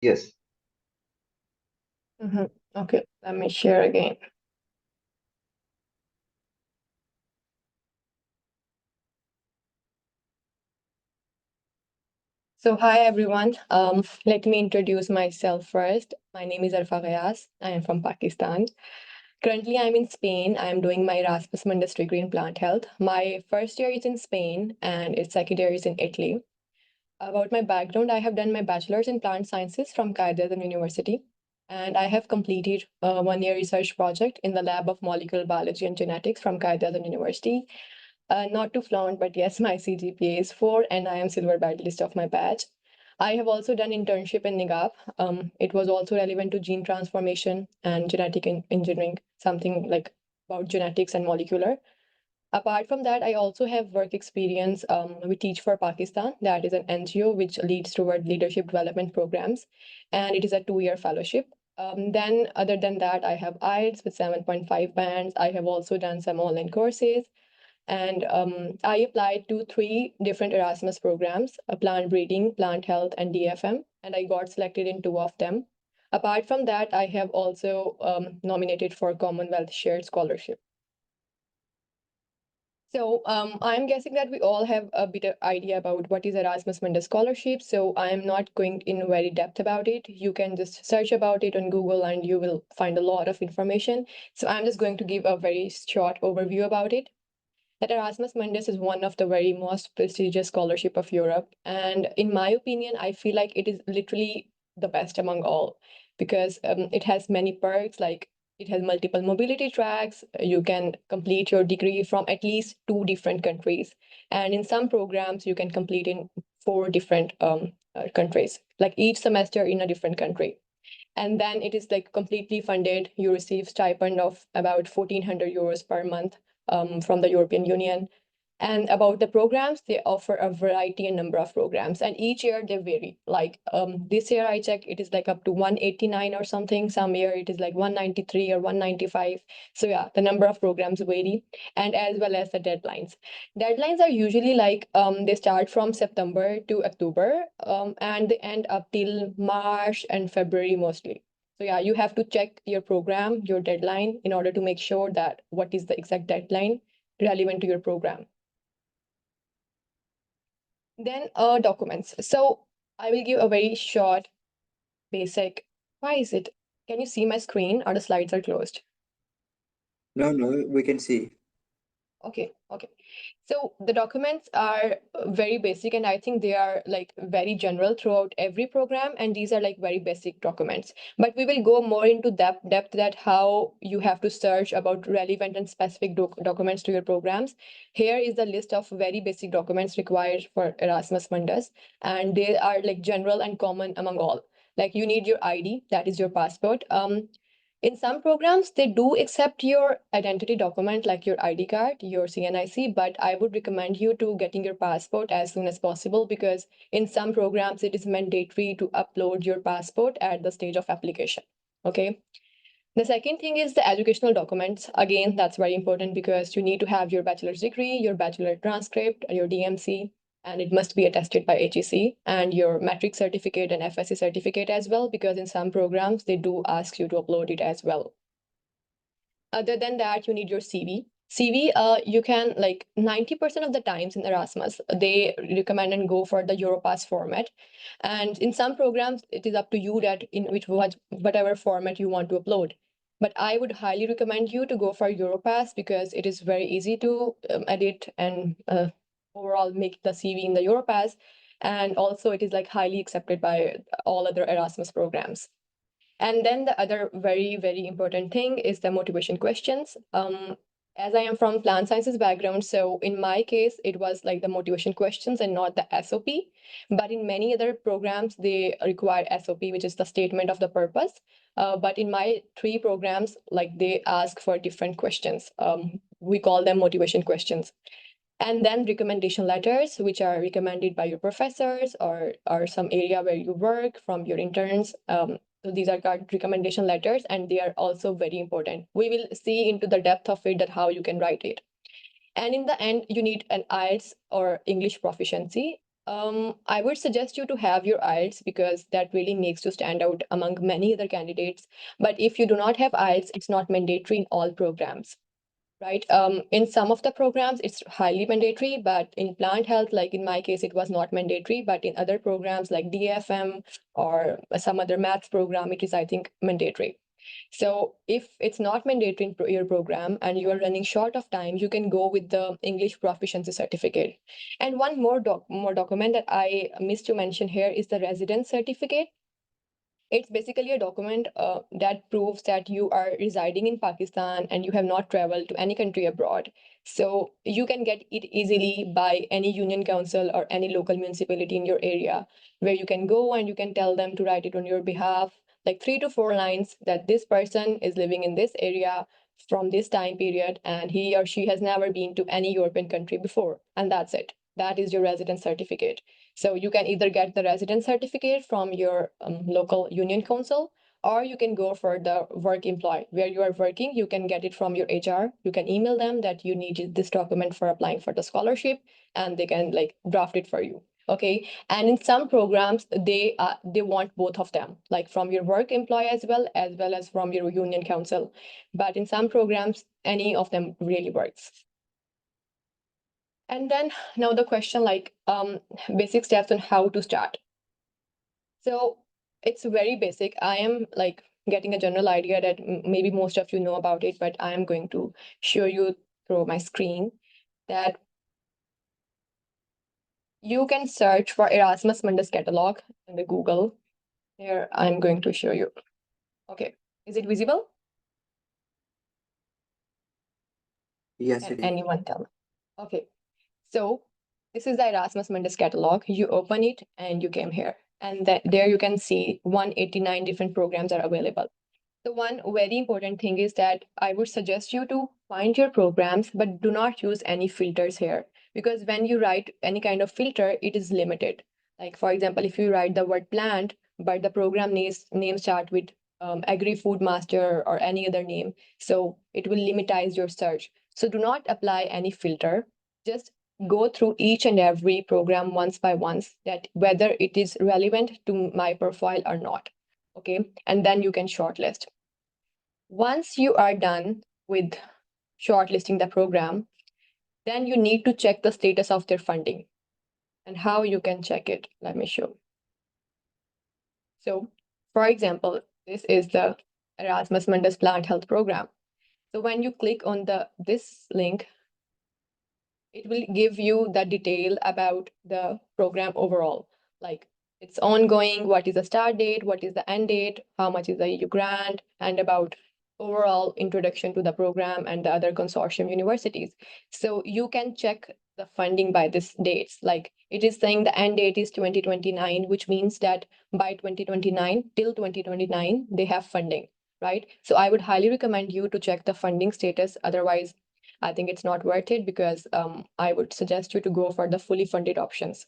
Yes. Okay, let me share again. So hi everyone. Let me introduce myself first. My name is Arfa Ghias. I am from Pakistan. Currently, I'm in Spain. I'm doing my Erasmus Mundus degree in plant health. My first year is in Spain and its second year is in Italy. About my background, I have done my bachelor's in plant sciences from Ghias University, and I have completed a one-year research project in the lab of molecular biology and genetics from Ghias University. Not to flaunt, but yes, my CGPA is 4 and I am silver medalist of my batch. I have also done internship in NIGAP. It was also relevant to gene transformation and genetic engineering, something like about genetics and molecular. Apart from that, I also have work experience with Teach for Pakistan. That is an NGO which leads toward leadership development programs, and it is a 2-year fellowship. Then, other than that, I have IELTS with 7.5 bands. I have also done some online courses, and I applied to 3 different Erasmus programs: plant breeding, plant health, and DFM, and I got selected in 2 of them. Apart from that, I have also nominated for Commonwealth Shared Scholarship. So I'm guessing that we all have a bit of idea about what is Erasmus Mundus scholarship. So I'm not going in very depth about it. You can just search about it on Google and you will find a lot of information. So I'm just going to give a very short overview about it. That Erasmus Mundus is one of the very most prestigious scholarship of Europe. And in my opinion, I feel like it is literally the best among all because it has many perks, like it has multiple mobility tracks. You can complete your degree from at least 2 different countries. And in some programs, you can complete in 4 different countries, like each semester in a different country. And then it is like completely funded. You receive stipend of about 1,400 euros per month from the European Union. And about the programs, they offer a variety and number of programs, and each year they vary. Like this year I checked, it is like up to 189 or something. Some year it is like 193 or 195. So yeah, the number of programs vary, and as well as the deadlines. Deadlines are usually like they start from September to October, and they end up till March and February mostly. So yeah, you have to check your program, your deadline, in order to make sure that what is the exact deadline relevant to your program. Then documents. So I will give a very short, basic. Why is it? Can you see my screen or the slides are closed? No, no, we can see. Okay. So the documents are very basic, and I think they are like very general throughout every program. And these are like very basic documents. But we will go more into depth that how you have to search about relevant and specific documents to your programs. Here is the list of very basic documents required for Erasmus Mundus, and they are like general and common among all. Like you need your ID, that is your passport. In some programs, they do accept your identity document like your ID card, your CNIC, but I would recommend you to getting your passport as soon as possible because in some programs, it is mandatory to upload your passport at the stage of application. Okay. The second thing is the educational documents. Again, that's very important because you need to have your bachelor's degree, your bachelor transcript, your DMC, and it must be attested by HEC, and your matric certificate and FSC certificate as well, because in some programs, they do ask you to upload it as well. Other than that, you need your CV. CV, you can like 90% of the times in Erasmus, they recommend and go for the Europass format. And in some programs, it is up to you that in which whatever format you want to upload. But I would highly recommend you to go for Europass because it is very easy to edit and overall make the CV in the Europass. And also it is like highly accepted by all other Erasmus programs. And then the other very, very important thing is the motivation questions. As I am from plant sciences background, so in my case, it was like the motivation questions and not the SOP. But in many other programs, they require SOP, which is the statement of the purpose. But in my 3 programs, like they ask for different questions. We call them motivation questions. And then recommendation letters, which are recommended by your professors or some area where you work from your interns. So these are called recommendation letters, and they are also very important. We will see into the depth of it that how you can write it. And in the end, you need an IELTS or English proficiency. I would suggest you to have your IELTS because that really makes you stand out among many other candidates. But if you do not have IELTS, it's not mandatory in all programs, right? In some of the programs, it's highly mandatory, but in plant health, like in my case, it was not mandatory. But in other programs like DFM or some other maths program, it is, I think, mandatory. So if it's not mandatory in your program and you are running short of time, you can go with the English proficiency certificate. And one more document that I missed to mention here is the residence certificate. It's basically a document that proves that you are residing in Pakistan and you have not traveled to any country abroad. So you can get it easily by any union council or any local municipality in your area, where you can go and you can tell them to write it on your behalf, like 3 to 4 lines that this person is living in this area from this time period and he or she has never been to any European country before. And that's it. That is your residence certificate. So you can either get the residence certificate from your local union council, or you can go for the work employee where you are working. You can get it from your HR. You can email them that you need this document for applying for the scholarship, and they can like draft it for you. Okay. And in some programs, they want both of them, like from your work employee as well as from your union council. But in some programs, any of them really works. And then now the question like basic steps on how to start. So it's very basic. I am like getting a general idea that maybe most of you know about it, but I am going to show you through my screen that you can search for Erasmus Mundus catalog in the Google. Here I'm going to show you. Okay, is it visible? Yes, Can it is. anyone tell me? Okay, so this is the Erasmus Mundus catalog. You open it and you came here. And there you can see 189 different programs are available. The one very important thing is that I would suggest you to find your programs, but do not use any filters here. Because when you write any kind of filter, it is limited. Like, for example, if you write the word plant, but the program name start with agri food master or any other name, so it will limitize your search. So do not apply any filter. Just go through each and every program once by once, that whether it is relevant to my profile or not. Okay, and then you can shortlist. Once you are done with shortlisting the program, then you need to check the status of their funding. And how you can check it, let me show. So, for example, this is the Erasmus Mundus Plant Health Program. So when you click on this link, it will give you the detail about the program overall, like it's ongoing, what is the start date, what is the end date, how much is the EU grant, and about overall introduction to the program and the other consortium universities. So you can check the funding by this dates. Like it is saying the end date is 2029, which means that by 2029 till 2029 they have funding, right? So I would highly recommend you to check the funding status. Otherwise, I think it's not worth it because I would suggest you to go for the fully funded options.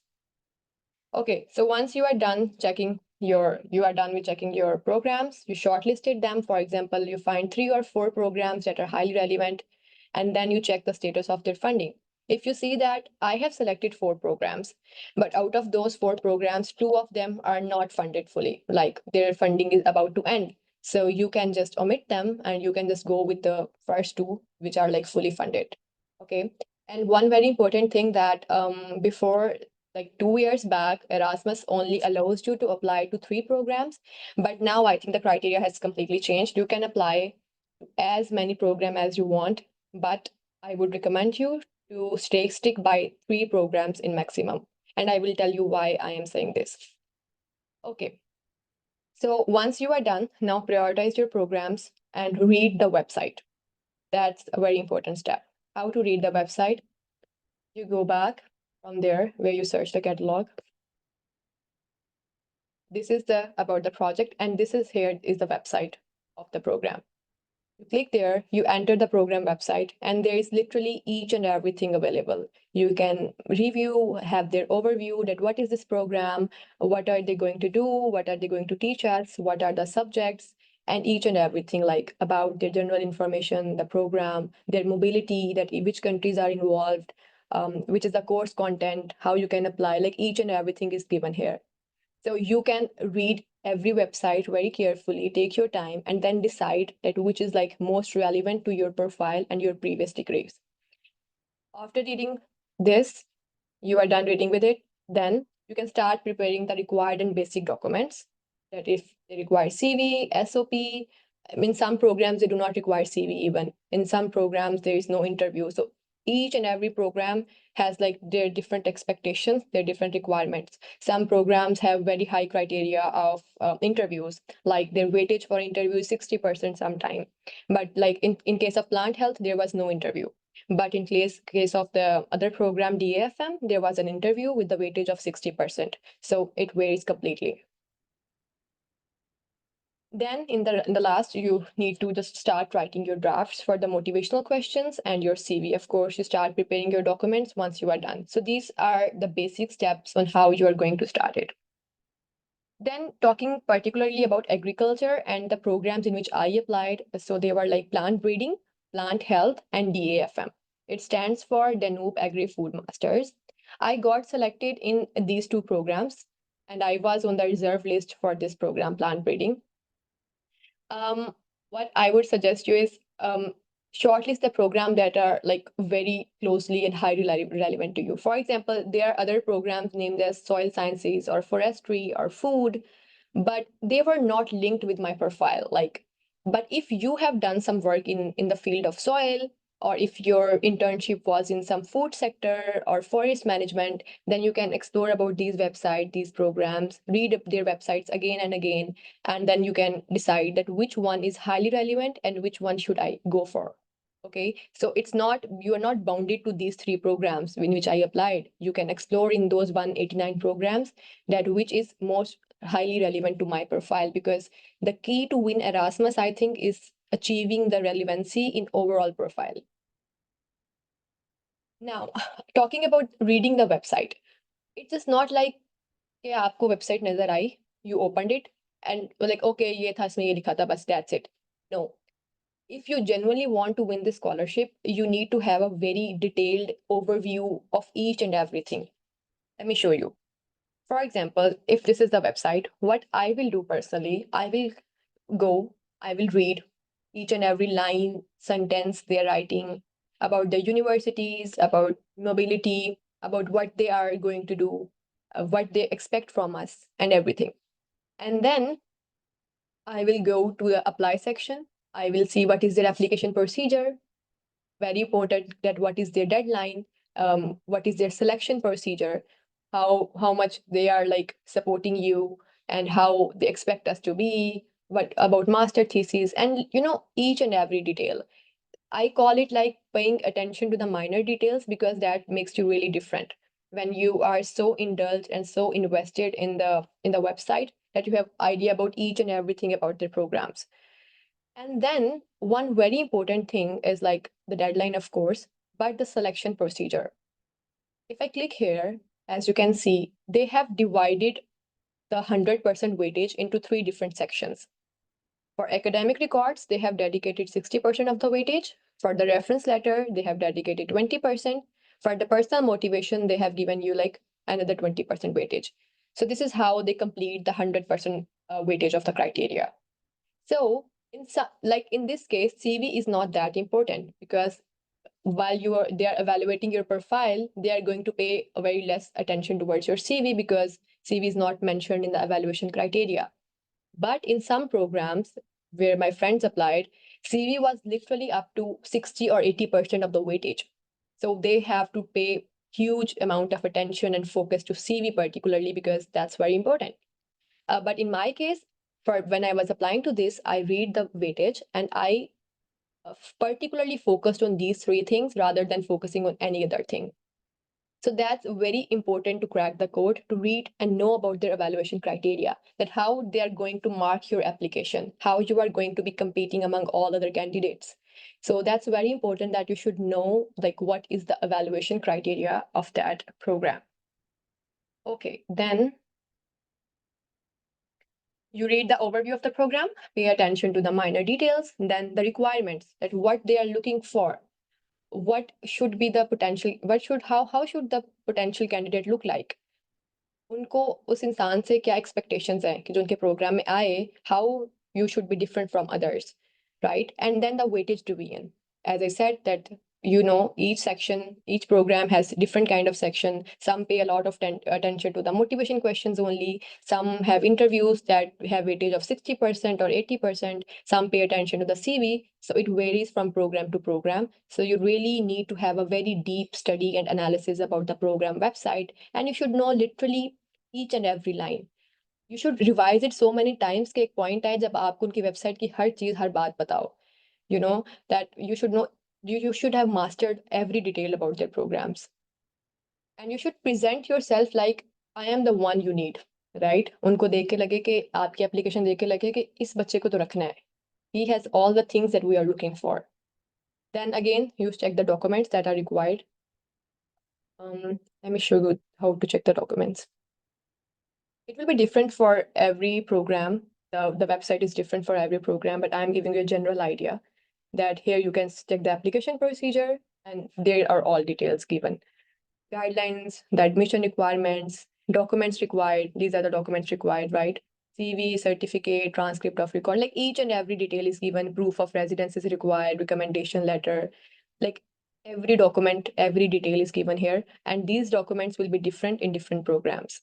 Okay, so once you are done with checking your programs, you shortlisted them. For example, you find 3 or 4 programs that are highly relevant, and then you check the status of their funding. If you see that I have selected 4 programs, but out of those 4 programs, 2 of them are not funded fully, like their funding is about to end. So you can just omit them and you can just go with the first 2, which are like fully funded. Okay. And one very important thing that before like 2 years back, Erasmus only allows you to apply to 3 programs. But now I think the criteria has completely changed. You can apply as many programs as you want, but I would recommend you to stick by 3 programs in maximum. And I will tell you why I am saying this. Okay. So once you are done, now prioritize your programs and read the website. That's a very important step. How to read the website? You go back from there where you search the catalog. This is the about the project, and this is here is the website of the program. You click there, you enter the program website, and there is literally each and everything available. You can review, have their overview that what is this program, what are they going to do, what are they going to teach us, what are the subjects, and each and everything like about their general information, the program, their mobility, that which countries are involved, which is the course content, how you can apply, like each and everything is given here. So you can read every website very carefully, take your time, and then decide that which is like most relevant to your profile and your previous degrees. After reading this, you are done reading with it, then you can start preparing the required and basic documents. That if they require CV, SOP, in some programs they do not require CV even. In some programs there is no interview. So each and every program has like their different expectations, their different requirements. Some programs have very high criteria of interviews, like their weightage for interview is 60% sometime. But like in case of plant health, there was no interview. But in case of the other program, DAFM, there was an interview with the weightage of 60%. So it varies completely. Then in the last, you need to just start writing your drafts for the motivational questions and your CV. Of course, you start preparing your documents once you are done. So these are the basic steps on how you are going to start it. Then talking particularly about agriculture and the programs in which I applied. So they were like plant breeding, plant health, and DAFM. It stands for Danube Agri Food Masters. I got selected in these two programs, and I was on the reserve list for this program, plant breeding. What I would suggest you is shortlist the program that are like very closely and highly relevant to you. For example, there are other programs named as soil sciences or forestry or food, but they were not linked with my profile. Like, but if you have done some work in the field of soil, or if your internship was in some food sector or forest management, then you can explore about these websites, these programs, read their websites again and again, and then you can decide that which one is highly relevant and which one should I go for. Okay, so it's not, you are not bounded to these three programs in which I applied. You can explore in those 189 programs that which is most highly relevant to my profile, because the key to win Erasmus, I think, is achieving the relevancy in overall profile. Now, talking about reading the website, it's just not like कि आपको website नजर आई, you opened it and were like, okay, ये था इसमें ये लिखा था, बस that's it. No. If you genuinely want to win this scholarship, you need to have a very detailed overview of each and everything. Let me show you. For example, if this is the website, what I will do personally, I will go, I will read each and every line, sentence they're writing about the universities, about mobility, about what they are going to do, what they expect from us, and everything. And then I will go to the apply section. I will see what is their application procedure. Very important that what is their deadline, what is their selection procedure, how much they are like supporting you, and how they expect us to be, what about master thesis, and each and every detail. I call it like paying attention to the minor details, because that makes you really different when you are so indulged and so invested in the website that you have idea about each and everything about their programs. And then one very important thing is like the deadline, of course, but the selection procedure. If I click here, as you can see, they have divided the 100% weightage into three different sections. For academic records, they have dedicated 60% of the weightage. For the reference letter, they have dedicated 20%. For the personal motivation, they have given you like another 20% weightage. So this is how they complete the 100% weightage of the criteria. So like in this case, CV is not that important, because while they are evaluating your profile, they are going to pay a very less attention towards your CV, because CV is not mentioned in the evaluation criteria. But in some programs where my friends applied, CV was literally up to 60 or 80% of the weightage. So they have to pay huge amount of attention and focus to CV particularly, because that's very important. But in my case, for when I was applying to this, I read the weightage and I particularly focused on these three things rather than focusing on any other thing. So that's very important to crack the code, to read and know about their evaluation criteria, that how they are going to mark your application, how you are going to be competing among all other candidates. So that's very important that you should know like what is the evaluation criteria of that program. Okay, then you read the overview of the program, pay attention to the minor details, then the requirements, that what they are looking for, what should be the potential, how should the potential candidate look like, उनको उस इंसान से क्या expectations हैं कि जो उनके programme में आए, how you should be different from others, right? And then the weightage division. As I said that, each section, each program has different kind of section. Some pay a lot of attention to the motivation questions only. Some have interviews that have weightage of 60% or 80%. Some pay attention to the CV. So it varies from program to program. So you really need to have a very deep study and analysis about the program website. And you should know literally each and every line. You should revise it so many times कि एक point आए जब आपको उनकी website की हर चीज़ हर बात बताओ. You know that you should know, you should have mastered every detail about their programs. And you should present yourself like I am the one you need, right? उनको देख के लगे कि आपकी application देख के लगे कि इस बच्चे को तो रखना है. He has all the things that we are looking for. Then again, you check the documents that are required. Let me show you how to check the documents. It will be different for every program. The website is different for every program, but I'm giving you a general idea that here you can check the application procedure and there are all details given. Guidelines, the admission requirements, documents required. These are the documents required, right? CV, certificate, transcript of record, like each and every detail is given. Proof of residence is required, recommendation letter, like every document, every detail is given here. And these documents will be different in different programs.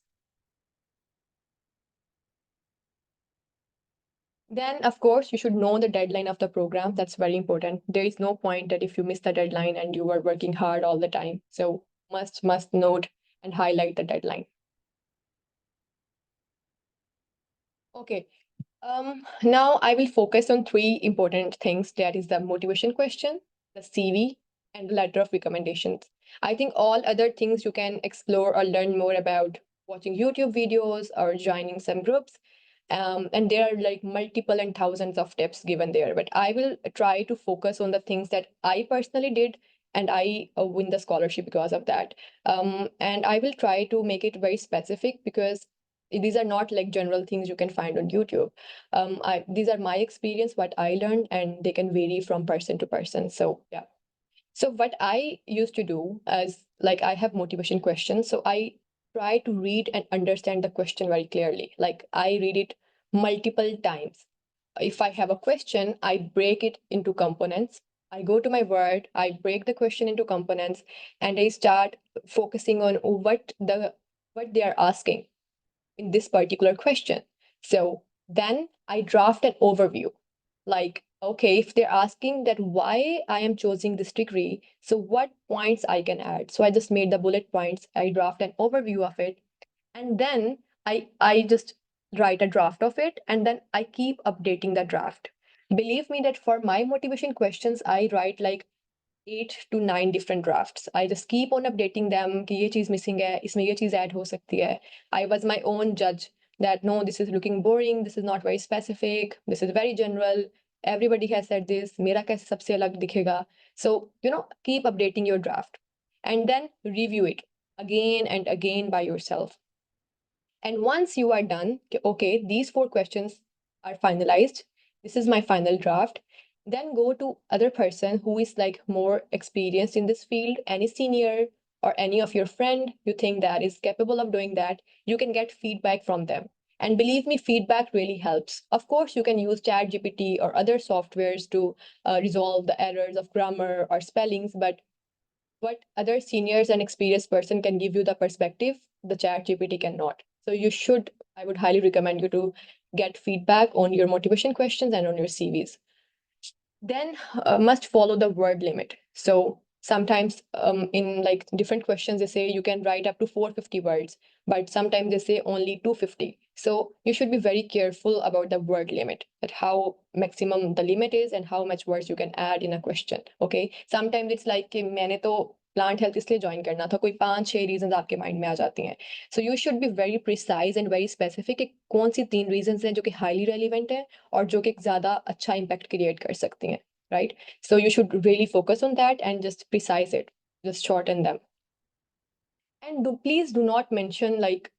Then, of course, you should know the deadline of the program. That's very important. There is no point that if you miss the deadline and you are working hard all the time. So must note and highlight the deadline. Okay. Now I will focus on three important things. That is the motivation question, the CV, and the letter of recommendations. I think all other things you can explore or learn more about watching YouTube videos or joining some groups. And there are like multiple and thousands of tips given there, but I will try to focus on the things that I personally did and I win the scholarship because of that. And I will try to make it very specific because these are not like general things you can find on YouTube. These are my experience, what I learned, and they can vary from person to person. So yeah. So what I used to do is like I have motivation questions. So I try to read and understand the question very clearly. Like I read it multiple times. If I have a question, I break it into components. I go to my Word, I break the question into components, and I start focusing on what they are asking in this particular question. So then I draft an overview like, okay, if they're asking that why I am choosing this degree, so what points I can add. So I just made the bullet points, I draft an overview of it, and then I just write a draft of it, and then I keep updating the draft. Believe me that for my motivation questions, I write like 8 to 9 different drafts. I just keep on updating them कि ये चीज़ missing है, इसमें ये चीज़ add हो सकती है. I was my own judge that no, this is looking boring, this is not very specific, this is very general. Everybody has said this. मेरा कैसे सबसे अलग दिखेगा? So keep updating your draft, and then review it again and again by yourself. And once you are done, okay, these 4 questions are finalized. This is my final draft. Then go to other person who is like more experienced in this field, any senior or any of your friend you think that is capable of doing that. You can get feedback from them. And believe me, feedback really helps. Of course, you can use ChatGPT or other softwares to resolve the errors of grammar or spellings, but what other seniors and experienced person can give you the perspective, the chat GPT cannot. So I would highly recommend you to get feedback on your motivation questions and on your CVs. Then must follow the word limit. So sometimes in like different questions, they say you can write up to 450 words, but sometimes they say only 250. So you should be very careful about the word limit, that how maximum the limit is and how much words you can add in a question. Okay. Sometimes it's like कि मैंने तो plant health इसलिए join करना था, कोई 5-6 reason आपके mind में आ जाती हैं. सो you should be very precise and very specific कि कौन सी 3 रीजन हैं जो कि हाईली रेलिवेंट है और जो कि ज़्यादा अच्छा इम्पैक्ट क्रिएट कर सकती हैं, right? So you should really focus on that and just precise it, just shorten them. And please do not mention like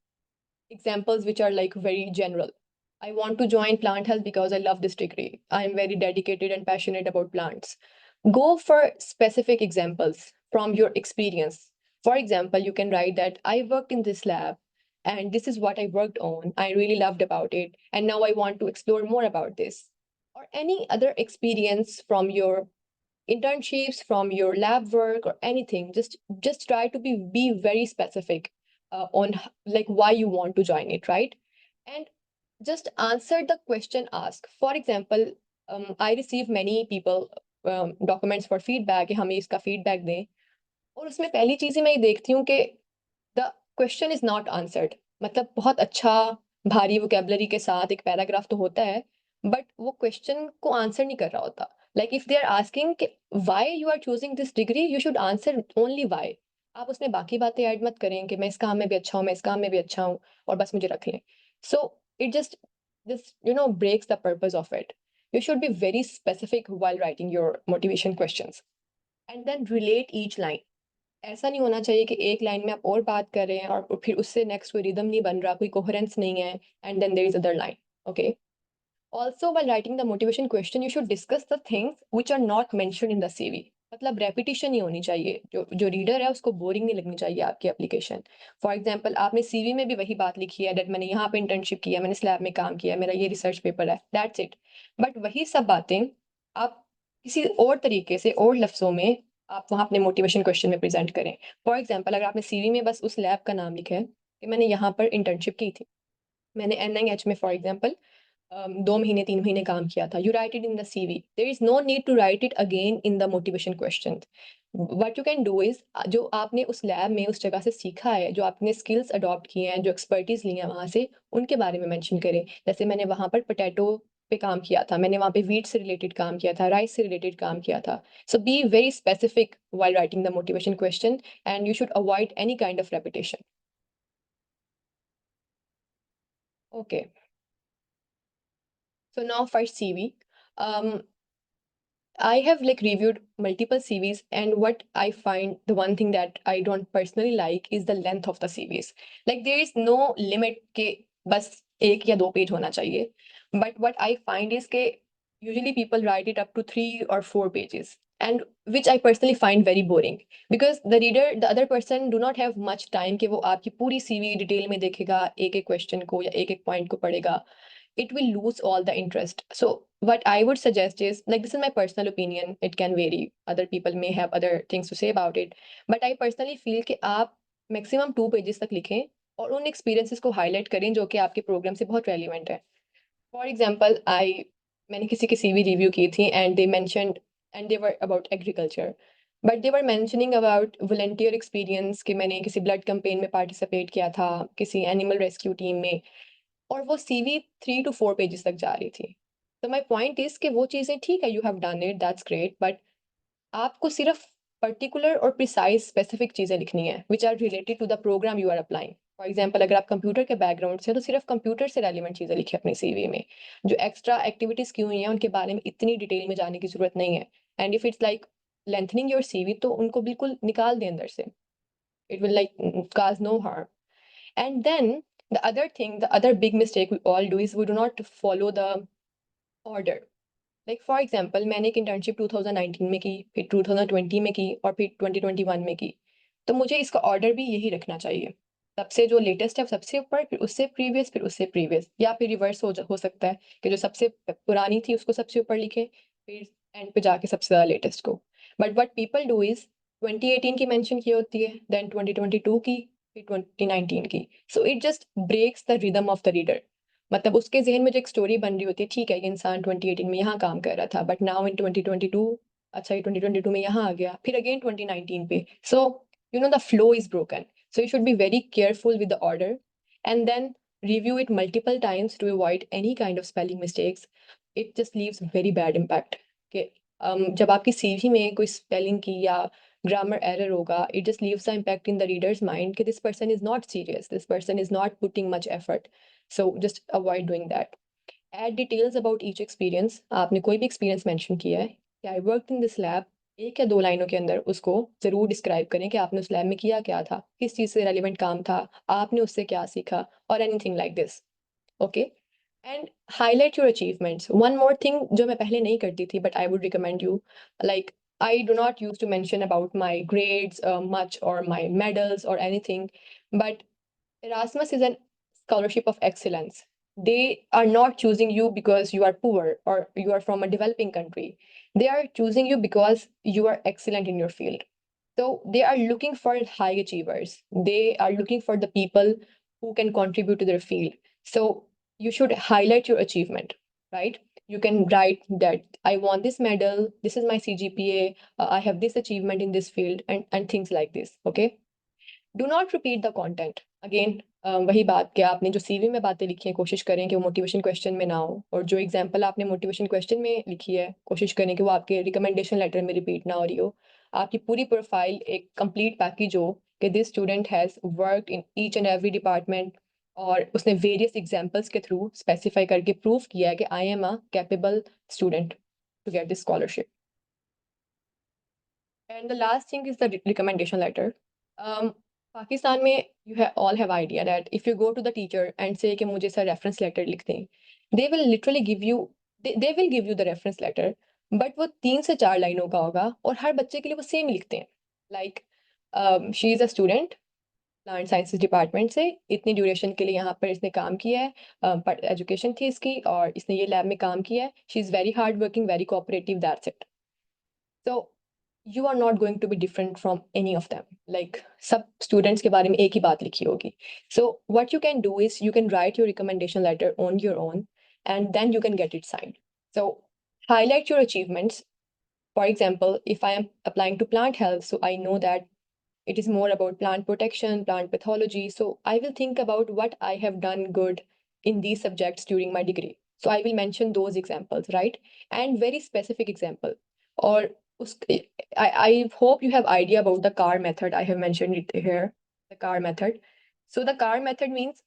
examples which are like very general. I want to join plant health because I love this degree. I am very dedicated and passionate about plants. Go for specific examples from your experience. For example, you can write that I worked in this lab and this is what I worked on. I really loved about it. And now I want to explore more about this. Or any other experience from your internships, from your lab work or anything. Just try to be very specific on like why you want to join it, right? And just answer the question asked. For example, I receive many people documents for feedback कि हमें इसका feedback दें और उसमें पहली चीज ही मैं ये देखती हूँ कि the question is not answered. मतलब बहुत अच्छा भारी वोकेबलरी के साथ एक पैराग्राफ तो होता है बट वो क्वेश्चन को आंसर नहीं कर रहा होता। Like if they are asking why you are choosing this degree you should answer only why. आप उसमें बाकी बातें ऐड मत करें कि मैं इस काम में भी अच्छा हूँ, मैं इस काम में भी अच्छा हूँ और बस मुझे रख लें। So it just breaks the purpose of it. You should be very specific while writing your motivation questions and then relate each line. ऐसा नहीं होना चाहिए कि एक लाइन में आप और बात कर रहे हैं और फिर उससे नेक्स्ट कोई रिदम नहीं बन रहा, कोई कोहेरेंस नहीं है and then there is other line. Okay. Also while writing the motivation question you should discuss the things which are not mentioned in the CV. मतलब रेपिटेशन नहीं होनी चाहिए, जो रीडर है उसको बोरिंग नहीं लगनी चाहिए आपकी एप्लीकेशन। फॉर एग्जाम्पल आपने सीवी में भी वही बात लिखी है, दैट मैंने यहाँ पे इंटर्नशिप किया, मैंने इस लैब में काम किया, मेरा ये रिसर्च पेपर है, दैट्स इट। बट वही सब बातें आप किसी और तरीके से और लफ्जों में आप वहाँ अपने मोटिवेशन क्वेश्चन में प्रेजेंट करें। फॉर एग्जाम्पल अगर आपने सीवी में बस उस लैब का नाम लिखा है कि मैंने यहाँ पर इंटर्नशिप की थी, मैंने एनआईएच में फॉर एग्जाम्पल 2 महीने 3 महीने काम किया था, you write it in the CV, there is no need to write it again in the motivation question. What you can do is जो आपने उस लैब में उस जगह से सीखा है, जो आपने स्किल्स अडॉप्ट किए हैं, जो एक्सपर्टीज ली है वहां से, उनके बारे में मेंशन करें। जैसे मैंने वहां पर पोटैटो पे काम किया था, मैंने वहां पे वीट से रिलेटेड काम किया था, राइस से रिलेटेड काम किया था। So be very specific while writing the motivation question and you should avoid any kind of repetition. Okay, so now for CV. um, I have like reviewed multiple CVs, and what I find, the one thing that I don't personally like is the length of the CVs. Like there is no limit के बस 1 या 2 page होना चाहिए. But what I find is के usually people write it up to 3 or 4 pages, and which I personally find very boring because the other person do not have much time कि वो आपकी पूरी CV डिटेल में देखेगा, एक एक question को या एक एक पॉइंट को पढ़ेगा. It will lose all the interest. So what I would suggest is, like, this is my personal opinion, it can vary, other people may have other things to say about it, but I personally feel कि आप maximum 2 pages तक लिखें और उन experiences को highlight करें जो कि आपके program से बहुत relevant है. For example, मैंने किसी की CV review की थी and they mentioned, and they were about agriculture, but they were mentioning about volunteer experience कि मैंने किसी blood campaign में participate किया था, किसी animal rescue team में, और वो सीवी 3 to 4 pages तक जा रही थी. तो माई पॉइंट इज कि वो चीज़ें ठीक है, you have done it, that's great, but आपको सिर्फ पर्टिकुलर और प्रिसाइज स्पेसिफिक चीज़ें लिखनी है which are related to the programme you are applying. For example अगर आप कंप्यूटर के बैकग्राउंड से हैं, तो सिर्फ कंप्यूटर से रेलिवेंट चीज़ें लिखिए अपनी सीवी में. जो एक्स्ट्रा एक्टिविटीज़ की हुई हैं उनके बारे में इतनी डिटेल में जाने की जरूरत नहीं है. And if it's like lengthening your CV तो उनको बिल्कुल निकाल दें अंदर से. It will like cause no harm. And then the other big mistake we all do is we do not follow the order. Like for example, मैंने एक internship 2019 में की, फिर 2020 में की और फिर 2021 में की. तो मुझे इसका order भी यही रखना चाहिए. सबसे जो लेटेस्ट है सबसे ऊपर, फिर उससे प्रीवियस, या फिर रिवर्स हो सकता है कि जो सबसे पुरानी थी उसको सबसे ऊपर लिखे, फिर एंड पे जाके सबसे ज़्यादा लेटेस्ट को. But what people do is 2018 की मेंशन की होती है, देन 2022 की, फिर 2019 की. So it just breaks the rhythm of the reader. मतलब उसके जहन में जो एक स्टोरी बन रही होती है, ठीक है ये इंसान 2018 में यहाँ काम कर रहा था बट नाउ इन 2022, अच्छा ये 2022 में यहाँ आ गया, फिर अगेन 2019 पे. सो the flow is broken. So you should be very careful with the order and then review it multiple times to avoid any kind of spelling mistakes. It just leaves very bad impact. Okay. जब आपकी CV में कोई spelling की या grammar error होगा, it just leaves the impact in the reader's mind कि this person is not serious, this person is not putting much effort. So just avoid doing that. Add details about each experience. आपने कोई भी experience mention किया है कि I worked in this lab, 1 या 2 लाइनों के अंदर उसको जरूर डिस्क्राइब करें कि आपने उस लैब में किया क्या था, किस चीज़ से रेलिवेंट काम था, आपने उससे क्या सीखा, और anything like this. Okay. And highlight your achievements. One more thing जो मैं पहले नहीं करती थी but I would recommend you, like I do not use to mention about my grades much or my medals or anything, but Erasmus is a scholarship of excellence. They are not choosing you because you are poor or you are from a developing country. They are choosing you because you are excellent in your field. So they are looking for high achievers. They are looking for the people who can contribute to their field. So you should highlight your achievement, right? You can write that I won this medal, this is my CGPA, I have this achievement in this field, and things like this. Okay. Do not repeat the content again वही बात कि आपने जो CV में बातें लिखी हैं कोशिश करें कि वो मोटिवेशन क्वेश्चन में ना हो और जो एग्जांपल आपने मोटिवेशन क्वेश्चन में लिखी है कोशिश करें कि वो आपके रिकमेंडेशन लेटर में रिपीट ना हो रही हो आपकी पूरी प्रोफाइल एक कंप्लीट पैकेज हो कि this student has worked in each and every department और उसने वेरियस एग्जाम्पल्स के थ्रू स्पेसिफाई करके प्रूव किया है कि I am a capable student to get this scholarship. And the last thing is the recommendation letter. Pakistan में all have idea that if you go to the teacher and say कि मुझे sir reference letter लिख दें, they will literally give you they will give you the reference letter, but वो 3 से 4 लाइनों का होगा और हर बच्चे के लिए वो सेम लिखते हैं. Like she is a student plant sciences department से इतनी ड्यूरेशन के लिए यहाँ पर इसने काम किया है एजुकेशन थी इसकी और इसने ये लैब में काम किया है she is very hard working very cooperative that's it. So you are not going to be different from any of them. Like सब students के बारे में एक ही बात लिखी होगी. So what you can do is you can write your recommendation letter on your own and then you can get it signed. So highlight your achievements. For example, if I am applying to plant health, so I know that it is more about plant protection, plant pathology. So I will think about what I have done good in these subjects during my degree. So I will mention those examples, right? And very specific example. Or I hope you have idea about the CAR method. I have mentioned it here, the CAR method. So the CAR method means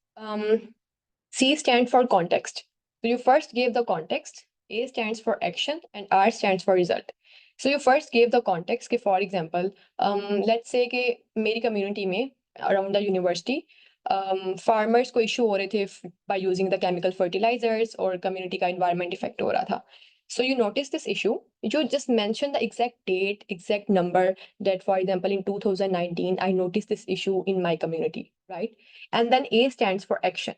C stands for context. So you first gave the context, A stands for action, and R stands for result. So you first gave the context कि for example, let's say कि मेरी community में around the university, farmers को issue हो रहे थे by using the chemical fertilizers और community का environment effect हो रहा था. So you notice this issue. You just mention the exact date, exact number that, for example, in 2019, I noticed this issue in my community, right? And then A stands for action.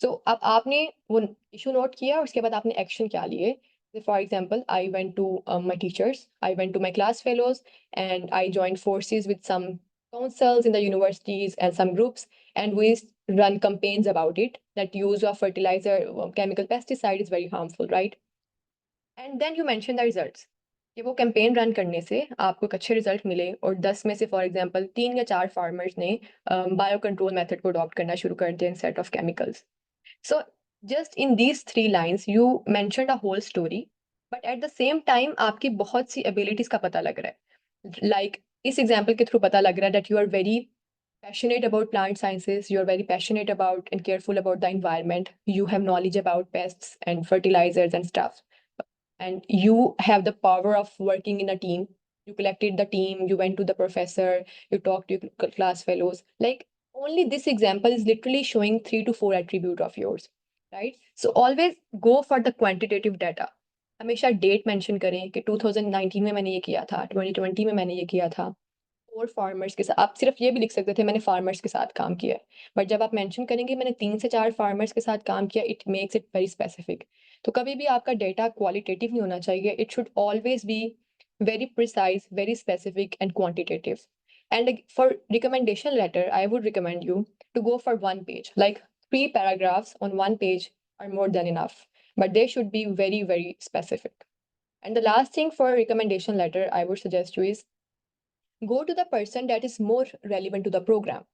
So अब आपने वो issue note किया और उसके बाद आपने action क्या लिए. For example, I went to my teachers, I went to my class fellows, and I joined forces with some councils in the universities and some groups, and we run campaigns about it. That use of fertilizer, chemical pesticide is very harmful, right? And then you mention the results. कि वो campaign run करने से आपको एक अच्छे result मिले और 10 में से फॉर एग्जांपल 3 या 4 फार्मर्स ने बायो कंट्रोल मेथड को अडॉप्ट करना शुरू कर दिया instead of chemicals. So just in these 3 lines, you mentioned a whole story, but at the same time, आपकी बहुत सी abilities का पता लग रहा है. Like इस example के through पता लग रहा है that you are very passionate about plant sciences, you are very passionate about and careful about the environment, you have knowledge about pests and fertilizers and stuff, and you have the power of working in a team. You collected the team, you went to the professor, you talked to your class fellows. Like only this example is literally showing 3 to 4 attribute of yours, right? So always go for the quantitative data. हमेशा date mention करें कि 2019 में मैंने ये किया था, 2020 में मैंने ये किया था, और फार्मर्स के साथ आप सिर्फ ये भी लिख सकते थे मैंने फार्मर्स के साथ काम किया है. बट जब आप मेंशन करेंगे मैंने 3 से 4 फार्मर्स के साथ काम किया, it makes it very specific. तो कभी भी आपका डेटा क्वालिटेटिव नहीं होना चाहिए. It should always be very precise, very specific, and quantitative. And for recommendation letter, I would recommend you to go for 1 page. Like 3 paragraphs on 1 page are more than enough, but they should be very, very specific. And the last thing for recommendation letter I would suggest you is go to the person that is more relevant to the program.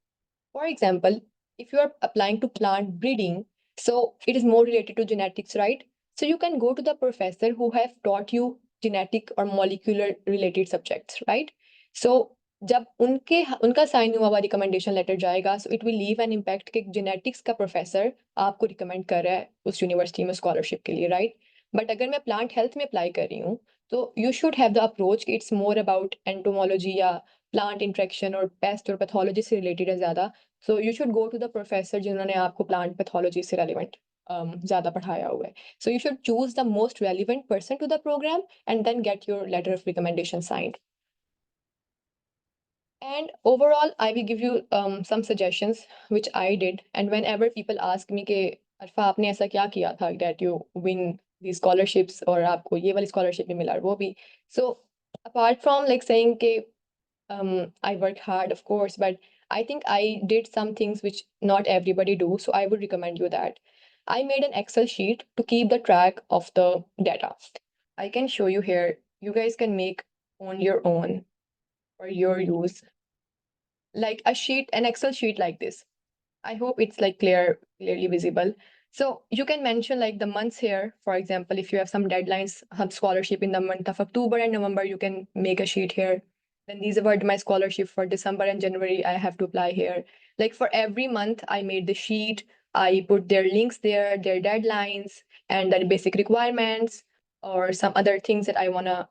For example, if you are applying to plant breeding, so it is more related to genetics, right? So you can go to the professor who have taught you genetic or molecular related subjects, right? So जब उनका sign हुआ हुआ recommendation letter जाएगा सो it will leave an impact कि genetics का professor आपको recommend कर रहा है उस यूनिवर्सिटी में स्कॉलरशिप के लिए, राइट? बट अगर मैं प्लांट हेल्थ में अप्लाई कर रही हूँ तो you should have the approach कि इट्स मोर अबाउट एंटोमोलॉजी या प्लांट इंट्रैक्शन और पेस्ट और पैथोलॉजी से रिलेटेड है ज़्यादा. So you should go to the professor जिन्होंने आपको plant pathology से relevant ज़्यादा पढ़ाया हुआ है. So you should choose the most relevant person to the program and then get your letter of recommendation signed. And overall, I will give you some suggestions which I did. And whenever people ask me कि अरफा आपने ऐसा क्या किया था that you win these scholarships और आपको ये वाली scholarship भी मिला और वो भी. So apart from like saying कि I worked hard, of course, but I think I did some things which not everybody do. So I would recommend you that. I made an Excel sheet to keep the track of the data. I can show you here. You guys can make on your own for your use, like a sheet, an Excel sheet like this. I hope it's like clearly visible. So you can mention like the months here. For example, if you have some deadlines, have scholarship in the month of October and November, you can make a sheet here. Then these were my scholarship for December and January. I have to apply here. Like for every month, I made the sheet. I put their links there, their deadlines, and the basic requirements, or some other things that I wanna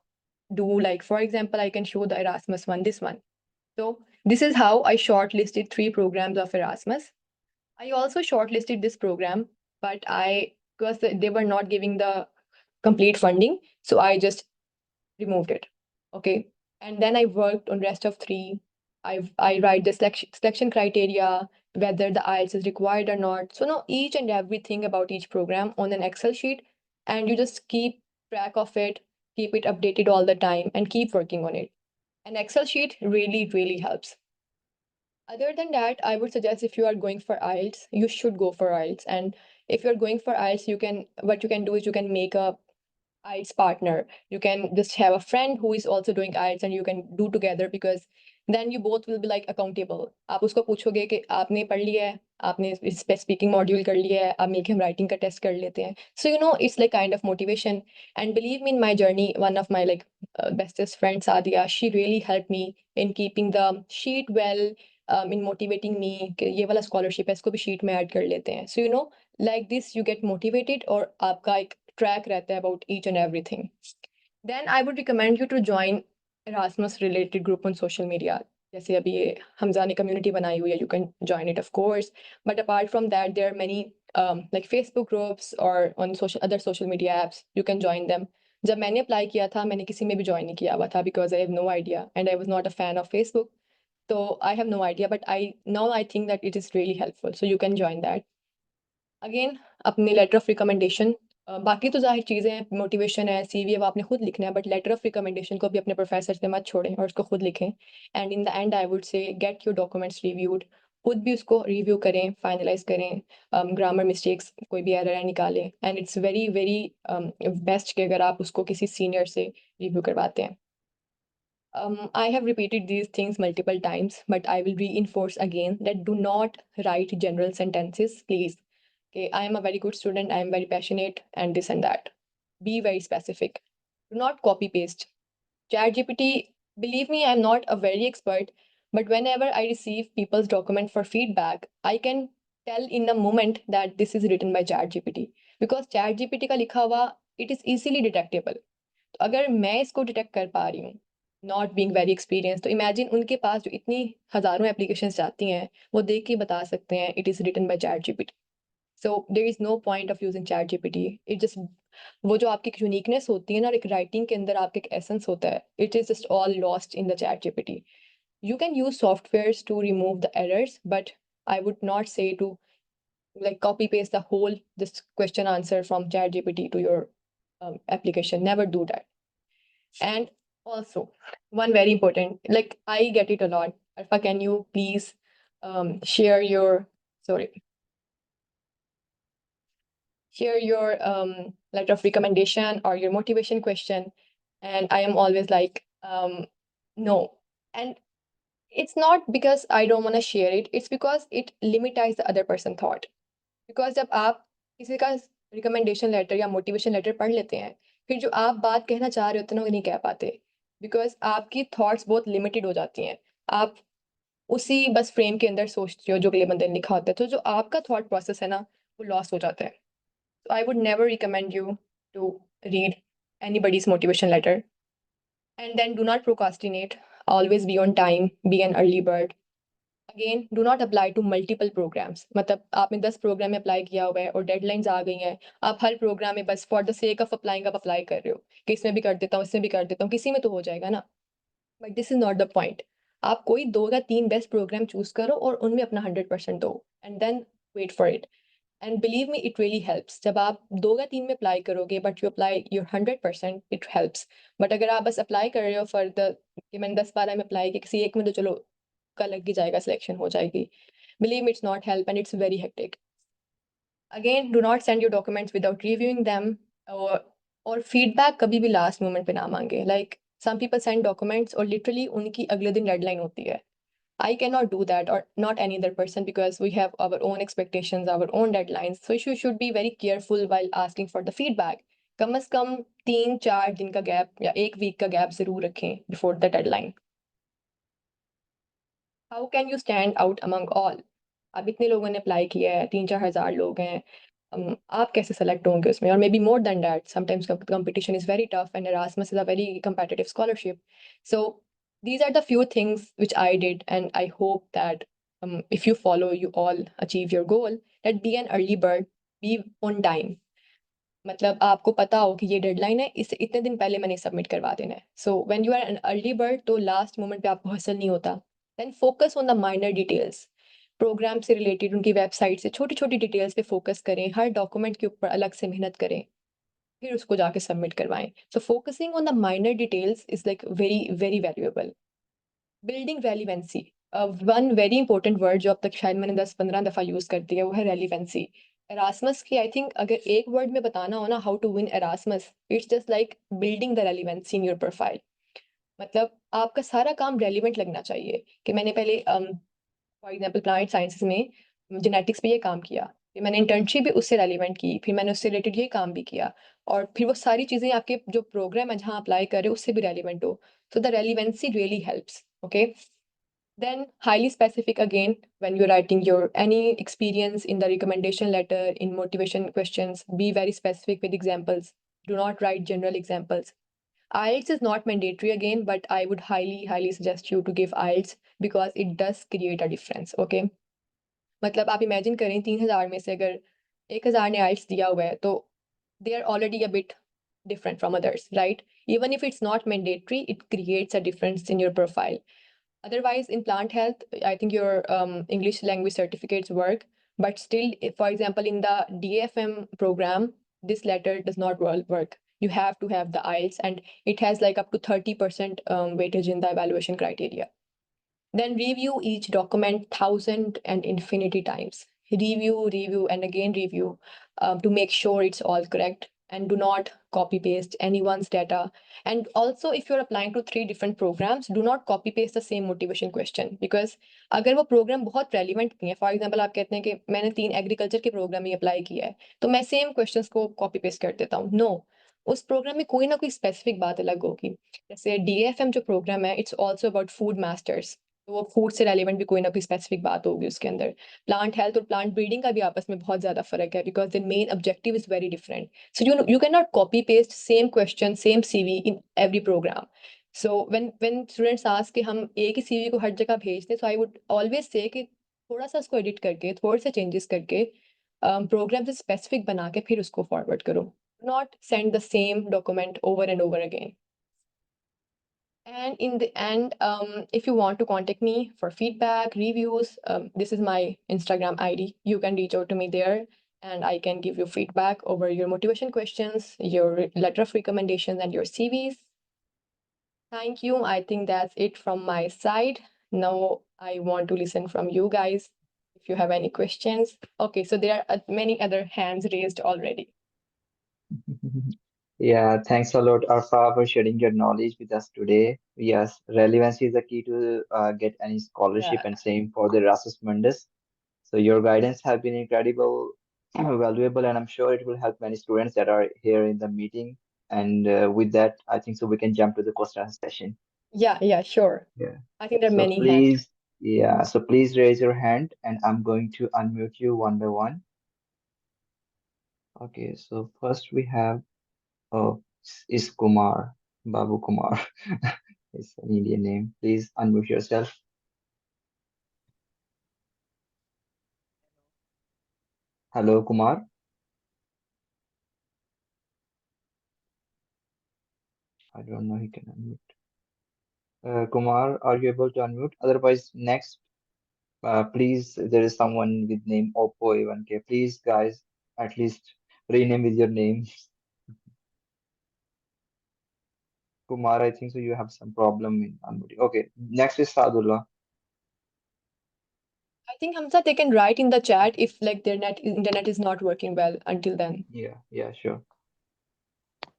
do. Like for example, I can show the Erasmus one, this one. So this is how I shortlisted 3 programs of Erasmus. I also shortlisted this program, but because they were not giving the complete funding, so I just removed it. Okay. And then I worked on rest of 3. I write the selection criteria, whether the IELTS is required or not. So now each and everything about each program on an Excel sheet, and you just keep track of it, keep it updated all the time, and keep working on it. An Excel sheet really, really helps. Other than that, I would suggest if you are going for IELTS, you should go for IELTS. And if you're going for IELTS, what you can do is you can make a IELTS partner. You can just have a friend who is also doing IELTS and you can do together, because then you both will be like accountable. आप उसको पूछोगे कि आपने पढ़ लिया है, आपने इस पे स्पीकिंग मॉड्यूल कर लिया है, अब मिलके हम राइटिंग का टेस्ट कर लेते हैं. So you know, it's like kind of motivation. And believe me, in my journey, one of my like bestest friends, Sadia, she really helped me in keeping the sheet well, in motivating me कि ये वाला scholarship है, इसको भी sheet में add कर लेते हैं. So you know, like this you get motivated और आपका एक track रहता है about each and everything. Then I would recommend you to join Erasmus related group on social media. जैसे अभी ये हमजा ने community बनाई हुई है, you can join it of course. But apart from that, there are many like Facebook groups or on other social media apps. You can join them. जब मैंने apply किया था, मैंने किसी में भी join नहीं किया हुआ था because I have no idea and I was not a fan of Facebook. So I have no idea, but I think that it is really helpful. So you can join that. Again अपनी letter of recommendation, बाकी तो जाहिर चीज़ें हैं, motivation है, CV है, वो आपने खुद लिखना है, बट लेटर ऑफ रिकमेंडेशन को भी अपने प्रोफेसर से मत छोड़ें और उसको खुद लिखें. And in the and I would say get your documents reviewed. खुद भी उसको रिव्यू करें, फाइनलाइज करें, ग्रामर मिस्टेक्स कोई भी एरर है निकालें. And it's very very best कि अगर आप उसको किसी सीनियर से रिव्यू करवाते हैं. I have repeated these things multiple times, but I will reinforce again that do not write general sentences, please. Okay, I am a very good student, I am very passionate, and this and that. Be very specific. Do not copy paste. ChatGPT, believe me, I'm not a very expert, but whenever I receive people's document for feedback, I can tell in the moment that this is written by ChatGPT, because ChatGPT का लिखा हुआ, it is easily detectable. तो अगर मैं इसको detect कर पा रही हूँ, नॉट बीइंग वेरी एक्सपीरियंस, तो इमेजिन उनके पास जो इतनी हज़ारों एप्लीकेशंस जाती हैं, वो देख के बता सकते हैं it is written by ChatGPT. So there is no point of using ChatGPT. It just, वो जो आपकी एक यूनिकनेस होती है ना, और एक राइटिंग के अंदर आपका एक एसेंस होता है, it is just all lost in the chat GPT. You can use softwares to remove the errors, but I would not say to like copy paste the whole this question answer from ChatGPT to your application. Never do that. And also, one very important, like I get it a lot. Arfa, can you please share your, sorry, share your letter of recommendation or your motivation question? And I am always like, no. And it's not because I don't want to share it, it's because it limits the other person thought. Because जब आप किसी का recommendation letter या motivation letter पढ़ लेते हैं, फिर जो आप बात कहना चाह रहे होते हैं ना, वो नहीं कह पाते, बिकॉज आपकी थॉट्स बहुत लिमिटेड हो जाती हैं. आप उसी बस फ्रेम के अंदर सोचते हो जो अगले बंदे ने लिखा होता है, तो जो आपका थॉट प्रोसेस है ना, वो लॉस हो जाता है. So I would never recommend you to read anybody's motivation letter. And then do not procrastinate. Always be on time, be an early bird. Again do not apply to multiple programmes, मतलब आपने 10 programme में apply किया हुआ है और deadlines आ गई हैं, आप हर प्रोग्राम में बस for the sake of applying आप अप्लाई कर रहे हो कि इसमें भी कर देता हूँ, इसमें भी कर देता हूँ, किसी में तो हो जाएगा ना। But this is not the point. आप कोई 2 या 3 बेस्ट प्रोग्राम चूज करो और उनमें अपना 100% दो, and then wait for it. And believe me it really helps. जब आप 2 या 3 में अप्लाई करोगे but you apply your 100%, it helps. But अगर आप बस अप्लाई कर रहे हो फॉर द कि मैंने 10-12 में अप्लाई किया, किसी एक में तो चलो का लग ही जाएगा, सिलेक्शन हो जाएगी, believe me it's not help and it's very hectic. Again do not send your documents without reviewing them, और फीडबैक कभी भी लास्ट मोमेंट पे ना मांगे। Like some people send documents और लिटरली उनकी अगले दिन डेडलाइन होती है। I cannot do that, or not any other person, because we have our own expectations, our own deadlines. So you should be very careful while asking for the feedback. कम से कम 3-4 दिन का gap या 1 week का gap जरूर रखें before the deadline. How can you stand out among all? अब इतने लोगों ने अप्लाई किया है, 3-4 हज़ार लोग हैं, आप कैसे सेलेक्ट होंगे उसमें? और may be more than that, sometimes competition is very tough and Erasmus is a very competitive scholarship. So these are the few things which I did, and I hope that if you follow, you all achieve your goal. That be an early bird, be on time. मतलब आपको पता हो कि ये deadline है, इससे इतने दिन पहले मैंने सबमिट करवा देना है। So when you are an early bird, तो लास्ट मोमेंट पे आपको हसल नहीं होता। Then focus on the minor details. Programme से रिलेटेड उनकी वेबसाइट से छोटी छोटी डिटेल्स पे फोकस करें, हर डॉक्यूमेंट के ऊपर अलग से मेहनत करें, फिर उसको जाके सबमिट करवाएं। So focusing on the minor details is like very very valuable. Building relevancy, one very important word जो अब तक शायद मैंने 10-15 दफ़ा यूज़ कर दिया, वो है रेलिवेंसी। एरास्मस की आई थिंक अगर एक वर्ड में बताना हो ना how to win Erasmus, it's just like building the relevancy in your profile. मतलब आपका सारा काम रेलिवेंट लगना चाहिए कि मैंने पहले फॉर एग्जांपल प्लांट साइंसेस में जेनेटिक्स पे ये काम किया, फिर मैंने इंटर्नशिप भी उससे रेलिवेंट की, फिर मैंने उससे रिलेटेड ये काम भी किया, और फिर वो सारी चीज़ें आपके जो प्रोग्राम है जहाँ अप्लाई कर रहे हो उससे भी रेलिवेंट हो। So the relevancy really helps. Okay, then highly specific again when you're writing your any experience in the recommendation letter, in motivation questions, be very specific with examples. Do not write general examples. IELTS is not mandatory again, but I would highly suggest you to give IELTS because it does create a difference. Okay, मतलब आप imagine करें 3,000 में से अगर 1,000 ने IELTS दिया हुआ है तो they are already a bit different from others, right? Even if it's not mandatory, it creates a difference in your profile. Otherwise, in plant health, I think your English language certificates work, but still, for example, in the DFM program, this letter does not work. You have to have the IELTS, and it has like up to 30% weightage in the evaluation criteria. Then review each document thousand and infinity times. Review, and again review to make sure it's all correct. And do not copy paste anyone's data. And also, if you're applying to 3 different programs, do not copy paste the same motivation question, because अगर वो programme बहुत relevant नहीं है, for example आप कहते हैं कि मैंने 3 एग्रीकल्चर के प्रोग्राम में अप्लाई किया है, तो मैं सेम क्वेश्चंस को कॉपी पेस्ट कर देता हूँ। नो, उस प्रोग्राम में कोई ना कोई स्पेसिफिक बात अलग होगी। जैसे DFM जो प्रोग्राम है, it's also about food masters, तो वो फूड से रेलिवेंट भी कोई ना कोई स्पेसिफिक बात होगी उसके अंदर। प्लांट हेल्थ और प्लांट ब्रीडिंग का भी आपस में बहुत ज़्यादा फ़र्क है, because the main objective is very different. So you can not copy paste same question, same CV in every programme. So when students ask कि हम एक ही CV को हर जगह भेज दें, सो आई वुड ऑलवेज से कि थोड़ा सा उसको एडिट करके, थोड़े से चेंजेस करके, प्रोग्राम से स्पेसिफिक बना के फिर उसको फॉरवर्ड करो। Not send the same document over and over again. And in the end, if you want to contact me for feedback, reviews, this is my Instagram ID. You can reach out to me there and I can give you feedback over your motivation questions, your letter of recommendations, and your CVs. Thank you. I think that's it from my side. Now I want to listen from you guys if you have any questions. Okay, so there are many other hands raised already. Yeah, thanks a lot, Arfa, for sharing your knowledge with us today. Yes, relevancy is the key to get any scholarship, Yeah. and same for the Erasmus Mundus. So your guidance have been incredible, valuable, and I'm sure it will help many students that are here in the meeting. And with that, I think so we can jump to the question and session. Yeah, sure. Yeah. I think there are So many hands. please, yeah, so please raise your hand, and I'm going to unmute you one by one. Okay, so first we have is Kumar, Babu Kumar. It's an Indian name. Please unmute yourself. Hello, Kumar. I don't know. He can unmute. Kumar, are you able to unmute? Otherwise, next, please, there is someone with name Oppo A1K. Please, guys, at least rename with your name. Kumar, I think so. You have some problem in unmuting. Okay, next is Sadullah. I think Hamza, they can write in the chat if like their internet is not working well until then. Yeah, yeah, sure.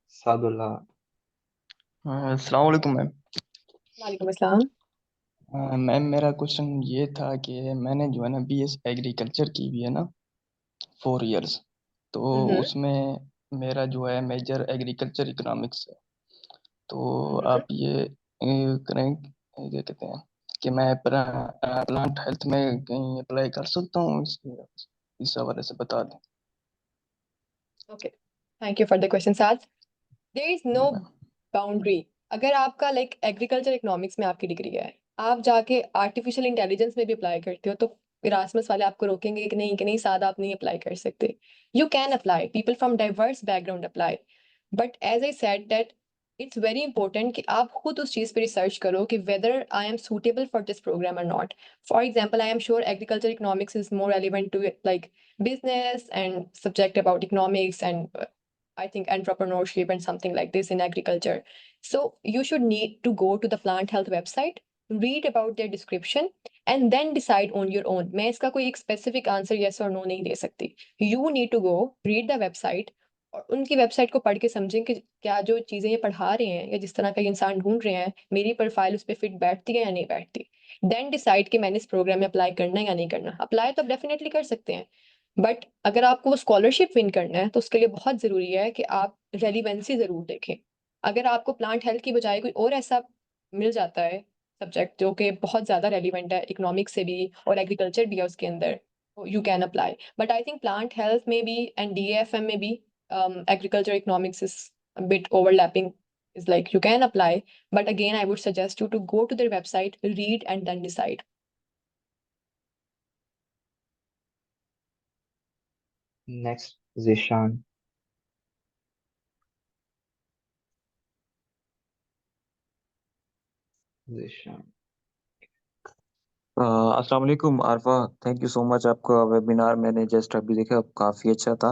Sadullah. अस्सलाम वालेकुम ma'am. वालेकुम अस्सलाम। Ma'am मेरा question ये था कि मैंने जो है ना बीएस एग्रीकल्चर की हुई है ना 4 इयर्स, तो हम्म। उसमें मेरा जो है मेजर एग्रीकल्चर इकोनॉमिक्स है। तो हम्म। आप ये करें, क्या कहते हैं कि मैं प्लांट हेल्थ में कहीं अप्लाई कर सकता हूँ, इस हवाले से बता दें। Okay, thank you for the question Saaz. There is no जी मैम। बाउंड्री। अगर आपका लाइक एग्रीकल्चर इकोनॉमिक्स में आपकी डिग्री है, आप जाके आर्टिफिशियल इंटेलिजेंस में भी अप्लाई करते हो, तो इरास्मस वाले आपको रोकेंगे कि नहीं सादा आप नहीं अप्लाई कर सकते। You can apply, people from diverse background apply, but as I said that it's very important कि आप खुद उस चीज़ पे रिसर्च करो कि whether I am suitable for this program और not. For example, I am sure agriculture economics is more relevant to like business and subject about economics and I think entrepreneurship and something like this in agriculture. So you should need to go to the plant health website, read about their description and then decide on your own. मैं इसका कोई एक specific answer yes or no नहीं दे सकती. You need to go read the website और उनकी website को पढ़ के समझें कि क्या जो चीज़ें ये पढ़ा रहे हैं या जिस तरह का ये इंसान ढूंढ रहे हैं, मेरी प्रोफाइल उस पर फिट बैठती है या नहीं बैठती। देन डिसाइड कि मैंने इस प्रोग्राम में अप्लाई करना है या नहीं करना। अप्लाई तो आप डेफिनेटली कर सकते हैं, बट अगर आपको वो स्कॉलरशिप विन करना है तो उसके लिए बहुत ज़रूरी है कि आप रेलिवेंसी ज़रूर देखें। अगर आपको प्लांट हेल्थ की बजाय कोई और ऐसा मिल जाता है सब्जेक्ट जो कि बहुत ज़्यादा रेलिवेंट है, इकोनॉमिक्स से भी और एग्रीकल्चर भी है उसके अंदर, you can apply. But I think plant health में भी एंड डीएफएम में भी agriculture economics is a bit overlapping, is like you can apply, but again I would suggest you to go to their website, read and then decide. Next, Zishan. Zishan. अस्सलाम वालेकुम Arfa. Thank you so much. आपका webinar मैंने just अभी देखा, काफ़ी अच्छा था।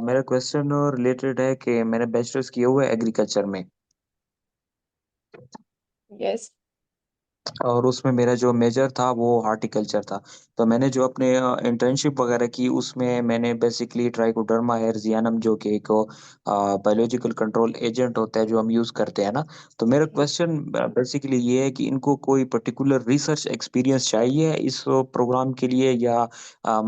मेरा क्वेश्चन रिलेटेड है कि मैंने बैचलर्स किया हुआ है एग्रीकल्चर में, Yes. और उसमें मेरा जो मेजर था वो हॉर्टिकल्चर था। तो मैंने जो अपने इंटर्नशिप वगैरह की उसमें मैंने बेसिकली ट्राइकोडर्मा एयरजियानम, जो कि एक बायोलॉजिकल कंट्रोल एजेंट होता है जो हम यूज़ करते हैं ना। तो मेरा क्वेश्चन बेसिकली ये है कि इनको कोई पर्टिकुलर रिसर्च एक्सपीरियंस चाहिए इस प्रोग्राम के लिए, या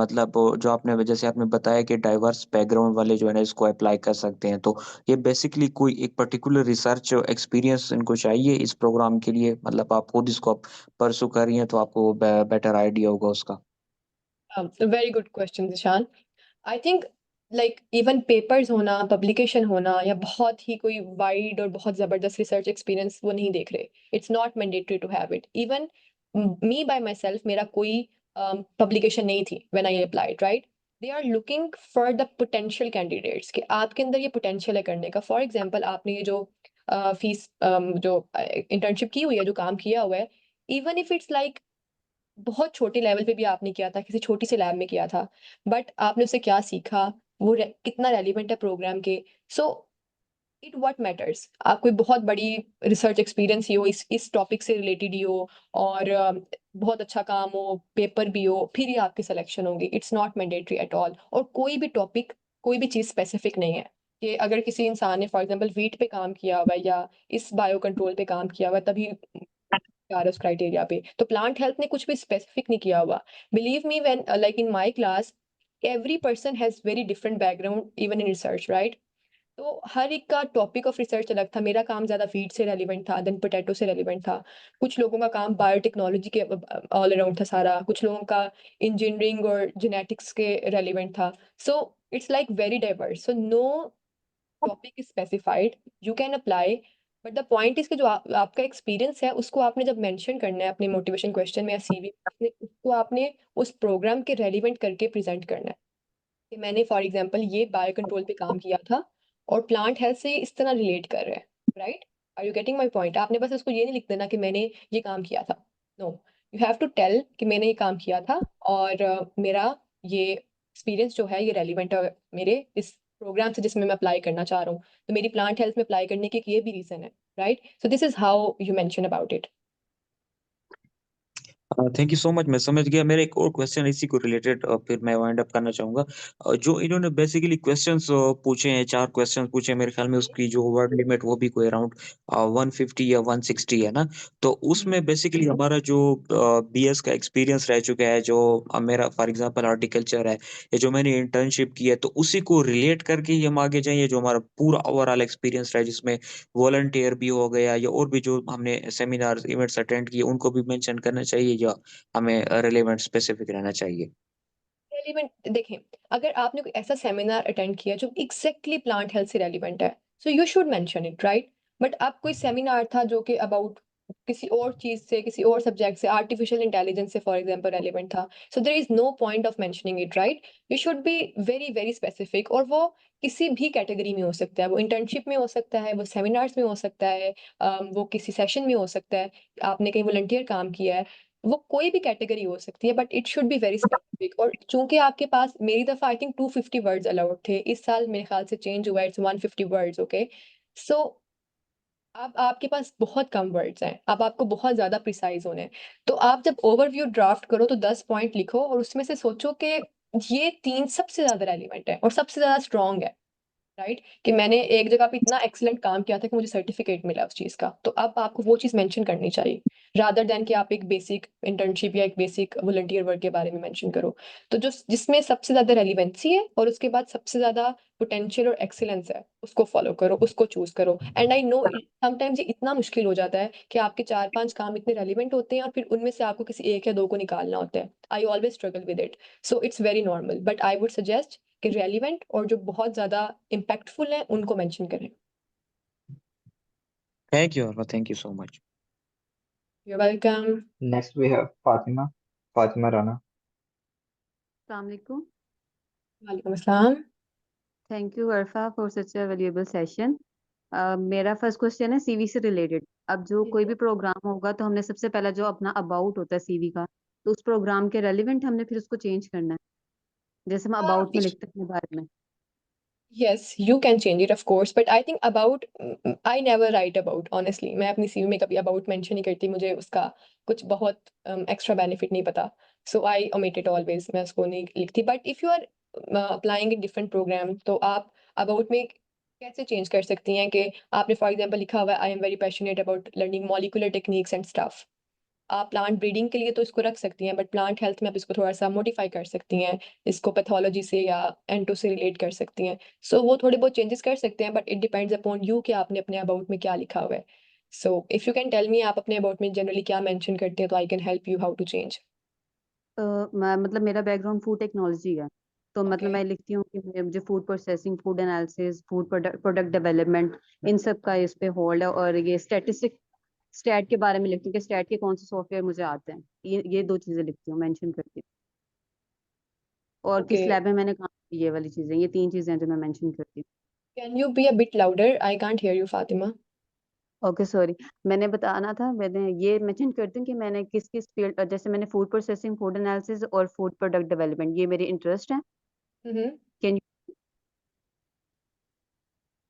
मतलब जो आपने जैसे आपने बताया कि डाइवर्स बैकग्राउंड वाले जो है ना इसको अप्लाई कर सकते हैं, तो ये बेसिकली कोई एक पर्टिकुलर रिसर्च एक्सपीरियंस इनको चाहिए इस प्रोग्राम के लिए? मतलब आप खुद इसको आप परसू कर रही हैं तो आपको बेटर आइडिया होगा उसका। Very good question, Zishan. I think like even papers होना, पब्लिकेशन होना या बहुत ही कोई वाइड और बहुत ज़बरदस्त रिसर्च एक्सपीरियंस वो नहीं देख रहे। It's not mandatory to have it. Even me by myself मेरा कोई पब्लिकेशन नहीं थी when I applied, right. They are looking for the potential candidates कि आपके अंदर ये पोटेंशियल है करने का। फॉर एग्जाम्पल, आपने ये जो फीस जो इंटर्नशिप की हुई है, जो काम किया हुआ है, इवन इफ इट्स लाइक बहुत छोटे लेवल पे भी आपने किया था, किसी छोटी सी लैब में किया था, बट आपने उससे क्या सीखा, वो कितना रेलिवेंट है प्रोग्राम के। सो इट व्हाट मैटर्स, आप कोई बहुत बड़ी रिसर्च एक्सपीरियंस ही हो, इस टॉपिक से रिलेटेड ही हो और बहुत अच्छा काम हो, पेपर भी हो, फिर ही आपकी सिलेक्शन होगी। It's not mandatory at all. और कोई भी टॉपिक, कोई भी चीज़ स्पेसिफिक नहीं है कि अगर किसी इंसान ने फॉर एग्जाम्पल वीट पे काम किया हुआ है या इस बायो कंट्रोल पे काम किया हुआ है तभी आ रहा है उस क्राइटेरिया पे। तो प्लांट हेल्थ ने कुछ भी स्पेसिफिक नहीं किया हुआ। Believe me, when like in my class every person has very different background even in research, right. तो हर एक का टॉपिक ऑफ रिसर्च अलग था। मेरा काम ज्यादा फीड से रेलिवेंट था, देन पोटैटो से रेलिवेंट था। कुछ लोगों का काम बायोटेक्नोलॉजी के ऑल अराउंड था सारा, कुछ लोगों का इंजीनियरिंग और जेनेटिक्स के रेलिवेंट था। So it's like very diverse, so no topic is specified, you can apply. But the point is कि जो आपका एक्सपीरियंस है उसको आपने जब मेंशन करना है अपने मोटिवेशन क्वेश्चन में या सीवी में, उसको आपने उस प्रोग्राम के रेलिवेंट करके प्रेजेंट करना है। कि मैंने फॉर एग्जांपल ये बायो कंट्रोल पे काम किया था और प्लांट हेल्थ से इस तरह रिलेट कर रहा है, right? Are you getting my point? आपने बस उसको ये नहीं लिख देना कि मैंने ये काम किया था। No, you have to tell कि मैंने ये काम किया था और मेरा ये एक्सपीरियंस जो है ये रेलिवेंट है मेरे इस प्रोग्राम से जिसमें मैं अप्लाई करना चाह रहा हूँ, तो मेरी प्लांट हेल्थ में अप्लाई करने की एक ये भी रीजन है, right? So this is how you mention about it. Thank you so much, मैं समझ गया। मेरा एक और क्वेश्चन इसी को रिलेटेड फिर मैं वाइंड अप करना चाहूंगा। जो इन्होंने बेसिकली क्वेश्चंस पूछे हैं, 4 क्वेश्चन पूछे हैं, मेरे ख्याल में उसकी जो वर्ड लिमिट वो भी कोई अराउंड 150 या 160 है ना। तो उसमें बेसिकली हमारा जो बीएस का एक्सपीरियंस रह चुका है, जो मेरा फॉर एग्जांपल हॉर्टिकल्चर है या जो मैंने इंटर्नशिप की है, तो उसी को रिलेट करके ही हम आगे जाएं, जो हमारा पूरा ओवरऑल एक्सपीरियंस रहा है, जिसमें वॉलंटियर भी हो गया या और भी जो हमने सेमिनार इवेंट्स अटेंड किए उनको भी मेंशन करना चाहिए, या हमें रिलेवेंट स्पेसिफिक रहना चाहिए? रेलिवेंट देखें, अगर आपने कोई ऐसा सेमिनार अटेंड किया जो एग्जैक्टली प्लांट हेल्थ से रेलिवेंट है, so you should mention it, right? But अब कोई सेमिनार था जो कि अबाउट किसी और चीज से, किसी और सब्जेक्ट से, आर्टिफिशियल इंटेलिजेंस से फॉर एग्जांपल रेलिवेंट था, so there is no point of mentioning it, right? You should be very very specific. और वो किसी भी कैटेगरी में हो सकता है, वो इंटर्नशिप में हो सकता है, वो सेमिनार्स में हो सकता है, वो किसी सेशन में हो सकता है, आपने कहीं वॉलंटियर काम किया है, वो कोई भी कैटेगरी हो सकती है, but it should be very specific. और चूंकि आपके पास मेरी दफा आई थिंक 250 वर्ड्स अलाउड थे, इस साल मेरे ख्याल से चेंज हुआ है, इट्स 150 वर्ड्स, ओके? सो अब आपके पास बहुत कम वर्ड्स हैं, अब आपको बहुत ज्यादा प्रिसाइज होना है। तो आप जब ओवरव्यू ड्राफ्ट करो तो 10 पॉइंट लिखो और उसमें से सोचो कि ये 3 सबसे ज्यादा रेलिवेंट है और सबसे ज्यादा स्ट्रॉन्ग है, राइट? कि मैंने एक जगह पे इतना एक्सीलेंट काम किया था कि मुझे सर्टिफिकेट मिला उस चीज का, तो अब आपको वो चीज मेंशन करनी चाहिए, रादर देन कि आप एक बेसिक इंटर्नशिप या एक बेसिक वॉलंटियर वर्क के बारे में मेंशन करो। तो जो जिसमें सबसे ज्यादा रेलिवेंसी है और उसके बाद सबसे ज्यादा पोटेंशियल और एक्सीलेंस है, उसको फॉलो करो, उसको चूज करो। एंड आई नो समटाइम्स ये इतना मुश्किल हो जाता है कि आपके 4-5 काम इतने रेलिवेंट होते हैं और फिर उनमें से आपको किसी एक या दो को निकालना होता है। I always struggle with it, so it's very normal, but I would suggest कि रेलिवेंट और जो बहुत ज्यादा इम्पैक्टफुल है उनको मेंशन करें। Thank you Arfa, thank you so much. You welcome. Next we have Fatima Rana. अस्सलाम वालेकुम। वालेकुम अस्सलाम। Thank you Arfa for such a valuable session. मेरा फर्स्ट क्वेश्चन है सीवी से रिलेटेड। अब जो कोई भी प्रोग्राम होगा तो हमने सबसे पहला जो अपना अबाउट होता है सीवी का, तो उस प्रोग्राम के रेलिवेंट हमने फिर उसको चेंज करना है, जैसे हम अबाउट में लिखते हैं अपने बारे में। Yes, you can change it, of course, but I think about I never write about honestly. मैं अपनी सीवी में कभी about mention नहीं करती, मुझे उसका कुछ बहुत extra benefit नहीं पता, so I omit it always. मैं उसको नहीं लिखती. But if you are applying in different program, तो आप about में कैसे change कर सकती हैं कि आपने for example लिखा हुआ है I am very passionate about learning molecular techniques and stuff. आप प्लांट ब्रीडिंग के लिए तो इसको रख सकती हैं, बट प्लांट हेल्थ में आप इसको थोड़ा सा मॉडिफाई कर सकती हैं, इसको पैथोलॉजी से या एंटो से रिलेट कर सकती हैं। सो वो थोड़े बहुत चेंजेस कर सकते हैं, but it depends upon you कि आपने अपने अबाउट में क्या लिखा हुआ है। So if you can tell me आप अपने अबाउट में जनरली क्या मेंशन करते हैं, तो I can help you how to change. मतलब मेरा बैकग्राउंड फूड टेक्नोलॉजी है, तो मतलब ओके, मैं लिखती हूँ कि मुझे food processing, food analysis, food product development, इन सब का इस पे होल्ड है। और ये स्टैट के बारे में लिखती हूँ कि स्टैट के कौन से सॉफ्टवेयर मुझे आते हैं। ये दो चीजें लिखती हूँ, मेंशन करती हूँ। और ओके। किस लैब में मैंने काम किया, ये वाली चीजें, ये 3 चीजें हैं जो मैं मेंशन करती हूँ। Can you be a bit louder? I can't hear you Fatima. Okay sorry, मैंने बताना था, मैंने ये मेंशन करती हूँ कि मैंने किस किस फील्ड, जैसे मैंने फूड प्रोसेसिंग, फूड एनालिसिस और फूड प्रोडक्ट डेवलपमेंट, ये मेरे इंटरेस्ट है। Hmm. Can you,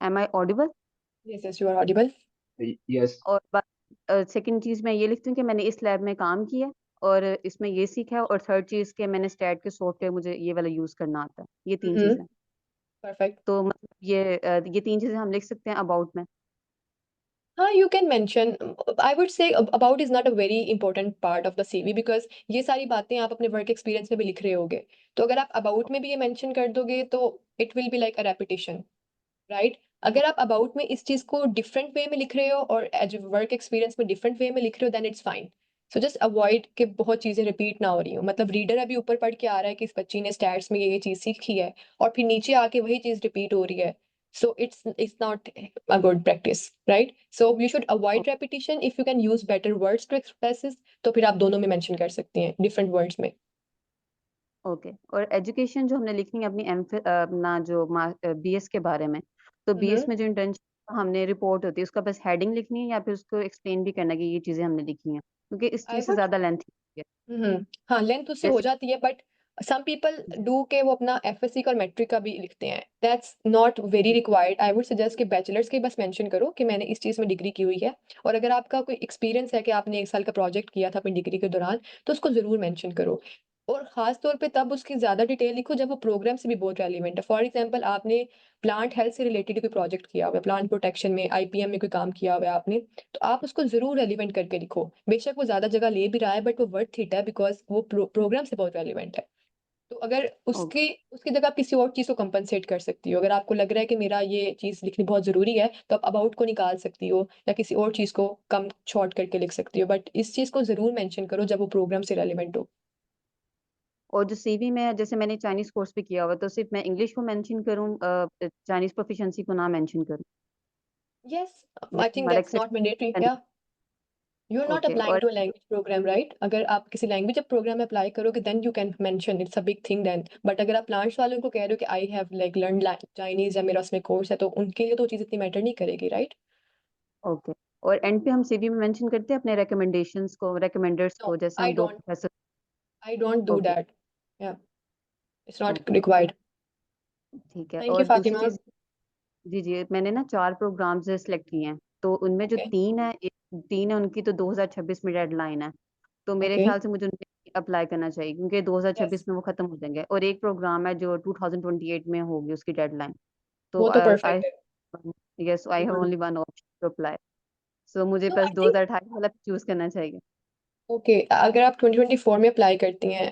am I audible? Yes yes, you are audible. Yes. और सेकंड चीज मैं ये लिखती हूँ कि मैंने इस लैब में काम किया है और इसमें ये सीखा है। और थर्ड चीज के मैंने स्टैट के सॉफ्टवेयर मुझे ये वाला यूज करना आता है। ये 3 हम्म। चीजें। परफेक्ट। तो मतलब ये 3 चीजें हम लिख सकते हैं अबाउट में। हाँ, you can mention. I would say about is not a very important part of the CV because ये सारी बातें आप अपने वर्क एक्सपीरियंस में भी लिख रहे होगे, तो अगर आप अबाउट में भी ये मेंशन कर दोगे तो it will be like a repetition, right? अगर आप अबाउट में इस चीज को डिफरेंट वे में लिख रहे हो और एज वर्क एक्सपीरियंस में डिफरेंट वे में लिख रहे हो, then it's fine. So just avoid कि बहुत चीजें रिपीट ना हो रही हो, मतलब रीडर अभी ऊपर पढ़ के आ रहा है कि इस बच्ची ने स्टैट्स में ये चीज सीखी है और फिर नीचे आके वही चीज रिपीट हो रही है, so it's not a good practice, right? So you should avoid repetition. If you can use better words to express this, तो फिर आप दोनों में मेंशन कर सकती हैं डिफरेंट वर्ड्स में। ओके। और एजुकेशन जो हमने लिखनी है अपनी अपना जो बीएस के बारे में, तो बीएस में जो इंटर्नशिप हमने रिपोर्ट होती है उसका बस हेडिंग लिखनी है या फिर उसको एक्सप्लेन भी करना है कि ये चीजें हमने लिखी हैं, क्योंकि इस आई चीज से वुड ज्यादा लेंथ है। हाँ, लेंथ उससे हो जैसे जाती है, बट सम पीपल डू के वो अपना एफएससी का और मैट्रिक का भी लिखते हैं। That's not very required. I would suggest कि बैचलर्स के बस मेंशन करो कि मैंने इस चीज़ में डिग्री की हुई है, और अगर आपका कोई एक्सपीरियंस है कि आपने 1 साल का प्रोजेक्ट किया था अपनी डिग्री के दौरान, तो उसको जरूर मेंशन करो। और खास तौर पे तब उसकी ज्यादा डिटेल लिखो जब वो प्रोग्राम से भी बहुत रेलिवेंट है। फॉर एग्जाम्पल, आपने प्लांट हेल्थ से रिलेटेड कोई प्रोजेक्ट किया हुआ है, प्लांट प्रोटेक्शन में, आईपीएम में कोई काम किया हुआ है आपने, तो आप उसको जरूर रेलिवेंट करके लिखो। बेशक वो ज्यादा जगह ले भी रहा है, बट वो वर्थ इट है, बिकॉज वो प्रोग्राम से बहुत रेलिवेंट है। तो अगर उसकी उसकी जगह आप किसी और चीज को कंपनसेट कर सकती हो। अगर आपको लग रहा है कि मेरा ये चीज लिखनी बहुत जरूरी है, तो आप अबाउट को निकाल सकती हो या किसी और चीज को कम शॉर्ट करके लिख सकती हो, बट इस चीज को जरूर मेंशन करो जब वो प्रोग्राम से रेलिवेंट हो। और जो सीवी में जैसे मैंने चाइनीज कोर्स भी किया हुआ है, तो सिर्फ मैं इंग्लिश को मेंशन करूँ, चाइनीज प्रोफिशिएंसी को ना मेंशन करूँ, यस, आई जैसे थिंक हमारा दैट्स नॉट मैंडेटरी। या you are not okay. Applying और to a language program, right? अगर आप किसी लैंग्वेज प्रोग्राम में अप्लाई करोगे, then you can mention, it's a big thing then. But अगर आप प्लांट्स वालों को कह रहे हो कि I have like learn Chinese या मेरा उसमें कोर्स है, तो उनके लिए तो चीज इतनी मैटर नहीं करेगी, राइट? ओके। और एंड पे हम सीवी में मेंशन करते हैं अपने रिकमेंडेशंस को, रिकमेंडर्स नो, को, जैसे आई हम दो don't professor. I don't do okay. That. या, इट्स नॉट ओके। रिक्वायर्ड। ठीक है। थैंक यू और दूसरी फातिमा। चीज, जी जी, मैंने ना 4 प्रोग्राम्स सिलेक्ट किए हैं, तो उनमें जो ओके। तीन है उनकी तो 2026 में डेडलाइन है, तो मेरे ओके। ख्याल से मुझे उनमें अप्लाई करना चाहिए, क्योंकि यस, 2026 में वो खत्म हो जाएंगे। और एक प्रोग्राम है जो 2028 में होगी उसकी डेडलाइन, तो वो तो आई परफेक्ट है। Yes I have only one option to apply, so मुझे सो बस आई थिंक, 2028 वाला चूज करना चाहिए। ओके, अगर आप 2024 में अप्लाई करती हैं,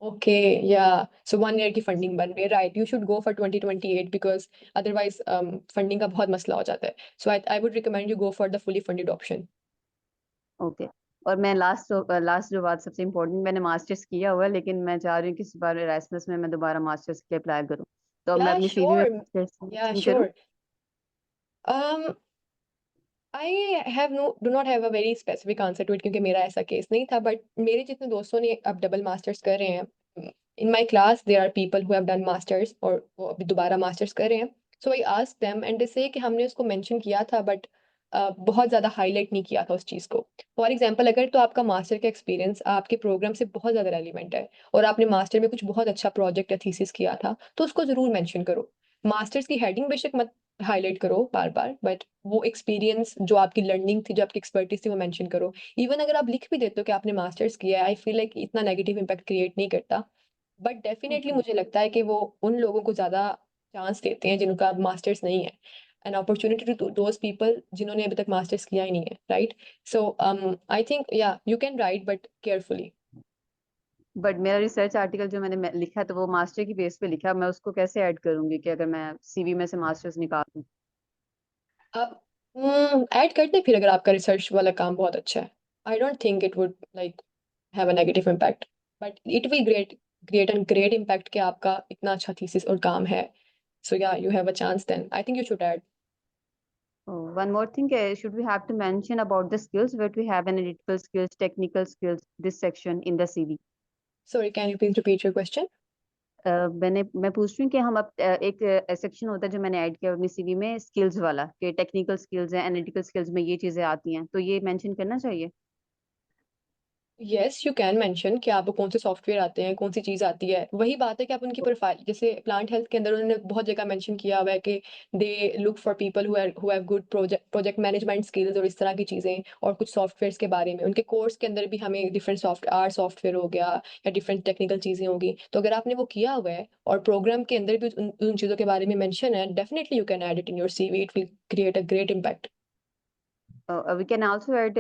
ओके, या, सो 1 ईयर की फंडिंग बन रही है, right? You should go for 2028, because otherwise funding का बहुत मसला हो जाता है। So I would recommend you go for the fully funded option. Okay. और मैं लास्ट जो बात सबसे इम्पोर्टेंट, मैंने मास्टर्स किया हुआ है, लेकिन मैं चाह रही हूँ कि इस बार एरास्मस में मैं दोबारा मास्टर्स के लिए अप्लाई करूँ, तो अब मैं या अपनी सीवी में श्योर, मास्टर्स या मेंशन करूँ। Sure. I have no do not have a very specific answer to it, क्योंकि मेरा ऐसा केस नहीं था, बट मेरे जितने दोस्तों ने अब डबल मास्टर्स कर रहे हैं, in my class there are people who have done masters और वो अभी दोबारा मास्टर्स कर रहे हैं। So I ask them and they say कि हमने उसको मेंशन किया था, बट बहुत ज़्यादा हाईलाइट नहीं किया था उस चीज़ को। फॉर एग्जाम्पल, अगर तो आपका मास्टर का एक्सपीरियंस आपके प्रोग्राम से बहुत ज़्यादा रेलिवेंट है और आपने मास्टर में कुछ बहुत अच्छा प्रोजेक्ट या थीसिस किया था, तो उसको ज़रूर मेंशन करो। मास्टर्स की हेडिंग बेशक मत हाईलाइट करो बार बार, बट वो एक्सपीरियंस जो आपकी लर्निंग थी, जो आपकी एक्सपर्टीज थी, वो मेंशन करो। इवन अगर आप लिख भी देते हो कि आपने मास्टर्स किया है, आई फील लाइक इतना नेगेटिव इम्पैक्ट क्रिएट नहीं करता। But definitely okay. मुझे लगता है कि वो उन लोगों को ज्यादा चांस देते हैं जिनका मास्टर्स नहीं है, an opportunity to those people जिन्होंने अभी तक मास्टर्स किया ही नहीं है, right? So I think, yeah, you can write, but carefully. But मेरा रिसर्च आर्टिकल जो मैंने लिखा है, तो वो मास्टर की बेस पे लिखा है, मैं उसको कैसे ऐड करूंगी कि अगर मैं सीवी में से मास्टर्स निकाल दूं? आप ऐड कर दें फिर, अगर आपका रिसर्च वाला काम बहुत अच्छा है। आई don't think it would like have a negative impact, but it will create an great impact कि आपका इतना अच्छा थीसिस और काम है। सो या, you have a chance, then I think you should add. One more thing, should we have to mention about the skills that we have, analytical skills, technical skills, this section in the CV? Sorry, can you please repeat your question? मैं पूछ रही हूँ कि हम अब एक section होता है जो मैंने ऐड किया अपनी सीवी में, स्किल्स वाला, कि टेक्निकल स्किल्स हैं, एनालिटिकल स्किल्स में ये चीजें आती हैं, तो ये मेंशन करना चाहिए? यस, यू कैन मेंशन कि आपको कौन से सॉफ्टवेयर आते हैं, कौन सी चीज़ आती है। वही बात है कि आप उनकी प्रोफाइल, जैसे प्लांट हेल्थ के अंदर उन्होंने बहुत जगह मेंशन किया हुआ है कि they look for people who have good project management skills और इस तरह की चीज़ें, और कुछ सॉफ्टवेयर्स के बारे में उनके कोर्स के अंदर भी हमें डिफरेंट सॉफ्टवेयर हो गया या डिफरेंट टेक्निकल चीज़ें होगी। तो अगर आपने वो किया हुआ है और प्रोग्राम के अंदर भी उन चीज़ों के बारे में मेंशन है, definitely you can add it in your CV, it will create a great impact. We can also add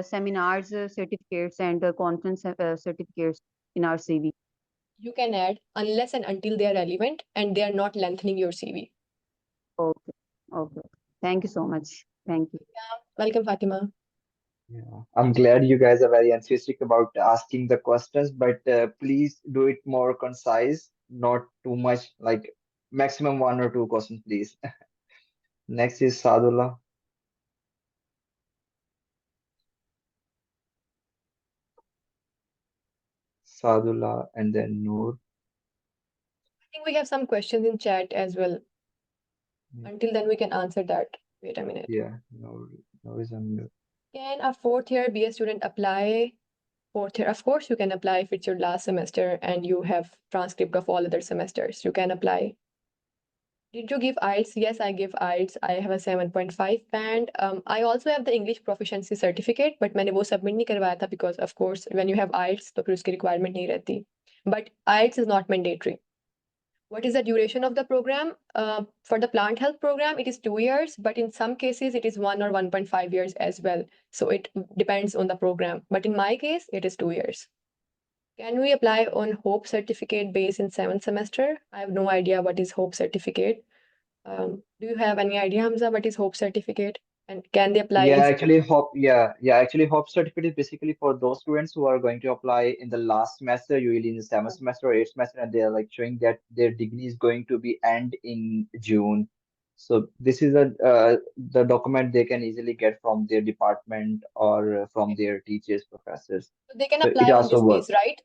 seminars, certificates, and conference certificates in our CV. You can add unless and until they are relevant and they are not lengthening your CV. Okay, okay. Thank you so much. Thank you. Welcome, Fatima. Yeah, I'm glad you guys are very enthusiastic about asking the questions, but please do it more concise, not too much, like maximum 1 or 2 questions, please. Next is Sadullah. Sadullah, and then Noor. I think we have some questions in chat as well. Yeah. Until then, we can answer that. Wait a minute. Yeah, Noor is on mute. Can a fourth year BA student apply? Fourth year, of course, you can apply if it's your last semester and you have transcript of all other semesters. You can apply. Did you give IELTS? Yes, I give IELTS. I have a 7.5 band. I also have the English proficiency certificate, but मैंने वो submit नहीं करवाया था because of course when you have IELTS तो फिर उसकी requirement नहीं रहती. But IELTS is not mandatory. What is the duration of the program? For the plant health program, it is 2 years, but in some cases it is 1 or 1.5 years as well. So it depends on the program. But in my case, it is 2 years. Can we apply on Hope certificate base in 7th semester? I have no idea what is Hope certificate. Do you have any idea, Hamza, what is Hope certificate? And can they apply Yeah, in actually, Hope certificate is basically for those students who are going to apply in the last semester, usually in the 7th semester or 8th semester, and they are like showing that their degree is going to be end in June. So this is the document they can easily get from their department or from their teachers, professors. so they can So it apply on also this base, works. right?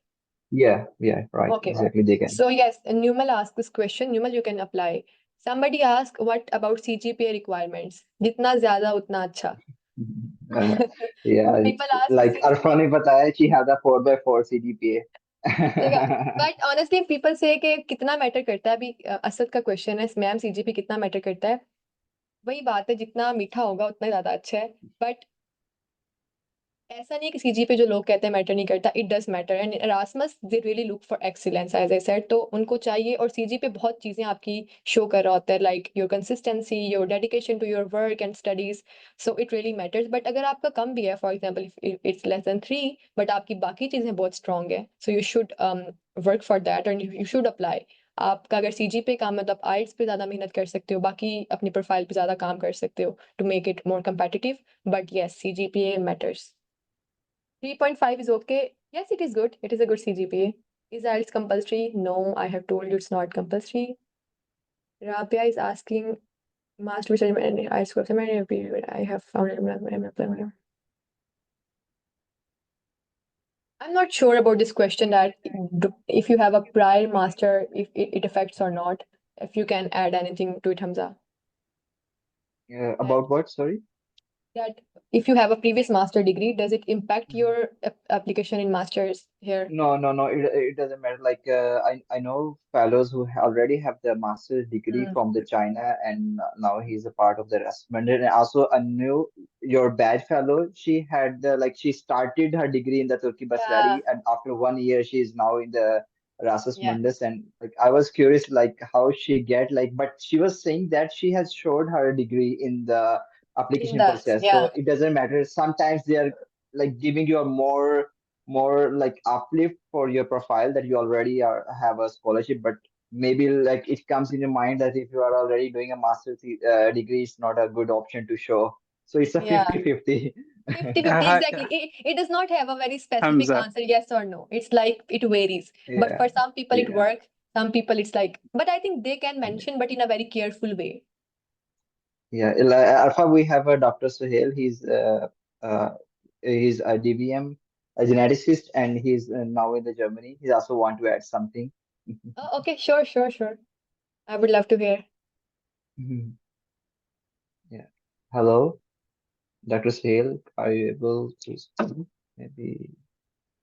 Yeah, right, Okay. exactly, they can. So yes, Numal asked this question. Numal, you can apply. Somebody asked, what about CGPA requirements? जितना ज़्यादा उतना अच्छा. Uh, yeah, People ask like Arfa CGPA. ने बताया, she had a 4/4 CGPA. But honestly, people say कि कितना matter करता है. अभी असद का क्वेश्चन है, मैम CGPA कितना मैटर करता है. वही बात है, जितना मीठा होगा उतना ज़्यादा अच्छा है. बट ऐसा नहीं कि सीजी पे जो लोग कहते हैं मैटर नहीं करता. It does matter and Erasmus they really look for excellence as I said. तो उनको चाहिए. और सीजी पे बहुत चीजें आपकी शो कर रहा होता है, like your consistency, your dedication to your work and studies. So it really matters. But अगर आपका कम भी है, for example it's less than 3, but आपकी बाकी चीजें बहुत स्ट्रांग है, so you should work for that and you should apply. आपका अगर सीजी पे काम है तो आप आइल्स पे ज्यादा मेहनत कर सकते हो, बाकी अपनी प्रोफाइल पे ज्यादा काम कर सकते हो to make it more competitive. But yes, CGPA matters. 3.5 is okay. Yes, it is good. It is a good CGPA. Is IELTS compulsory? No, I have told you it's not compulsory. Rabia is asking, master research and IELTS course. I have found it. I'm not sure about this question that if you have a prior master, if it affects or not. If you can add anything to it, Hamza. About what? Sorry. That if you have a previous master degree, does it impact your application in masters here? No. It doesn't matter. Like I know fellows who already have the master's degree from the China, and now he's a part of the Erasmus Mundus. And also a new your badge fellow. She had she started her degree in the Turkey bus Yeah. rally, and after 1 year, she is now in the Erasmus Yeah. Mundus. And like I was curious, like how she get but she was saying that she has showed her degree in the application process. Yeah. So it doesn't matter. Sometimes they are like giving you a more like uplift for your profile that you already have a scholarship, but maybe like it comes in your mind that if you are already doing a master's degree, it's not a good option to show. So it's a Yeah. 50/50. 50/50, exactly. It does not have a very specific Hamza. answer, yes or no. It's like it varies. But Yeah, for some people it yeah, works, some people it's like, but I think they can mention, but in a very careful way. yeah. Alpha, we have a Dr. Suhail. He's a DVM, a geneticist, and he's now in the Germany. He also want to add something. Oh, okay, sure. I would love to hear. Mhm. Yeah. Hello, Dr. Suhail, are you able to speak? Maybe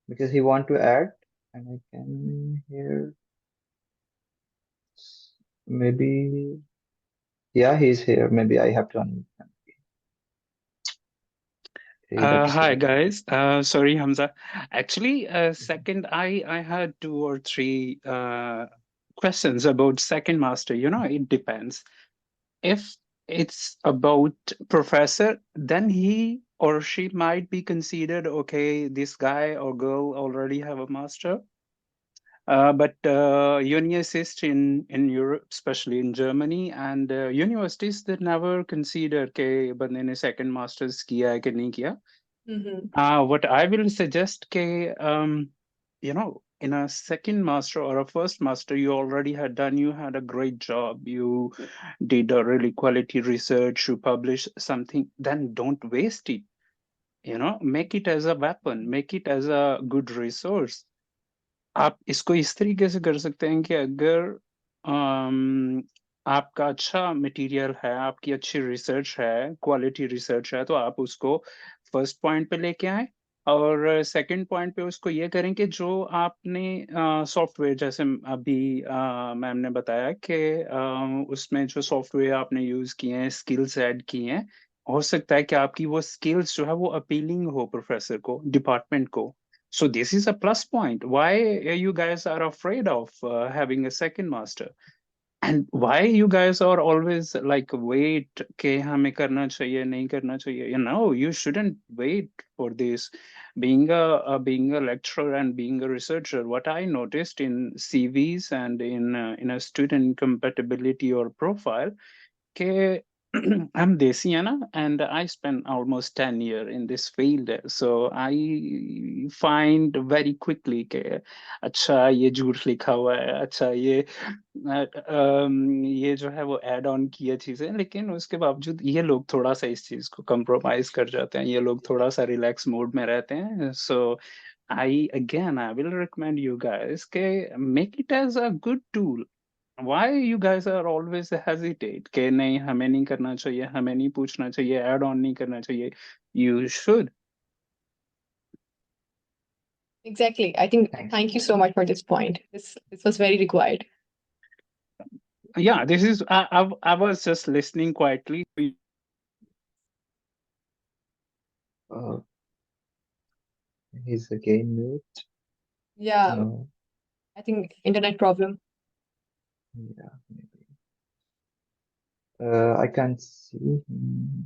because he want to add, and I can hear. Maybe, yeah, he's here. Maybe I have to unmute him. Hey, Dr. Hi Suhail. guys. Sorry, Hamza. Actually, second, I had 2 or 3 questions about second master. It depends. If it's about professor, then he or she might be considered, okay, this guy or girl already have a master. But universities in Europe, especially in Germany, and universities that never consider के बंदे ने second masters किया है कि नहीं किया. What I will suggest in a second master or a first master you already you had a great job, you did a really quality research, you published something, then don't waste it. Make it as a weapon, make it as a good resource. आप इसको इस तरीके से कर सकते हैं कि अगर आपका अच्छा मटेरियल है, आपकी अच्छी रिसर्च है, क्वालिटी रिसर्च है, तो आप उसको फर्स्ट पॉइंट पे लेके आए, और सेकंड पॉइंट पे उसको ये करें कि जो आपने सॉफ्टवेयर, जैसे अभी मैम ने बताया कि उसमें जो सॉफ्टवेयर आपने यूज किए हैं, स्किल्स ऐड किए हैं, हो सकता है कि आपकी वो स्किल्स जो है वो अपीलिंग हो प्रोफेसर को, डिपार्टमेंट को. So this is a plus point. Why you guys are afraid of having a second master? And why you guys are always like wait के हमें करना चाहिए नहीं करना चाहिए? You know, you shouldn't wait for this. Being a lecturer and being a researcher, what I noticed in CVs and in a student compatibility or profile, कि I'm Desi है ना, and I spent almost 10 years in this field, so I find very quickly कि अच्छा ये झूठ लिखा हुआ है, अच्छा ये जो है वो ऐड ऑन किया चीजें, लेकिन उसके बावजूद ये लोग थोड़ा सा इस चीज को कंप्रोमाइज कर जाते हैं, ये लोग थोड़ा सा रिलैक्स मोड में रहते हैं. So I will recommend you guys के make it as a good tool. Why you guys are always hesitate कि नहीं हमें नहीं करना चाहिए, हमें नहीं पूछना चाहिए, ऐड ऑन नहीं करना चाहिए? You should. Exactly. I think Thanks. thank you so much for this point. This was very required. Yeah, this is I was just listening quietly. Uh, he's again mute. Yeah, No. I think internet problem. Yeah, maybe. I can't see him.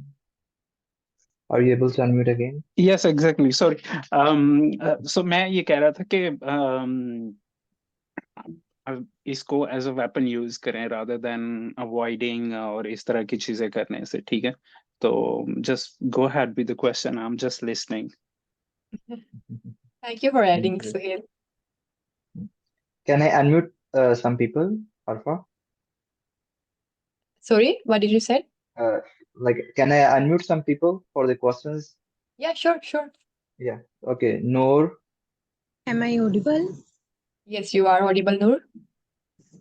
Are you able to unmute again? Yes, exactly. Sorry. So मैं ये कह रहा था कि इसको as a weapon use करें rather than avoiding और इस तरह की चीजें करने से. ठीक है, तो just go ahead with the question. I'm just listening. Thank you for Thank adding, you. Suhail. Can I unmute some people, Arfa? Sorry, what did you say? Like, can I unmute some people for the questions? Yeah, sure. Yeah. Okay. Noor. Am I audible? Yes, you are audible, Noor.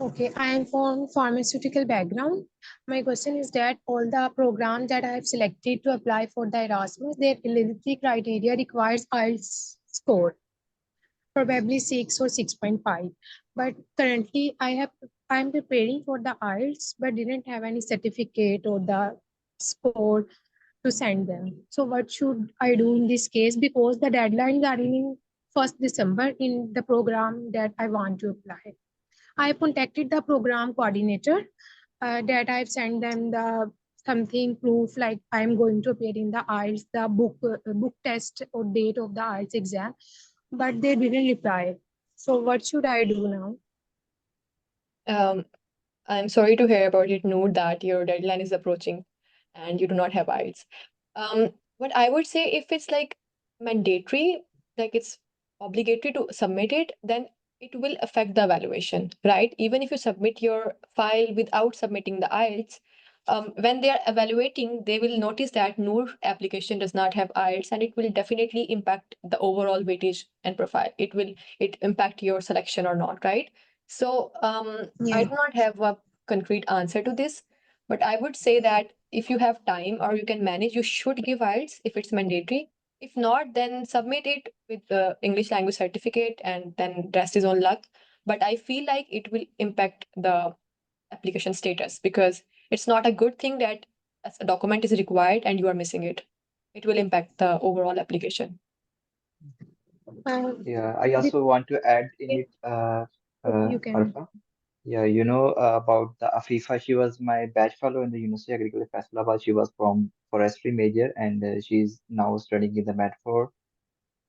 Okay, I am from pharmaceutical background. My question is that all the programs that I have selected to apply for the Erasmus, their eligibility criteria requires IELTS score, probably 6 or 6.5. But currently I am preparing for the IELTS, but didn't have any certificate or the score to send them. So what should I do in this case? Because the deadlines are in 1st December in the program that I want to apply. I contacted the program coordinator that I've sent them the something proof like I'm going to appear in the IELTS, the book test or date of the IELTS exam, but they didn't reply. So what should I do now? I'm sorry to hear about it, Noor, that your deadline is approaching and you do not have IELTS. What I would say, if it's like mandatory, like it's obligatory to submit it, then it will affect the evaluation, right? Even if you submit your file without submitting the IELTS, when they are evaluating, they will notice that Noor application does not have IELTS, and it will definitely impact the overall weightage and profile. It impact your selection or not, right? So I Yeah. do not have a concrete answer to this, but I would say that if you have time or you can manage, you should give IELTS if it's mandatory. If not, then submit it with the English language certificate, and then rest is on luck. But I feel like it will impact the application status, because it's not a good thing that a document is required and you are missing it. It will impact the overall application. Yeah, I also want to add in it, You can. Arfa. Yeah, about the Afifa. She was my batch fellow in the University of Agriculture Faisalabad. She was from forestry major, and she's now studying in the Medford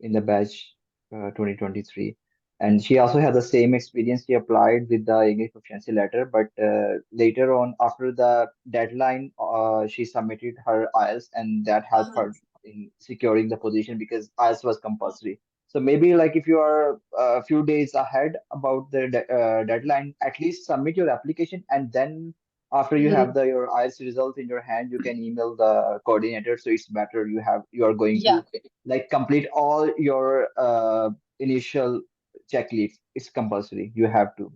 in the batch 2023. And she also had the same experience. She applied with the English proficiency letter, but later on, after the deadline, she submitted her IELTS, and that helped her in securing the position because IELTS was compulsory. So maybe like if you are a few days ahead about the deadline, at least submit your application, and then after you have your IELTS result in your hand, you can email the coordinator. So it's better you are going Yeah. to like complete all your initial checklist. It's compulsory. You have to.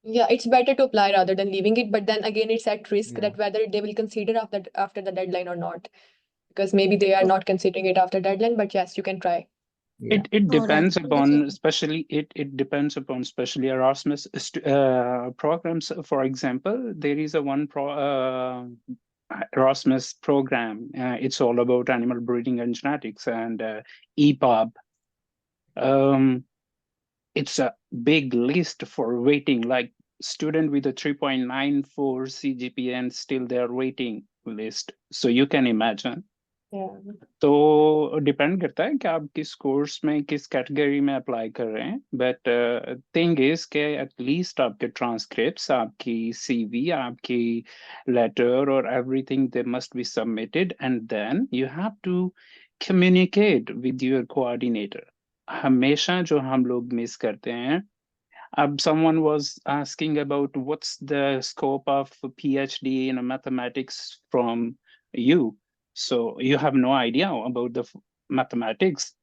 Yeah, it's better to apply rather than leaving it, but then again, it's at risk Yeah. that whether they will consider after the deadline or not, because maybe they are not considering it after deadline, but yes, you can try. Yeah. It All right. depends upon, especially it depends upon especially Erasmus programs. For example, there is a one Erasmus program. It's all about animal breeding and genetics, and EPUB. It's a big list for waiting, like student with a 3.94 CGPA and still they're waiting list. So you can imagine. Yeah. तो depend करता है कि आप किस course में किस category में apply कर रहे हैं बट थिंग इज के एटलीस्ट आपके ट्रांसक्रिप्ट्स आपकी सीवी आपकी लेटर और everything they must be submitted and then you have to communicate with your coordinator हमेशा जो हम लोग मिस करते हैं अब someone was asking about what's the scope of PhD in mathematics from you. So you have no idea about the mathematics,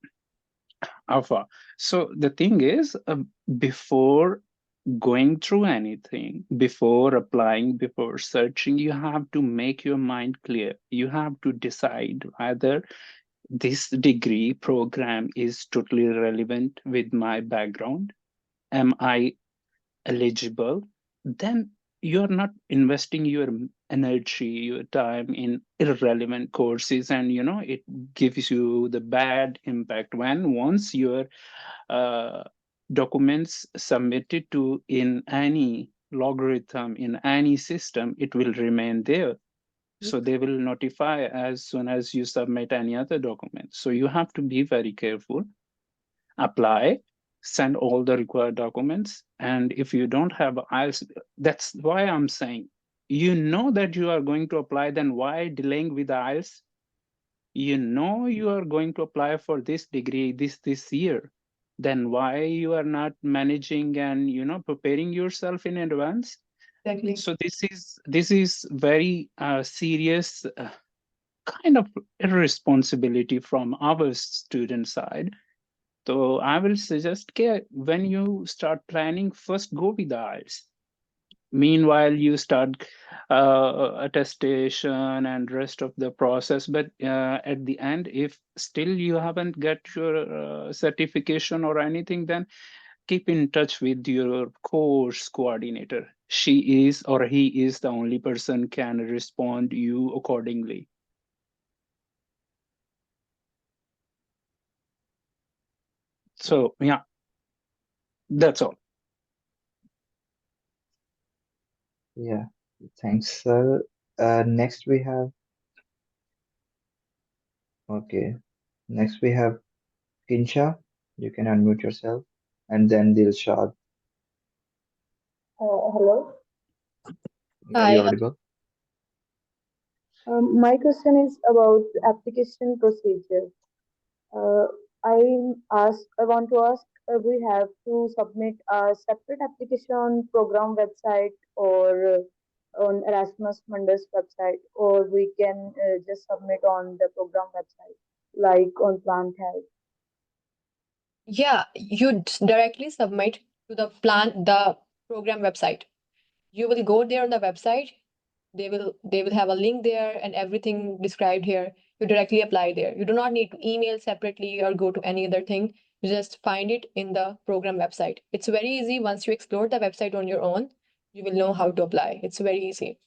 Arfa. So the thing is, before going through anything, before applying, before searching, you have to make your mind clear. You have to decide whether this degree program is totally relevant with my background. Am I eligible? Then you're not investing your energy, your time in irrelevant courses, and it gives you the bad impact when once your documents submitted to in any logarithm in any system, it will remain there. So they will notify as soon as you submit any other document. So you have to be very careful. Apply, send all the required documents, and if you don't have IELTS, that's why I'm saying, you know that you are going to apply, then why delaying with the IELTS? You know you are going to apply for this degree this year, then why you are not managing and preparing yourself in advance? Exactly. So this is very serious kind of irresponsibility from our student side. So I will suggest that when you start planning, first go with the IELTS. Meanwhile, you start attestation and rest of the process. But at the end, if still you haven't got your certification or anything, then keep in touch with your course coordinator. She is or he is the only person can respond you accordingly. So yeah, that's all. Yeah. Thanks, sir. Next we have. Okay. Next we have Kinsha. You can unmute yourself, and then Dilshad. Hello. Yeah, you're audible. My question is about application procedure. Uh, I want to ask, we have to submit a separate application program website or on Erasmus Mundus website, or we can just submit on the program website, like on Plant Health. Yeah, you directly submit to the program website. You will go there on the website. They will have a link there and everything described here. You directly apply there. You do not need to email separately or go to any other thing. You just find it in the program website. It's very easy. Once you explore the website on your own, you will know how to apply. It's very easy.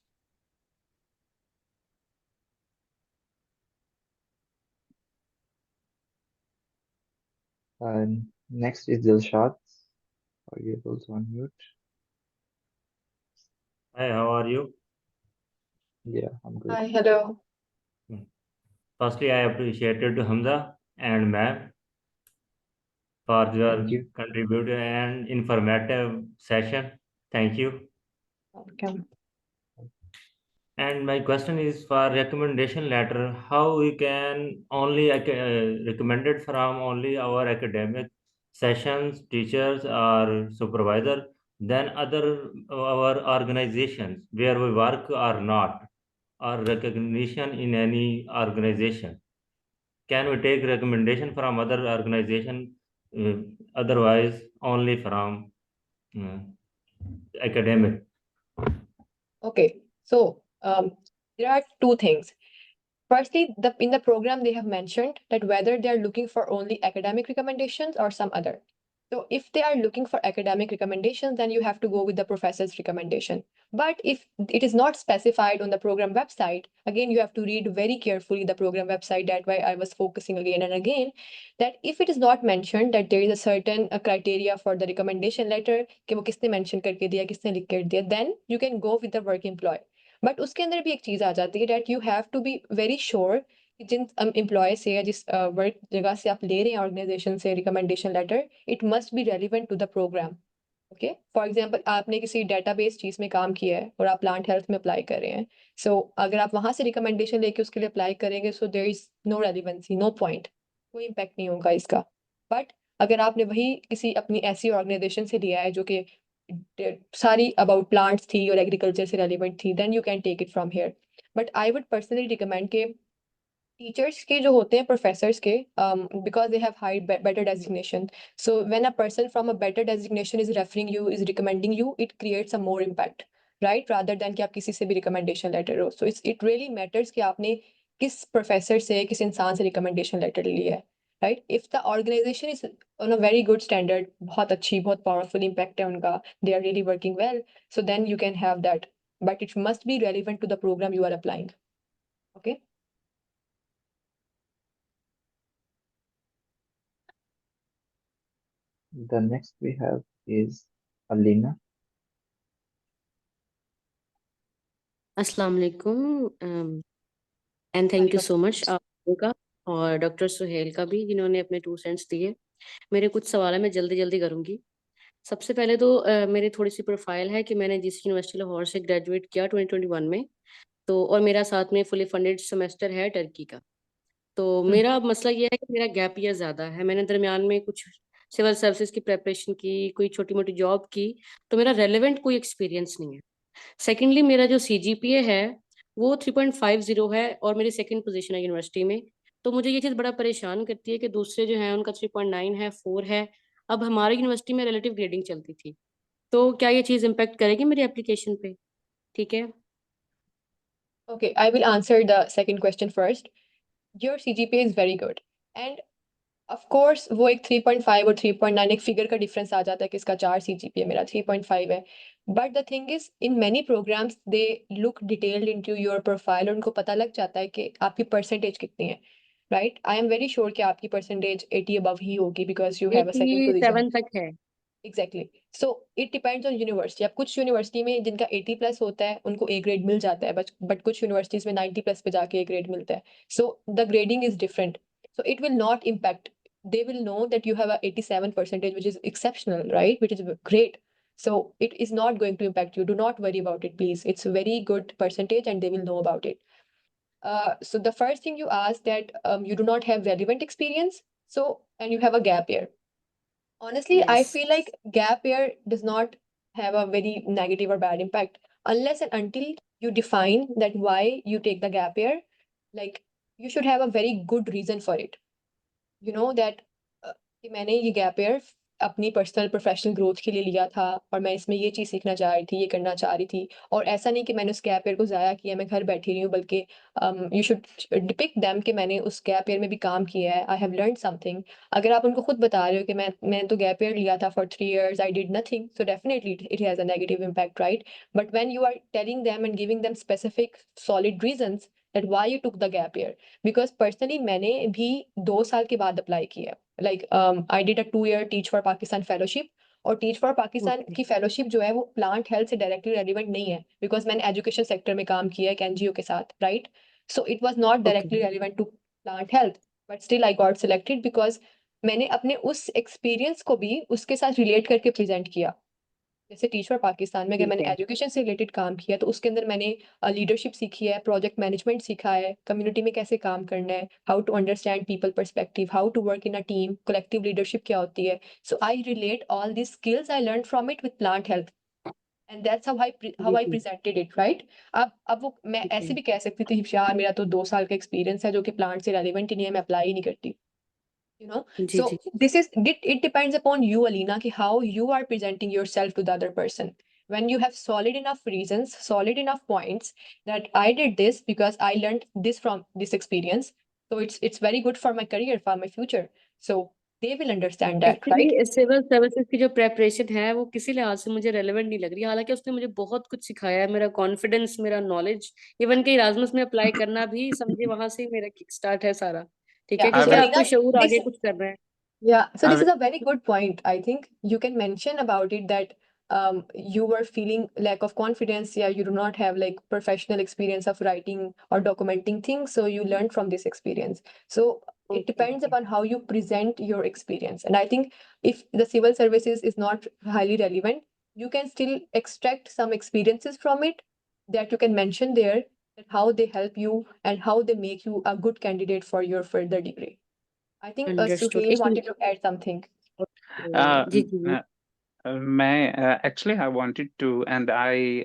And next is Dilshad. Are you able to unmute? Hi, how are you? Yeah, I'm good. Hi, hello. Firstly, I appreciated Hamza and ma'am for your Thank you. contribution and informative session. Thank you. Welcome. And my question is for recommendation letter, how we can only recommend it from only our academic sessions, teachers or supervisor, then other our organizations where we work or not, or recognition in any organization. Can we take recommendation from other organization otherwise only from academic. Okay, so there are two things. Firstly, in the program, they have mentioned that whether they are looking for only academic recommendations or some other. So if they are looking for academic recommendations, then you have to go with the professor's recommendation. But if it is not specified on the program website, again, you have to read very carefully the program website. That's why I was focusing again and again, that if it is not mentioned that there is a certain criteria for the recommendation letter, कि वो किसने mention करके दिया, किसने लिख कर दिया, then you can go with the work employee. But उसके अंदर भी एक चीज आ जाती है that you have to be very sure कि जिन एम्प्लॉय से या जिस वर्क जगह से आप ले रहे हैं ऑर्गेनाइजेशन से recommendation letter, it must be relevant to the programme. Okay, for example आपने किसी डेटाबेस चीज में काम किया है और आप प्लांट हेल्थ में अप्लाई कर रहे हैं, सो अगर आप वहां से रिकमेंडेशन लेके उसके लिए अप्लाई करेंगे, so there is no relevancy, no point, कोई इम्पैक्ट नहीं होगा इसका. बट अगर आपने वही किसी अपनी ऐसी ऑर्गेनाइजेशन से लिया है जो कि सारी अबाउट प्लांट्स थी और एग्रीकल्चर से रेलिवेंट थी, then you can take it from here. But I would personally recommend के टीचर्स के जो होते हैं, प्रोफेसर्स के, because they have high better designation, so when a person from a better designation is referring you, is recommending you, it creates a more impact, right, rather than कि आप किसी से भी रिकमेंडेशन लेटर हो. सो it really matters कि आपने किस professor से, किस इंसान से रिकमेंडेशन लेटर लिया है, right. If the organisation is on a very good standard, बहुत अच्छी, बहुत पावरफुल इम्पैक्ट है उनका, they are really working well, so then you can have that, but it must be relevant to the programme you are applying. Okay. The next we have is Alina. अस्सलाम वालेकुम and thank you so much का और doctor Suhail का भी, जिन्होंने अपने 2 cents दिए. मेरे कुछ सवाल है, मैं जल्दी जल्दी करूंगी. सबसे पहले तो मेरी थोड़ी सी प्रोफाइल है कि मैंने जिस यूनिवर्सिटी लाहौर से ग्रेजुएट किया 2021 में, तो और मेरा साथ में फुली फंडेड सेमेस्टर है टर्की का. तो मेरा मसला ये है कि मेरा गैप ईयर ज़्यादा है. मैंने दरमियान में कुछ सिविल सर्विसेज की प्रेपरेशन की, कोई छोटी मोटी जॉब की, तो मेरा रेलेवेंट कोई एक्सपीरियंस नहीं है. सेकेंडली, मेरा जो CGPA है वो 3.50 है और मेरी सेकंड पोजीशन है यूनिवर्सिटी में. तो मुझे ये चीज़ बड़ा परेशान करती है कि दूसरे जो हैं उनका 3.9 है, 4 है. अब हमारी यूनिवर्सिटी में रिलेटिव ग्रेडिंग चलती थी, तो क्या ये चीज़ इम्पेक्ट करेगी मेरी एप्लीकेशन पे? ठीक है. Okay, I will answer the second question first. Your CGPA is very good. And of course, वो एक 3.5 और 3.9 एक फिगर का डिफरेंस आ जाता है कि इसका 4 CGPA, मेरा 3.5 है. But the thing is, in many programmes they look detailed into your profile और उनको पता लग जाता है कि आपकी परसेंटेज कितनी है, right. I am very sure कि आपकी परसेंटेज 80 अबव ही होगी because you have a second position. 87 तक है. Exactly. So it depends on university. अब कुछ यूनिवर्सिटी में जिनका 80+ होता है उनको A ग्रेड मिल जाता है, बट कुछ यूनिवर्सिटीज में 90+ पे जाके A ग्रेड मिलता है. So the grading is different, so it will not impact. They will know that you have a 87 percentage, which is exceptional, right, which is great. So it is not going to impact you. Do not worry about it, please. It's a very good percentage and they will know about it. So the first thing you asked, that you do not have relevant experience, so, and you have a gap year. Honestly, I Yes. feel like gap year does not have a very negative or bad impact unless and until you define that why you take the gap year. Like, you should have a very good reason for it. You know that कि मैंने ये gap year अपनी personal professional growth के लिए लिया था और मैं इसमें ये चीज़ सीखना चाह रही थी, ये करना चाह रही थी. और ऐसा नहीं कि मैंने उस गैप ईयर को ज़ाया किया, मैं घर बैठी रही हूँ, बल्कि यू शुड डिपिक्ट देम कि मैंने उस गैप ईयर में भी काम किया है, आई हैव लर्न समथिंग. अगर आप उनको खुद बता रहे हो कि मैं तो गैप ईयर लिया था for 3 years, I did nothing, so definitely it has a negative impact, right. But when you are telling them and giving them specific solid reasons that why you took the gap year, because personally मैंने भी 2 साल के बाद apply किया. Like I did a 2-year Teach for Pakistan fellowship, और teach for Pakistan Okay. की fellowship जो है वो प्लांट हेल्थ से डायरेक्टली रेलिवेंट नहीं है, बिकॉज मैंने एजुकेशन सेक्टर में काम किया है एक NGO के साथ, right. So it was not directly relevant to plant health, but still I got selected because मैंने अपने उस एक्सपीरियंस को भी उसके साथ रिलेट करके प्रेजेंट किया. जैसे टीच फॉर पाकिस्तान में अगर मैंने ठीक है. एजुकेशन से रिलेटेड काम किया तो उसके अंदर मैंने लीडरशिप सीखी है, प्रोजेक्ट मैनेजमेंट सीखा है, कम्युनिटी में कैसे काम करना है, how to understand people perspective, how to work in a team, collective leadership क्या होती है. So I relate all this skills I learn from it with plant health, and that's how जी आई जी. Presented it, right. अब वो मैं ठीक ऐसे है. भी कह सकती थी यार मेरा तो 2 साल का एक्सपीरियंस है जो कि प्लांट से रेलिवेंट ही नहीं है, मैं अप्लाई ही नहीं करती. you know. जी So जी it depends upon you, Alina, ki how you are presenting yourself to the other person. When you have solid enough reasons, solid enough points that I did this because I learned this from this experience, so it's very good for my career, for my future, so they will understand that, right? Actually civil services की जो preparation है वो किसी लिहाज से मुझे relevant नहीं लग रही, हालांकि उसने मुझे बहुत कुछ सिखाया है, मेरा कॉन्फिडेंस, मेरा नॉलेज, इवन के इरास्मस में अप्लाई करना भी समझे वहां से ही मेरा किक स्टार्ट है सारा। ठीक है, Yeah, क्योंकि so आपको Alina, शऊर this आगे कुछ कर रहा है। Yeah, so this I, is a very good point. I think you can mention about it that you were feeling lack of confidence. Yeah, you do not have like professional experience of writing or documenting things, so you learned from this experience. So it okay depends okay upon how you present your experience. And I think if the civil services is not highly relevant, you can still extract some experiences from it that you can mention there, that how they help you and how they make you a good candidate for your further degree. I think understood. Suhail एक wanted to add something. जी जी जी मैं actually I wanted to, and I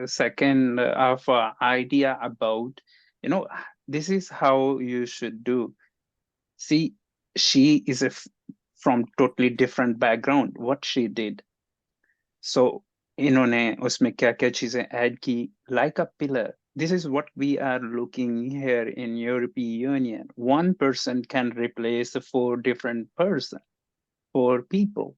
second Arfa idea about, you know, this is how you should do. See, she is from totally different background. What she did, so इन्होंने उसमें क्या क्या चीजें add की, like a pillar. This is what we are looking here in European Union. One person can replace four different person, four people.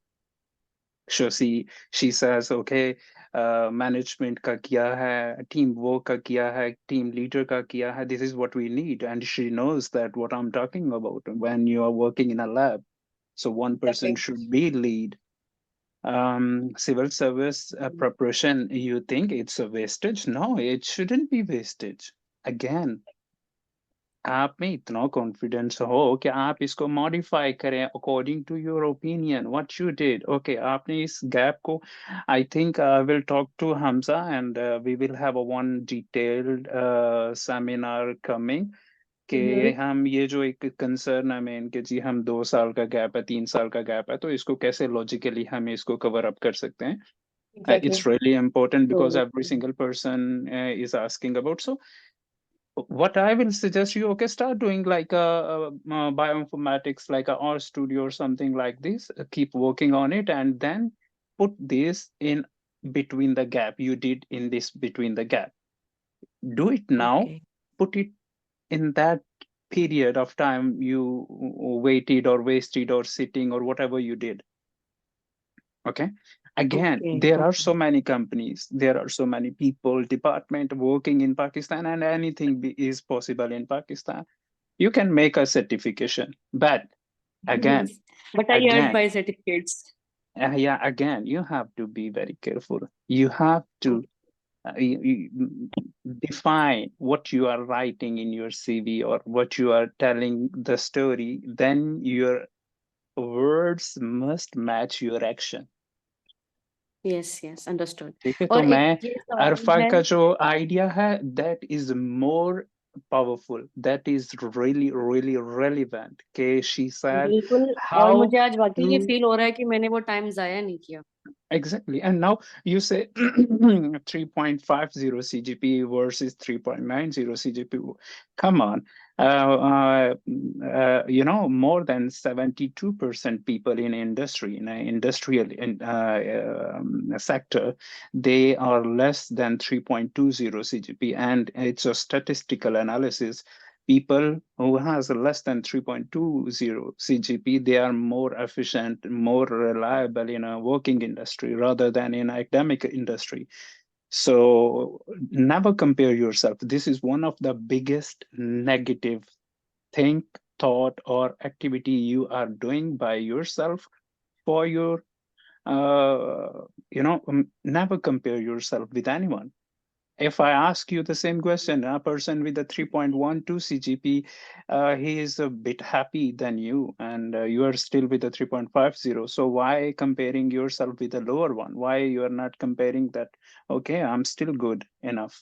So she says, okay, management का किया है, team work का किया है, team leader का किया है. This is what we need, and she knows that what I'm talking about when you are working in a lab. So one person Exactly. should be lead. Civil service preparation, you think it's a wastage? No, it shouldn't be wastage. Again, आप में इतना confidence हो कि आप इसको modify करें according to your opinion what you did. Okay, आपने इस गैप को, I think will talk to Hamza and we will have a one detailed seminar coming कि हम ये जो एक कंसर्न है मेन कि जी हम 2 साल का गैप है, 3 साल का गैप है, तो इसको कैसे लॉजिकली हम इसको कवर अप कर सकते हैं। Exactly. It's really important because every single person is asking about. So what I will suggest you, okay, start doing like a bioinformatics, like a R studio or something like this. Keep working on it, and then put this in between the gap you did in this between the gap. Do it now. Okay Put it in that period of time you waited or wasted or sitting or whatever you did. Okay. Again, okay there are okay so many companies, there are so many people, department working in Pakistan, and anything is possible in Pakistan. You can make a certification, but again, but I earn again, by certificates. yeah, again, you have to be very careful. You have to define what you are writing in your CV or what you are telling the story. Then your words must match your action. Yes yes understood. ठीक है, तो और एक मैं ये सवाल अरफा है, का जो आइडिया है that is more powerful, that is really really relevant के शी सेड बिल्कुल, और हाउ मुझे आज वाकई ये टू फील हो रहा है कि मैंने वो टाइम जाया नहीं किया। exactly. And now you say 3.50 CGP versus 3.90 CGP. Come on. You know, more than 72% people in industry, in an industrial sector, they are less than 3.20 CGP. And it's a statistical analysis. People who has less than 3.20 CGP, they are more efficient, more reliable in a working industry rather than in academic industry. So never compare yourself. This is one of the biggest negative think, thought, or activity you are doing by yourself for your, never compare yourself with anyone. If I ask you the same question, a person with a 3.12 CGP, he is a bit happy than you, and you are still with a 3.50. So why comparing yourself with a lower one? Why you are not comparing that? Okay, I'm still good enough.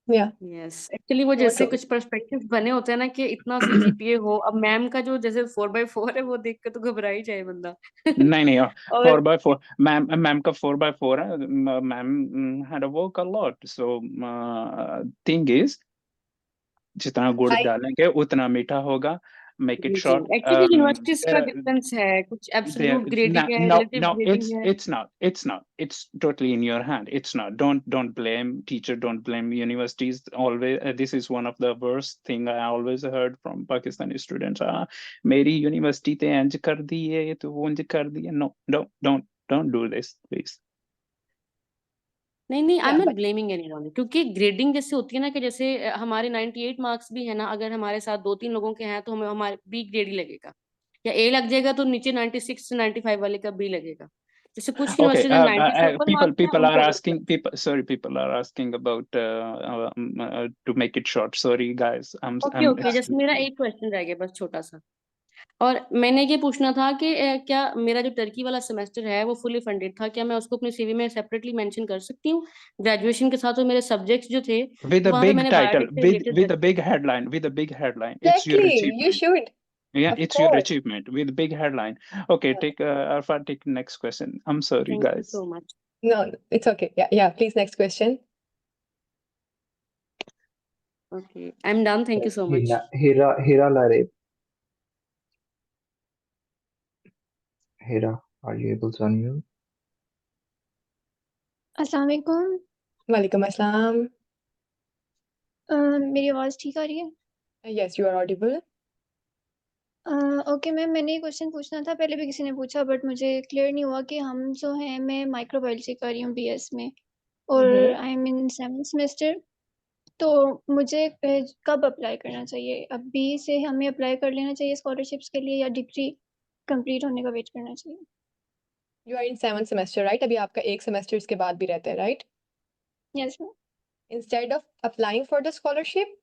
Yeah. Yes actually वो So जैसे true. कुछ perspectives बने होते हैं ना कि इतना CGPA हो, अब मैम का जो जैसे 4/4 है वो देख के तो घबरा ही जाए बंदा। नहीं नहीं, और 4/4 मैम का 4/4 है। Ma'am had to work a lot. So thing is, जितना गुड़ I डालेंगे उतना मीठा होगा। make it जी short. एक्चुअली यूनिवर्सिटीज There का are डिफरेंस है, कुछ there एब्सोल्यूट no ग्रेडिंग है, no रिलेटिव no ग्रेडिंग है। it's totally in your hand. It's not. Don't blame teacher, don't blame universities. Always this is one of the worst thing I always heard from Pakistani students. मेरी university ते इंज कर दी है, तो वो इंज कर दी है. No, don't do this, please. नहीं I am Yeah, not but blaming anyone, क्योंकि ग्रेडिंग जैसे होती है ना कि जैसे हमारे 98 मार्क्स भी है ना, अगर हमारे साथ 2-3 लोगों के हैं तो हमें हमारे बी ग्रेड ही लगेगा, या ए लग जाएगा तो नीचे 96 से 95 वाले का बी लगेगा। जैसे कुछ Okay, यूनिवर्सिटीज में 90 से ऊपर people मार्क्स हैं people are उनको asking people are asking about to make it short. Sorry guys, okay I'm okay. जैसे मेरा एक क्वेश्चन रह गया बस छोटा सा, और मैंने ये पूछना था कि क्या मेरा जो टर्की वाला सेमेस्टर है वो फुली फंडेड था, क्या मैं उसको अपने सीवी में सेपरेटली मेंशन कर सकती हूँ? ग्रेजुएशन के साथ वो मेरे सब्जेक्ट्स जो थे with तो a वहां पे big मैंने title, बायोटेक से रिलेटेड with a रखे। big headline, with a big headline. It's your exactly, you achievement. should, Yeah, of it's your course. achievement with big headline. Okay, take Arfa, take next question. I'm sorry thank you guys. So much. No, it's okay. Yeah, please, next question. Okay I am done, thank you so much. Hira Larib. Hira, are you able to unmute? अस्सलाम वालेकुम। Walaikum assalam. मेरी आवाज़ ठीक आ रही है? Yes, you are audible. Okay ma'am, मैंने ये question पूछना था, पहले भी किसी ने पूछा बट मुझे क्लियर नहीं हुआ कि हम जो हैं, मैं माइक्रोबायोलॉजी कर रही हूँ बीएस में और I am in 7th semester, तो मुझे कब अप्लाई करना चाहिए? अभी से हमें अप्लाई कर लेना चाहिए स्कॉलरशिप्स के लिए या डिग्री कंप्लीट होने का वेट करना चाहिए? You are in 7th semester, right? अभी आपका एक सेमेस्टर इसके बाद भी रहता है, right? Yes ma'am. Instead of applying for the scholarship,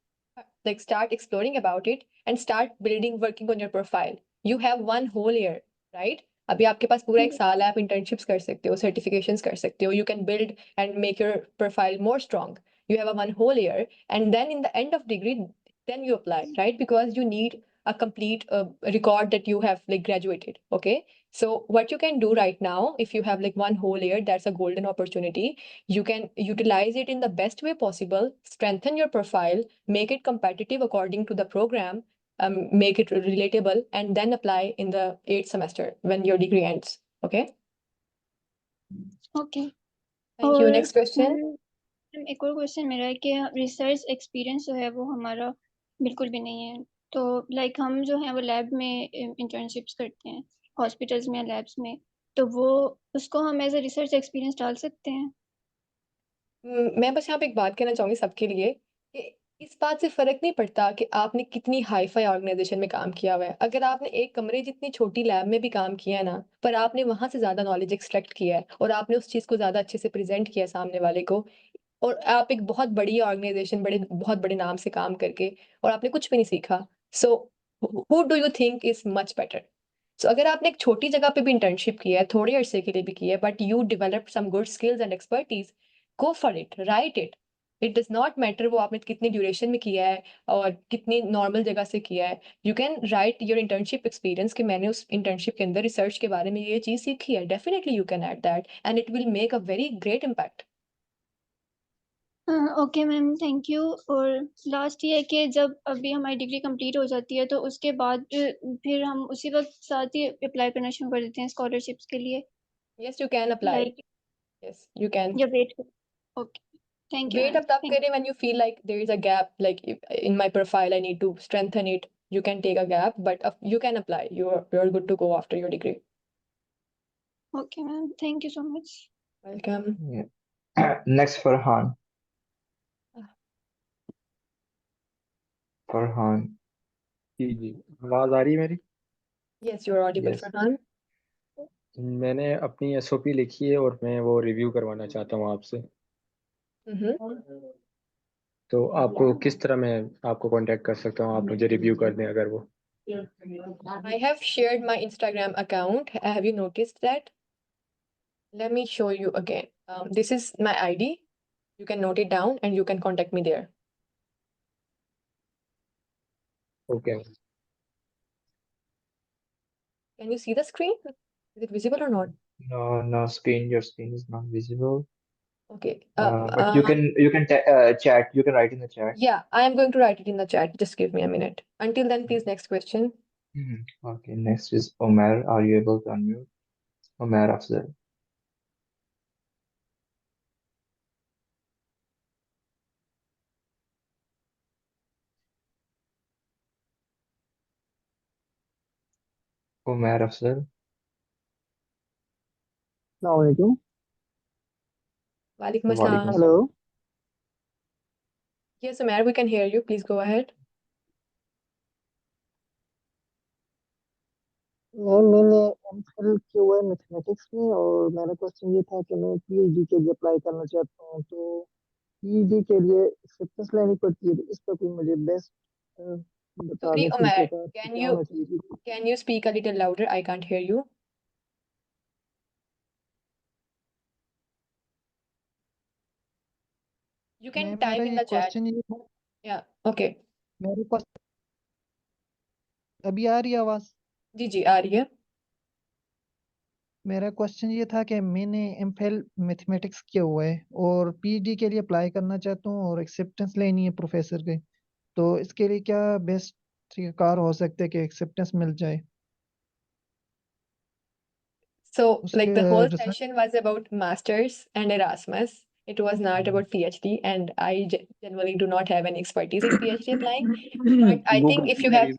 like start exploring about it and start working on your profile. You have one whole year, right? अभी आपके पास पूरा एक साल है, आप internships कर सकते हो, certifications कर सकते हो, you can build and make your profile more strong. You have a one whole year, and then in the end of degree, then you apply, right? Because you need a complete record that you have like graduated. Okay, so what you can do right now, if you have like one whole year, that's a golden opportunity. You can utilize it in the best way possible, strengthen your profile, make it competitive according to the program, make it relatable, and then apply in the 8th semester when your degree ends. Okay? Okay. Thank you. और Next question. एक और question मेरा है कि research experience जो है वो हमारा बिल्कुल भी नहीं है, तो लाइक हम जो है वो लैब में इंटर्नशिप्स करते हैं हॉस्पिटल्स में, लैब्स में, तो वो उसको हम एज ए रिसर्च एक्सपीरियंस डाल सकते हैं? मैं बस यहाँ पे एक बात कहना चाहूंगी सबके लिए कि इस बात से फर्क नहीं पड़ता कि आपने कितनी हाई फाई ऑर्गेनाइजेशन में काम किया हुआ है। अगर आपने एक कमरे जितनी छोटी लैब में भी काम किया है ना, पर आपने वहां से ज्यादा नॉलेज एक्सट्रैक्ट किया है और आपने उस चीज को ज्यादा अच्छे से प्रेजेंट किया है सामने वाले को, और आप एक बहुत बड़ी ऑर्गेनाइजेशन बहुत बड़े नाम से काम करके और आपने कुछ भी नहीं सीखा, so who do you think is much better? So अगर आपने एक छोटी जगह पे भी इंटर्नशिप किया है, थोड़े अरसे के लिए भी किया है, but you develop some good skills and expertise, go for it, write it. It does not matter वो आपने कितनी ड्यूरेशन में किया है और कितनी नॉर्मल जगह से किया है। You can right your internship experience कि मैंने उस इंटर्नशिप के अंदर रिसर्च के बारे में ये चीज़ सीखी है। Definitely you can add that and it will make a very great impact. Okay ma'am, thank you. और लास्ट ये है कि जब अभी हमारी डिग्री कंप्लीट हो जाती है तो उसके बाद फिर हम उसी वक्त साथ ही अप्लाई करना शुरू कर देते हैं स्कॉलरशिप्स के लिए? Yes, you can apply. Like yes, you can या वेट कर? Okay, thank you wait ma'am, अब तब थैंक करें when you feel like there is a gap, like in my profile I need to strengthen it. You can take a gap, but you can apply. You're good to go after your degree. You. Okay ma'am, thank you so much. Welcome. Yeah. Next, Farhan. जी जी, आवाज़ आ रही है मेरी? Yes, you're audible, Yes. Farhan. मैंने अपनी SOP लिखी है और मैं वो रिव्यू करवाना चाहता हूँ आपसे। तो आपको किस तरह मैं आपको कांटेक्ट कर सकता हूँ, आप मुझे रिव्यू कर दें अगर वो? I have shared my Instagram account. Have you noticed that? Let me show you again. This is my ID. You can note it down and you can contact me there. Okay. Can you see the screen? Is it visible or not? No screen. Your screen is not visible. Okay. But you can chat. You can write in the chat. Yeah, I am going to write it in the chat. Just give me a minute. Until then, please, next question. Okay, next is Omer. Are you able to unmute? Omer Afzal. Omer Afzal. Assalamualaikum. Walaikum Walaikum assalam. Hello. Assalam. Yes, Umair, we can hear you. Please go ahead. मैंने MPhil किया हुआ है mathematics में और मेरा question ये था कि मैं पीएचडी के लिए अप्लाई करना चाहता हूँ तो पीएचडी के लिए एक्सेप्टेंस लेनी पड़ती है तो इस पर कोई मुझे बेस्ट बता Sorry, दें Umair, तरीकेकार कि क्या होना चाहिए। can you speak a little louder? I can't hear you. You can मेरा type in ये the chat. क्वेश्चन ये था Yeah, okay. मेरे पास अभी आ रही है आवाज। जी जी आ रही है। मेरा क्वेश्चन ये था कि मैंने एमफिल मैथमेटिक्स किया हुआ है और पीएचडी के लिए अप्लाई करना चाहता हूँ और एक्सेप्टेंस लेनी है प्रोफेसर के तो इसके लिए क्या बेस्ट तरीकाकार हो सकता है कि एक्सेप्टेंस मिल जाए। So, उसके like the whole result session was about masters and Erasmus. It was not about PhD, and I generally do not have any expertise in PhD applying. But I think Google, if you there have, is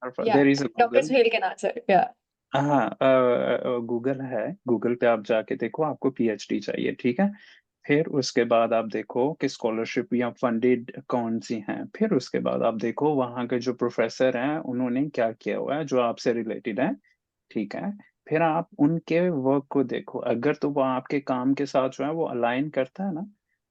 Arfa, yeah, there is a Dr. Google. Suhail can answer. Yeah. हाँ, Google है। Google पे आप जाके देखो, आपको PhD चाहिए, ठीक है। फिर उसके बाद आप देखो कि स्कॉलरशिप या फंडेड कौन सी हैं। फिर उसके बाद आप देखो वहाँ के जो प्रोफेसर हैं उन्होंने क्या किया हुआ है जो आपसे रिलेटेड है, ठीक है। फिर आप उनके वर्क को देखो, अगर तो वो आपके काम के साथ जो है वो अलाइन करता है ना,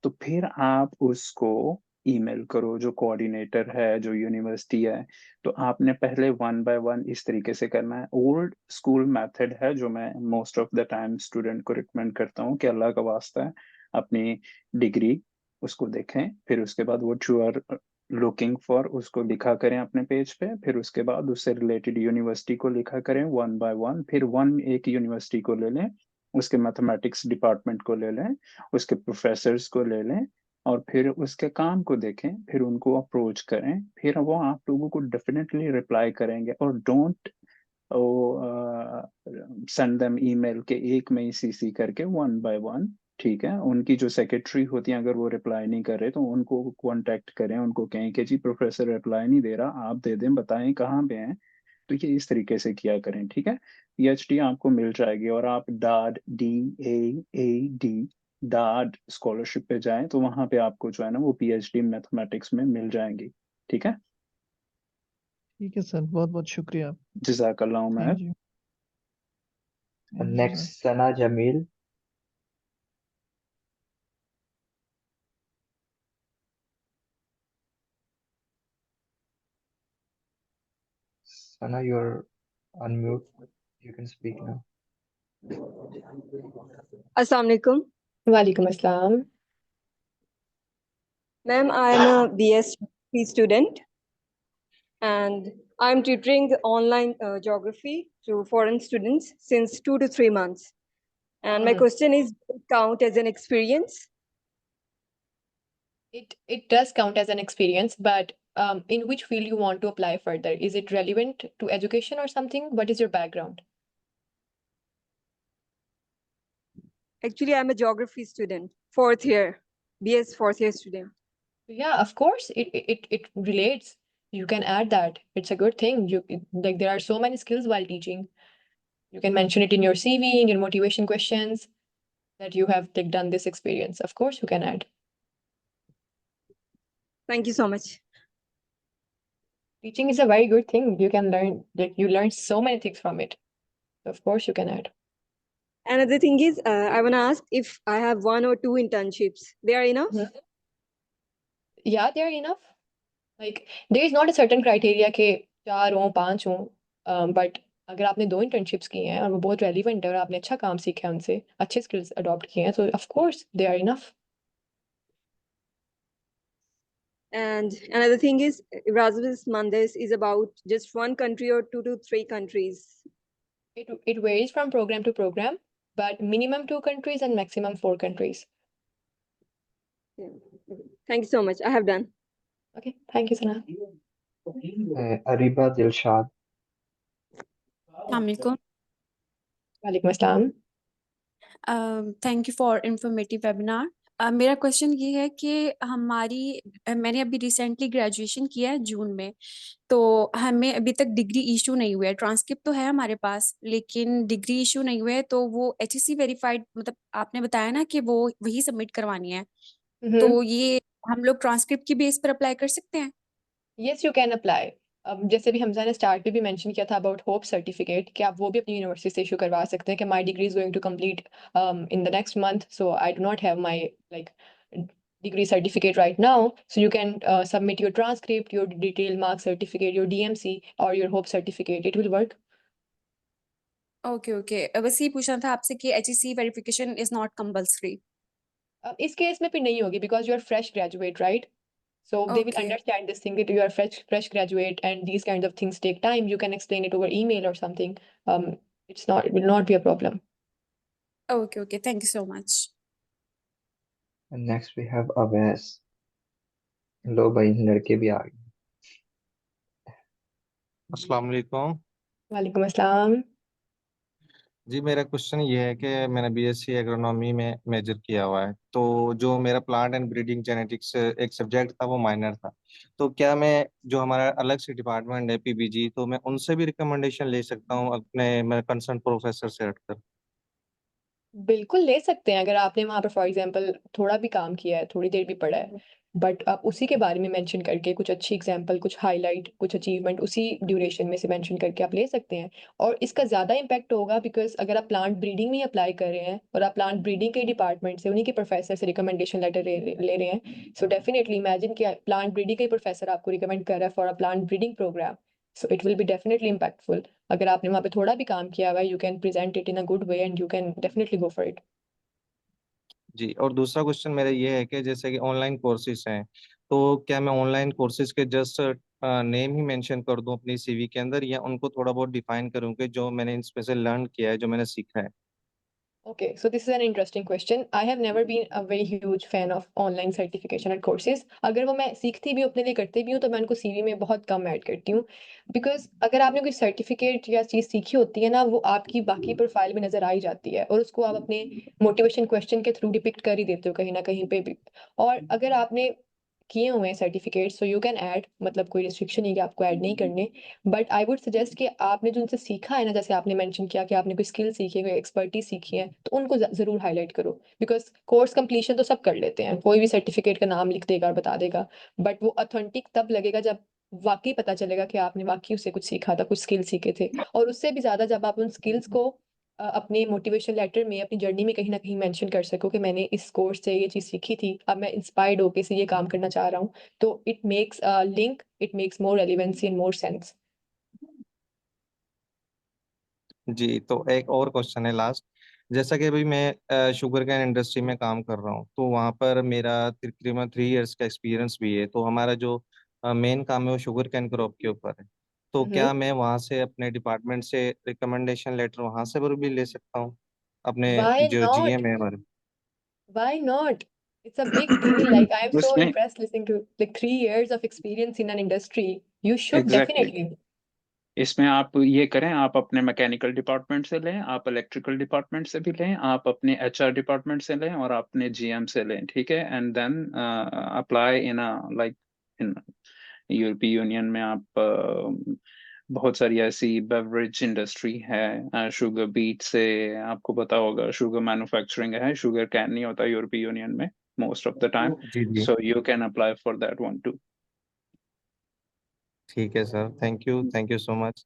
तो फिर आप उसको ईमेल करो जो कोऑर्डिनेटर है, जो यूनिवर्सिटी है। तो आपने पहले 1 by 1 इस तरीके से करना है। ओल्ड स्कूल मेथड है जो मैं most of the time student को रिकमेंड करता हूँ कि अल्लाह का वास्ता है अपनी डिग्री उसको देखें, फिर उसके बाद वो यू आर लुकिंग फॉर उसको लिखा करें अपने पेज पे, फिर उसके बाद उससे रिलेटेड यूनिवर्सिटी को लिखा करें 1 by 1, फिर एक यूनिवर्सिटी को ले लें, उसके मैथमेटिक्स डिपार्टमेंट को ले लें, उसके प्रोफेसर्स को ले लें, और फिर उसके काम को देखें, फिर उनको अप्रोच करें, फिर वो आप लोगों को डेफिनेटली रिप्लाई करेंगे। और डोंट सेंड देम ईमेल के एक में ही सीसी करके 1 by 1, ठीक है। उनकी जो सेक्रेटरी होती है अगर वो रिप्लाई नहीं कर रहे तो उनको कांटेक्ट करें, उनको कहें कि जी प्रोफेसर रिप्लाई नहीं दे रहा, आप दे दें, बताएं कहाँ पे हैं। तो ये इस तरीके से किया करें, ठीक है। पीएचडी आपको मिल जाएगी। और आप DAAD डाड स्कॉलरशिप पे जाएं तो वहां पे आपको जो है ना वो पीएचडी मैथमेटिक्स में मिल जाएंगी, ठीक है। ठीक है सर बहुत बहुत शुक्रिया। जज़ाकल्लाह Umar. Thank you. Next, Sana Jamil. Sana, you're unmute. You can speak now. Assalamu alaikum. Walaikum assalam. Ma'am, I am a BS student and I'm tutoring online geography to foreign students since 2 to 3 months. And my question is, does it count as an experience? It does count as an experience, but in which field you want to apply further? Is it relevant to education or something? What is your background? Actually, I'm a geography student, fourth year, BS fourth year student. Yeah, of course, it relates. You can add that. It's a good thing. Like there are so many skills while teaching. You can mention it in your CV, in your motivation questions, that you have like done this experience. Of course, you can add. Thank you so much. Teaching is a very good thing. You can learn, like you learn so many things from it. Of course, you can add. Another thing is, I want to ask if I have 1 or 2 internships, they are enough? Yeah, they are enough. Like there is not a certain criteria के 4 हों 5 हों, but अगर आपने 2 internships की हैं और वो बहुत relevant है और आपने अच्छा काम सीखा है उनसे, अच्छे skills adopt किए हैं, so of course they are enough. And another thing is, Erasmus Mundus is about just 1 country or 2 to 3 countries. It varies from program to program, but minimum 2 countries and maximum 4 countries. Yeah. Thank you so much. I have done. Okay, thank you, Sana. Ariba Dilshad. Assalamualaikum. वालेकुम अस्सलाम। Thank you for informative webinar. मेरा question ये है कि मैंने अभी recently graduation किया है जून में, तो हमें अभी तक डिग्री इशू नहीं हुआ है। ट्रांसक्रिप्ट तो है हमारे पास, लेकिन डिग्री इशू नहीं हुआ है। तो वो HSC वेरीफाइड, मतलब आपने बताया ना कि वो वही सबमिट करवानी है, तो ये हम लोग ट्रांसक्रिप्ट की बेस पर अप्लाई कर सकते हैं? Yes you can apply. अब जैसे भी हमजा ने स्टार्ट पे भी मेंशन किया था अबाउट होप सर्टिफिकेट, कि आप वो भी अपनी यूनिवर्सिटी से इशू करवा सकते हैं कि my degree is going to complete in the next month, so I do not have my like degree certificate right now, so you can submit your transcript, your detailed mark certificate, your DMC or your hope certificate. It will work. Okay okay, बस ये पूछना था आपसे कि HSC verification is not compulsory. इस case में फिर नहीं होगी because you are fresh graduate, right? So they will Okay. understand this thing that you are fresh graduate and these kinds of things take time. You can explain it over email or something. It will not be a problem. Okay, okay. Thank you so much. And next we have Abbas. लो भाई लड़के भी आ गए। अस्सलाम वालेकुम। वालेकुम अस्सलाम। जी मेरा question ये है कि मैंने बीएससी एग्रोनॉमी में मेजर किया हुआ है, तो जो मेरा प्लांट एंड ब्रीडिंग जेनेटिक्स एक सब्जेक्ट था वो माइनर था, तो क्या मैं जो हमारा अलग से डिपार्टमेंट है पीबीजी, तो मैं उनसे भी रिकमेंडेशन ले सकता हूँ अपने मैं कंसर्न प्रोफेसर से हटकर? बिल्कुल ले सकते हैं, अगर आपने वहाँ पर फॉर एग्जांपल थोड़ा भी काम किया है, थोड़ी देर भी पढ़ा है, बट आप उसी के बारे में मेंशन करके कुछ अच्छी एग्जांपल, कुछ हाईलाइट, कुछ अचीवमेंट उसी ड्यूरेशन में से मेंशन करके आप ले सकते हैं। और इसका ज़्यादा इम्पैक्ट होगा बिकॉज अगर आप प्लांट ब्रीडिंग में अप्लाई कर रहे हैं और आप प्लांट ब्रीडिंग के डिपार्टमेंट से, उन्हीं के प्रोफेसर से रिकमेंडेशन लेटर ले रहे हैं, सो डेफिनेटली इमेजिन कि प्लांट ब्रीडिंग का ही प्रोफेसर आपको रिकमेंड कर रहा है for a plant breeding programme, so it will be definitely impactful. अगर आपने वहाँ पे थोड़ा भी काम किया हुआ है, you can present it in a good way and you can definitely go for it. जी, और दूसरा क्वेश्चन मेरा ये है कि जैसे कि ऑनलाइन कोर्सेज हैं, तो क्या मैं ऑनलाइन कोर्सेज के जस्ट नेम ही मेंशन कर दूं अपनी सीवी के अंदर, या उनको थोड़ा बहुत डिफाइन करूं कि जो मैंने इसमें से लर्न किया है, जो मैंने सीखा है? Okay, so this is an interesting question. I have never been a very huge fan of online certification and courses. अगर वो मैं सीखती भी हूँ, अपने लिए करती भी हूँ, तो मैं उनको सीवी में बहुत कम ऐड करती हूँ, बिकॉज अगर आपने कोई सर्टिफिकेट या चीज़ सीखी होती है ना, वो आपकी बाकी प्रोफाइल में नजर आ ही जाती है और उसको आप अपने मोटिवेशन क्वेश्चन के थ्रू डिपिक्ट कर ही देते हो कहीं ना कहीं पे भी। और अगर आपने किए हुए हैं certificate, so you can add, मतलब कोई रिस्ट्रिक्शन नहीं कि आपको ऐड नहीं करने, बट आई वुड सजेस्ट कि आपने जो उनसे सीखा है ना, जैसे आपने मेंशन किया कि आपने कोई स्किल सीखी है, कोई एक्सपर्टीज सीखी है, तो उनको जरूर हाईलाइट करो। बिकॉज कोर्स कंप्लीशन तो सब कर लेते हैं, कोई भी सर्टिफिकेट का नाम लिख देगा और बता देगा, बट वो ऑथेंटिक तब लगेगा जब वाकई पता चलेगा कि आपने वाकई उससे कुछ सीखा था, कुछ स्किल सीखे थे। और उससे भी ज्यादा जब आप उन स्किल्स को अपने मोटिवेशन लेटर में, अपनी जर्नी में कहीं ना कहीं मेंशन कर सको कि मैंने इस कोर्स से ये चीज़ सीखी थी, अब मैं इंस्पायर्ड होके से ये काम करना चाह रहा हूँ, तो it makes link, it makes more relevancy and more sense. जी, तो एक और क्वेश्चन है लास्ट। जैसा कि अभी मैं शुगर कैन इंडस्ट्री में काम कर रहा हूँ, तो वहाँ पर मेरा तकरीबन 3 इयर्स का एक्सपीरियंस भी है, तो हमारा जो मेन काम है वो शुगर कैन क्रॉप के ऊपर है, तो क्या मैं वहाँ से अपने डिपार्टमेंट से रिकमेंडेशन लेटर वहाँ से भी ले सकता हूँ, अपने Why जो not? जीएम है हमारे? Why not? It's a big deal. Like, I am so उसमें impressed listening to like 3 years of experience in an industry. You should exactly definitely. इसमें आप ये करें, आप अपने मैकेनिकल डिपार्टमेंट से लें, आप इलेक्ट्रिकल डिपार्टमेंट से भी लें, आप अपने एचआर डिपार्टमेंट से लें और अपने जीएम से लें, ठीक है? And then apply in like in यूरोपीय यूनियन में आप बहुत सारी ऐसी बेवरेज इंडस्ट्री है, शुगर बीट से, आपको पता होगा शुगर मैन्युफैक्चरिंग है, शुगर कैन नहीं होता यूरोपीय यूनियन में मोस्ट ऑफ द टाइम, जी जी, so you can apply for that one too. ठीक है sir, thank you so much.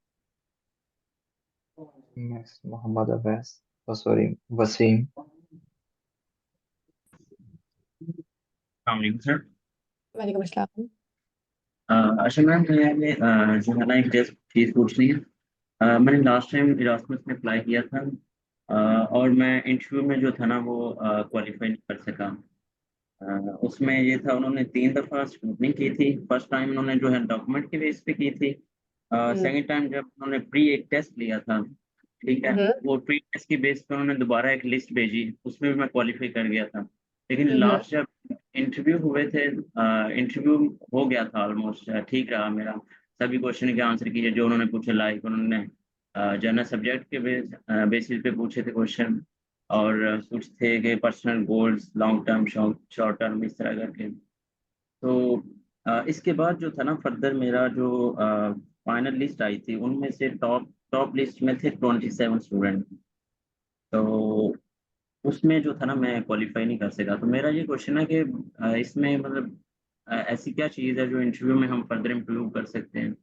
Next Mohammad Abbas, sorry Waseem. Sir. वालेकुम अस्सलाम। अच्छा मैम, मैंने जो है ना एक जस्ट चीज़ पूछनी है। मैंने लास्ट टाइम इरास्मस में अप्लाई किया था, और मैं इंटरव्यू में जो था ना वो क्वालिफाई नहीं कर सका। उसमें ये था, उन्होंने 3 दफ़ा स्क्रूटनी की थी। फर्स्ट टाइम उन्होंने जो है डॉक्यूमेंट के बेस पे की थी। सेकंड टाइम जब उन्होंने प्री एक टेस्ट लिया था, ठीक है, वो प्री टेस्ट की बेस पे उन्होंने दोबारा एक लिस्ट भेजी, उसमें भी मैं क्वालिफाई कर गया था। लेकिन लास्ट जब इंटरव्यू हुए थे, इंटरव्यू हो गया था ऑलमोस्ट, ठीक रहा मेरा, सभी क्वेश्चन के आंसर किए जो उन्होंने पूछे, लाइक उन्होंने जनरल सब्जेक्ट के बेसिस पे पूछे थे क्वेश्चन, और कुछ थे कि personal goals, long term, short term, इस तरह करके। तो इसके बाद जो था ना फर्दर मेरा जो फाइनल लिस्ट आई थी, उनमें से टॉप लिस्ट में थे 27 स्टूडेंट। तो उसमें जो था ना मैं क्वालिफाई नहीं कर सका। तो मेरा ये क्वेश्चन है कि इसमें मतलब ऐसी क्या चीज़ है जो इंटरव्यू में हम फर्दर इम्प्रूव कर सकते हैं?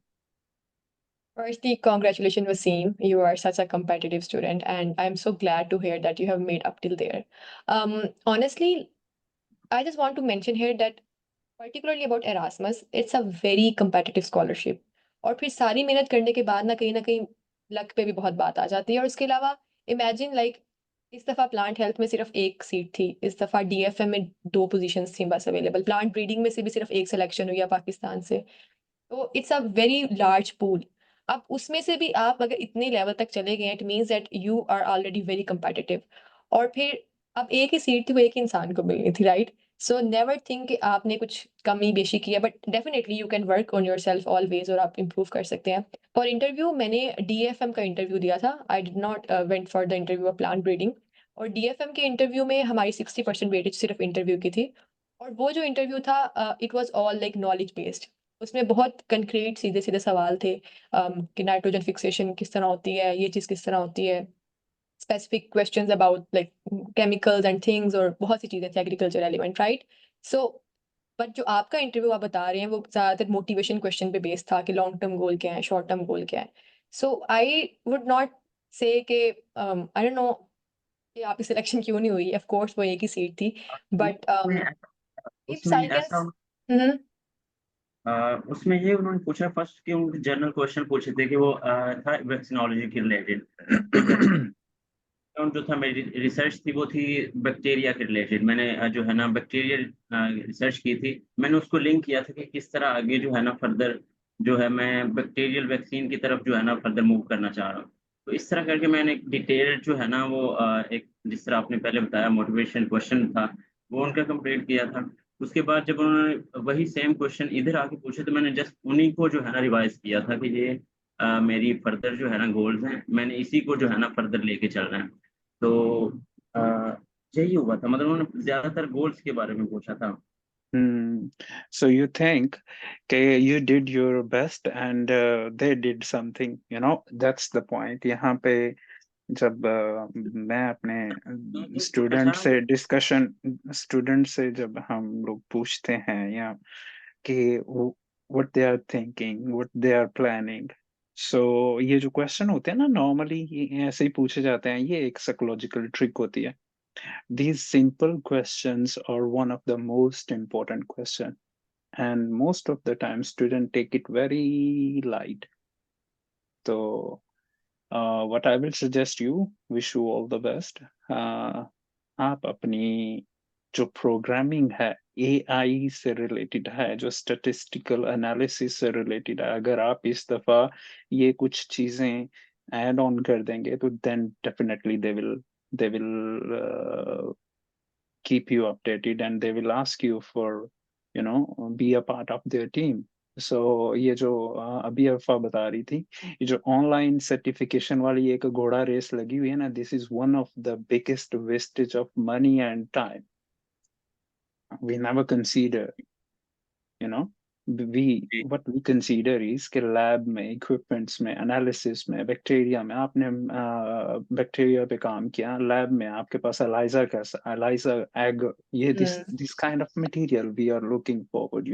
Firstly, congratulations, Wasim. You are such a competitive student, and I'm so glad to hear that you have made up till there. Honestly, I just want to mention here that particularly about Erasmus, it's a very competitive scholarship. और फिर सारी मेहनत करने के बाद ना कहीं luck पे भी बहुत बात आ जाती है। और उसके अलावा इमेजिन लाइक इस दफ़ा प्लांट हेल्थ में सिर्फ एक सीट थी, इस दफ़ा डीएफएम में 2 पोजीशंस थी बस अवेलेबल, प्लांट ब्रीडिंग में से भी सिर्फ एक सिलेक्शन हुई है पाकिस्तान से। तो it's a very large pool. अब उसमें से भी आप अगर इतने लेवल तक चले गए, it means that you are already very competitive. और फिर अब एक ही सीट थी, वो एक ही इंसान को मिलनी थी, राइट? सो नेवर थिंक कि आपने कुछ कमी बेशी की है, but definitely you can work on your self always, और आप इम्प्रूव कर सकते हैं। फॉर इंटरव्यू मैंने डीएफएम का इंटरव्यू दिया था, I did not went for the interview of plant breeding. और डीएफएम के इंटरव्यू में हमारी 60% वेटेज सिर्फ इंटरव्यू की थी। और वो जो इंटरव्यू था it was all like knowledge based. उसमें बहुत कंक्रीट सीधे सीधे सवाल थे कि नाइट्रोजन फिक्सेशन किस तरह होती है, ये चीज़ किस तरह होती है, specific questions about like chemicals and things, और बहुत सी चीज़ें थी agriculture element, right? So but जो आपका इंटरव्यू आप बता रहे हैं वो ज़्यादातर मोटिवेशन क्वेश्चन पे बेस्ड था कि लॉन्ग टर्म गोल क्या है, शॉर्ट टर्म गोल क्या है। सो आई वुड नॉट से कि आई डोंट नो कि आपकी सिलेक्शन क्यों नहीं हुई, ऑफ कोर्स वो एक ही सीट थी, बट इफ आई उसमें ऐसा कैन उसमें ये उन्होंने पूछा फर्स्ट कि उनके जनरल क्वेश्चन पूछे थे कि वो था वैक्सीनोलॉजी के रिलेटेड। जो था मेरी रिसर्च थी वो थी बैक्टीरिया के रिलेटेड। मैंने जो है ना बैक्टीरिया रिसर्च की थी। मैंने उसको लिंक किया था कि किस तरह आगे जो है ना फर्दर जो है मैं बैक्टीरियल वैक्सीन की तरफ जो है ना फर्दर मूव करना चाह रहा हूँ। तो इस तरह करके मैंने एक डिटेल्ड जो है ना वो एक जिस तरह आपने पहले बताया मोटिवेशन क्वेश्चन था वो उनका कंप्लीट किया था। उसके बाद जब उन्होंने वही सेम क्वेश्चन इधर आके पूछे तो मैंने जस्ट उन्हीं को जो है ना रिवाइज किया था कि ये मेरी फर्दर जो है ना गोल्स हैं, मैंने इसी को जो है ना फर्दर लेके चलना है। तो अ, यही हुआ था, मतलब उन्होंने ज्यादातर गोल्स के बारे में पूछा था। So you think okay, you did your best and they did something, that's the point. यहाँ पे जब मैं अपने स्टूडेंट से जब हम लोग पूछते हैं या कि what they are thinking, what they are planning, so ये जो क्वेश्चन होते हैं ना नॉर्मली ऐसे ही पूछे जाते हैं, ये एक साइकोलॉजिकल ट्रिक होती है। These simple questions are one of the most important question, and most of the time students take it very light. So what I will suggest you, wish you all the best. आप अपनी जो programming है AI से related है, जो statistical analysis से related है, अगर आप इस दफा ये कुछ चीजें ऐड ऑन कर देंगे तो then definitely they will keep you updated and they will ask you for be a part of their team. So ये जो अभी अफ़ा बता रही थी, ये जो ऑनलाइन सर्टिफिकेशन वाली एक घोड़ा रेस लगी हुई है ना, this is one of the biggest wastage of money and time. We never consider, what we consider is कि लैब में, इक्विपमेंट्स में, एनालिसिस में, बैक्टीरिया में, आपने बैक्टीरिया पे काम किया, लैब में आपके पास एलाइजा एग, ये this kind of material we are looking forward,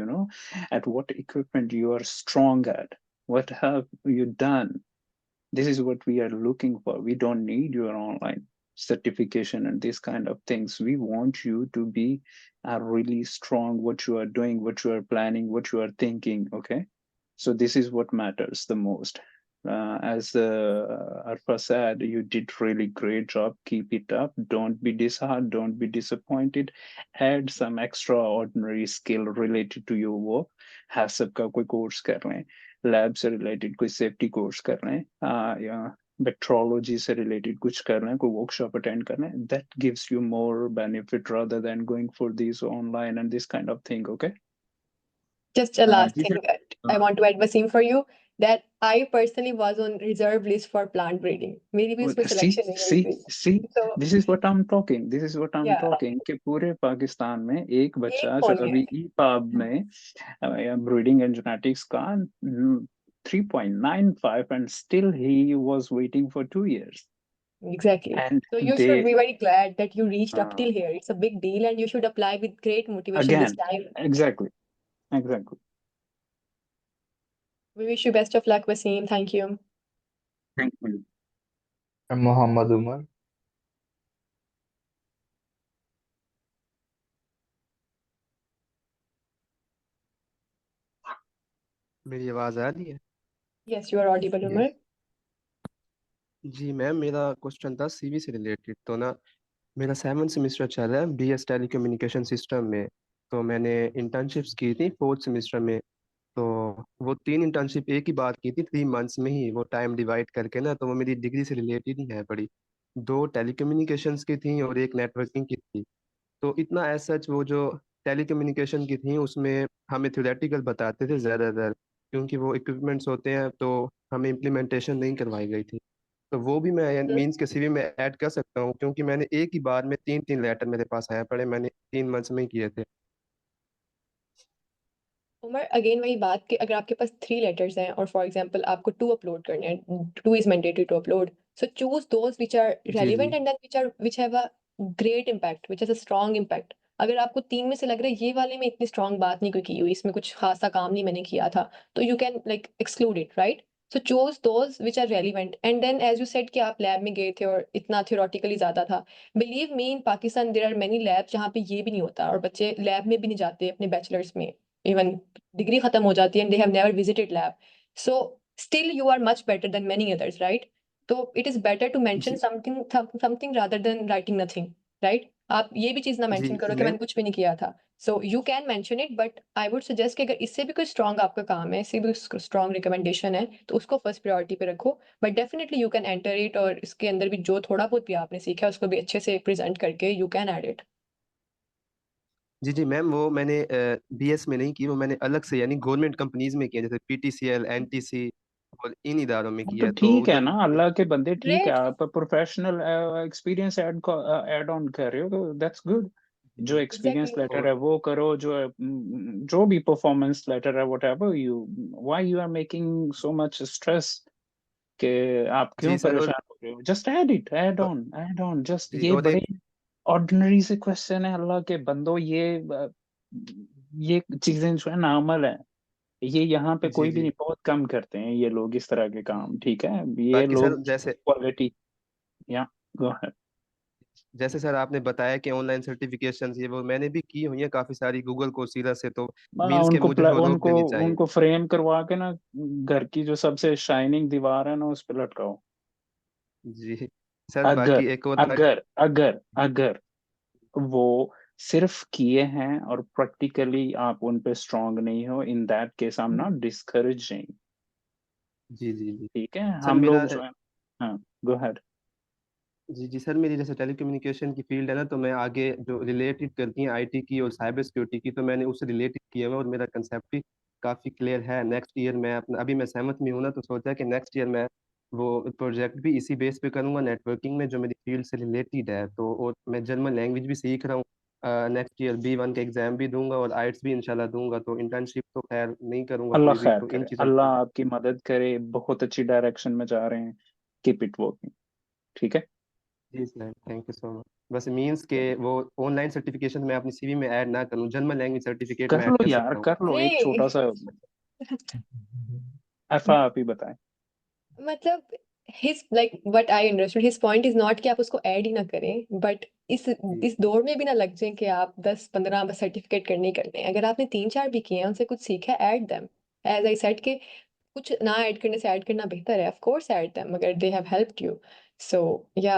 at what equipment you are strong at, what have you done. This is what we are looking for. We don't need your online certification and these kind of things. We want you to be really strong, what you are doing, what you are planning, what you are thinking. Okay. So this is what matters the most. As Arfa said, you did really great job. Keep it up. Don't be disheartened. Don't be disappointed. Add some extraordinary skill related to your work. have सबका कोई course कर लें, lab से related कोई safety course कर लें, या bacteriology से related कुछ कर लें, कोई workshop attend कर लें. That gives you more benefit rather than going for these online and this kind of thing. Okay. Just a last जी thing sir. that I want to add, Wasim, for you. that I personally was on reserve list for plant breeding. मेरी भी उसमें selection नहीं हुई थी. See, So this is what I'm talking. This is what I'm yeah, talking. कि पूरे पाकिस्तान में एक बच्चा एक जो कौन है? अभी EPUB में ब्रीडिंग एंड जेनेटिक्स का 3.95 and still he was waiting for 2 years. Exactly. And So you should be very glad that you reached up till here. It's a big deal, and you should apply with great motivation this again, time. exactly. We wish you best of luck, Wasim. Thank you. Thank you. Mohammad Umar. मेरी आवाज़ आ रही है? Yes, you are audible, Umar. जी ma'am, मेरा question था CV से related. तो ना, मेरा 7th सेमेस्टर चल रहा है बीएस टेलीकम्युनिकेशन सिस्टम में। तो मैंने इंटर्नशिप्स की थी 4th सेमेस्टर में। तो वो 3 इंटर्नशिप एक ही बार की थी 3 मंथ्स में ही, वो टाइम डिवाइड करके ना। तो वो मेरी डिग्री से रिलेटेड ही है बड़ी। 2 टेलीकम्युनिकेशंस की थी और एक नेटवर्किंग की थी। तो इतना एज सच वो जो टेलीकम्युनिकेशन की थी उसमें हमें थ्योरेटिकल बताते थे ज़्यादातर, क्योंकि वो इक्विपमेंट्स होते हैं, तो हमें इम्प्लीमेंटेशन नहीं करवाई गई थी। तो वो भी मैं मीन्स के सीवी में ऐड कर सकता हूँ, क्योंकि मैंने एक ही बार में 3 लेटर मेरे पास आया पड़े, मैंने 3 मंथ्स में ही किए थे। उमर, अगेन वही बात कि अगर आपके पास 3 लेटर्स हैं और फॉर एग्जांपल आपको 2 अपलोड करने हैं, 2 is mandatory to upload, so choose those which are जी रेलिवेंट जी and then which have a great impact, which has a strong impact. अगर आपको 3 में से लग रहा है ये वाले में इतनी स्ट्रॉन्ग बात नहीं कोई की हुई, इसमें कुछ खासा काम नहीं मैंने किया था, तो you can like exclude it, right? So choose those which are relevant and then as you said कि आप लैब में गए थे और इतना थ्योरेटिकली ज्यादा था। Believe me, in Pakistan there are many labs जहाँ पे ये भी नहीं होता और बच्चे लैब में भी नहीं जाते अपने बैचलर्स में, इवन डिग्री खत्म हो जाती है and they have never visited lab. So still you are much better than many others, right? तो it is better to mention जी something rather than writing nothing, right? आप ये भी चीज ना जी मेंशन करो कि मैम। मैंने कुछ भी नहीं किया था। सो you can mention it, but I would suggest कि अगर इससे भी कोई स्ट्रॉन्ग आपका काम है, इससे भी स्ट्रॉन्ग रिकमेंडेशन है, तो उसको फर्स्ट प्रायोरिटी पे रखो। But definitely you can enter it, और इसके अंदर भी जो थोड़ा बहुत भी आपने सीखा है उसको भी अच्छे से प्रेजेंट करके यू कैन ऐड इट। जी जी मैम, वो मैंने बीएस में नहीं की, वो मैंने अलग से यानी गवर्नमेंट कंपनीज में किया, जैसे पीटीसीएल, एनटीसी और इन इदारों में तो किया, तो ठीक है उधर। ना, अल्लाह के बंदे, ठीक है, ग्रेट। आप प्रोफेशनल एक्सपीरियंस ऐड ऑन कर रहे हो, तो दैट्स गुड। जो एक्सपीरियंस एग्जैक्टली। लेटर और है वो करो, जो भी परफॉर्मेंस लेटर है, whatever you, why you are making so much stress, कि आप क्यों जी सर। परेशान हो रहे हो? Just add it, add on just. जी ये और बड़े एक। ऑर्डिनरी से क्वेश्चन है, अल्लाह के बंदो, ये चीजें जो है नॉर्मल है, ये यहाँ पे जी कोई भी जी। नहीं, बहुत कम करते हैं ये लोग इस तरह के काम, ठीक है? ये बाकी सर, लोग जैसे क्वालिटी, या गो है। जैसे सर आपने बताया कि ऑनलाइन सर्टिफिकेशन ये वो मैंने भी की हुई है काफी सारी गूगल कोर्सेरा से, तो मीन्स के मुझे वो रोक उनको देनी चाहिए। उनको फ्रेम करवा के ना, घर की जो सबसे शाइनिंग दीवार है ना उस पे लटकाओ। जी सर, बाकी अगर एक और था। अगर अगर अगर वो सिर्फ किए हैं और प्रैक्टिकली आप उन पे स्ट्रांग नहीं हो, in that case I am not discouraging, जी जी जी ठीक है? सर हम मेरा। लोग जो है, हाँ, गो अहेड। जी जी सर, मेरी जैसे टेलीकम्युनिकेशन की फील्ड है ना, तो मैं आगे जो रिलेटेड करती हैं आईटी की और साइबर सिक्योरिटी की, तो मैंने उससे रिलेटेड किया हुआ है और मेरा कंसेप्ट भी काफ़ी क्लियर है। नेक्स्ट ईयर मैं अपना, अभी मैं 7th में हूँ ना, तो सोचा है कि नेक्स्ट ईयर मैं वो प्रोजेक्ट भी इसी बेस पे करूँगा नेटवर्किंग में, जो मेरी फील्ड से रिलेटेड है। तो और मैं जर्मन लैंग्वेज भी सीख रहा हूँ। नेक्स्ट ईयर B1 का एग्ज़ाम भी दूंगा और आइट्स भी इंशाल्लाह दूंगा। तो इंटर्नशिप तो खैर नहीं करूँगा अल्लाह कोई भी, खैर तो इन करे, चीज़ों अल्लाह को। आपकी मदद करे, बहुत अच्छी डायरेक्शन में जा रहे हैं, कीप इट वर्किंग, ठीक है? जी sir, thank you so much. बस मीन्स के वो ऑनलाइन सर्टिफिकेशन मैं अपनी सीवी में ऐड ना करूँ, जर्मन लैंग्वेज सर्टिफिकेट कर में ऐड लो कर यार, सकता हूँ। कर लो, एक नहीं, छोटा सा ऐसा, आप ही बताएं। मतलब his like what I understood, his point is not कि आप उसको ऐड ही ना करें, बट जी इस दौर में भी ना लग जाए कि आप 10-15 बस सर्टिफिकेट करने ही करने हैं। अगर आपने 3-4 भी किए हैं, उनसे कुछ सीखा है, add them. As I said कि कुछ ना ऐड करने से ऐड करना बेहतर है। ऑफ कोर्स ऐड देम अगर they have helped you. So yeah,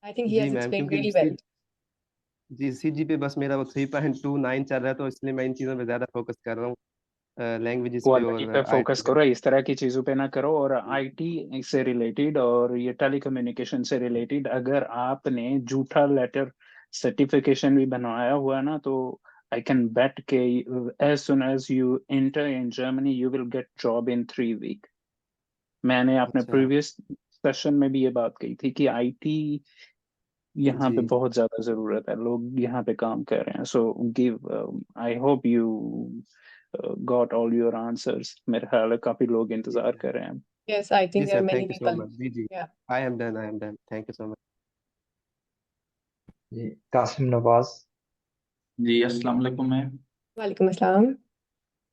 I think he जी हैज मैम, एक्सप्लेन्ड क्योंकि रियली सी वेल। जी CG पे बस मेरा वो 3.29 चल रहा है, तो इसलिए मैं इन चीज़ों पे ज़्यादा फोकस कर रहा हूँ, लैंग्वेजेस पे क्वालिटी और पे फोकस आईटी पे। करो, इस तरह की चीजों पे ना करो। और आईटी से रिलेटेड और ये टेलीकम्युनिकेशन से रिलेटेड अगर आपने झूठा लेटर सर्टिफिकेशन भी बनवाया हुआ है ना, तो I can bet as soon as you enter in Germany, you will get job in 3 weeks. मैंने अपने अच्छा प्रीवियस सेशन में भी ये बात कही थी कि आईटी यहाँ पे जी बहुत ज्यादा जरूरत है, लोग यहाँ पे काम कर रहे हैं. So give, I hope you got all your answers. मेरे ख्याल है काफी लोग जी इंतजार सर कर रहे हैं. Yes, I जी think there sir are many thank you so people. मच जी जी Yeah. I am done thank you so much जी कासिम नवाज। जी अस्सलाम वालेकुम। Walaikum assalam.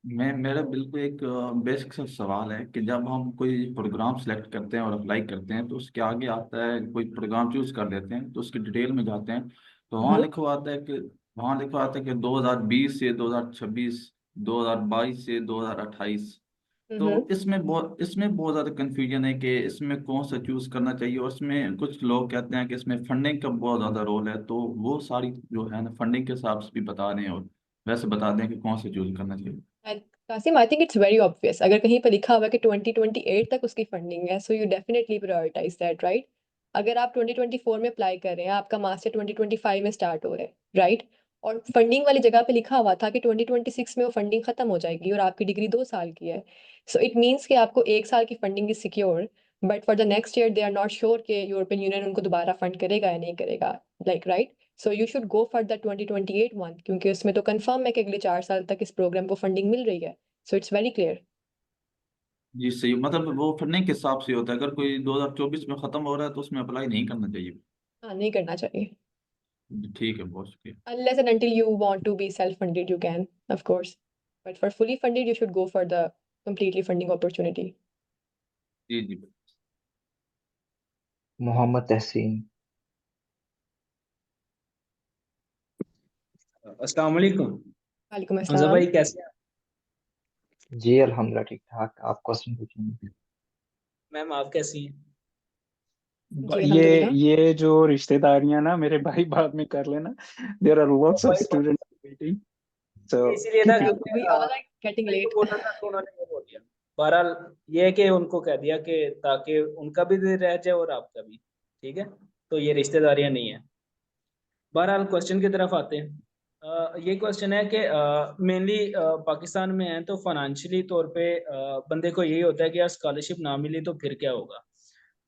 मेरा बिल्कुल एक बेसिक सा सवाल है कि जब हम कोई प्रोग्राम सेलेक्ट करते हैं और अप्लाई करते हैं तो उसके आगे आता है, कोई प्रोग्राम चूज कर लेते हैं तो उसकी डिटेल में जाते हैं तो वहाँ लिखा आता है कि 2020 से 2026, 2022 से 2028। Mm-hmm. तो इसमें बहुत ज़्यादा कन्फ्यूजन है कि इसमें कौन सा चूज करना चाहिए, और इसमें कुछ लोग कहते हैं कि इसमें फंडिंग का बहुत ज़्यादा रोल है, तो वो सारी जो है ना फंडिंग के हिसाब से भी बता दें और वैसे बता दें कि कौन सा चूज करना चाहिए। Kasim, I think it's very obvious. अगर कहीं पर लिखा हुआ है कि 2028 तक उसकी फंडिंग है, so you definitely prioritize that, right? अगर आप 2024 में अप्लाई कर रहे हैं, आपका मास्टर 2025 में स्टार्ट हो रहा है, राइट? और फंडिंग वाली जगह पे लिखा हुआ था कि 2026 में वो फंडिंग खत्म हो जाएगी और आपकी डिग्री 2 साल की है. सो इट मीन्स कि आपको 1 साल की funding is secure, but for the next year they are not sure कि यूरोपियन यूनियन उनको दोबारा फंड करेगा या नहीं करेगा, like right? So you should go for the 2028 one, क्योंकि उसमें तो कंफर्म है कि अगले 4 साल तक इस प्रोग्राम को फंडिंग मिल रही है. So it's very clear. जी सही, मतलब वो फंडिंग के हिसाब से होता है, अगर कोई 2024 में खत्म हो रहा है तो उसमें अप्लाई नहीं करना चाहिए। हाँ, नहीं करना चाहिए. ठीक है, बहुत शुक्रिया। Unless and until you want to be self-funded, you can, of course. But for fully funded, you should go for the completely funding opportunity. जी जी। मोहम्मद तहसीन। अस्सलाम वालेकुम। वालेकुम हमजा अस्सलाम. भाई कैसे हैं? जी अल्हम्दुलिल्लाह ठीक ठाक। आप क्वेश्चन पूछेंगे। मैम आप कैसी हैं? जी ये अल्हम्दुलिल्लाह. ये जो रिश्तेदारियां ना मेरे भाई बाद में कर लेना. देयर आर लॉट्स ऑफ भाई स्टूडेंट्स वेटिंग, सो ये इसीलिए था कीप इट. क्योंकि We all are getting भाई को late. बोला था तो उन्होंने ये बोल दिया। बहरहाल ये है कि उनको कह दिया कि ताकि उनका भी दिल रह जाए और आपका भी, ठीक है? तो ये रिश्तेदारियां नहीं है। बहरहाल क्वेश्चन की तरफ आते हैं। ये क्वेश्चन है कि मेनली पाकिस्तान में है तो फाइनेंशियली तौर पे बंदे को यही होता है कि यार स्कॉलरशिप ना मिली तो फिर क्या होगा।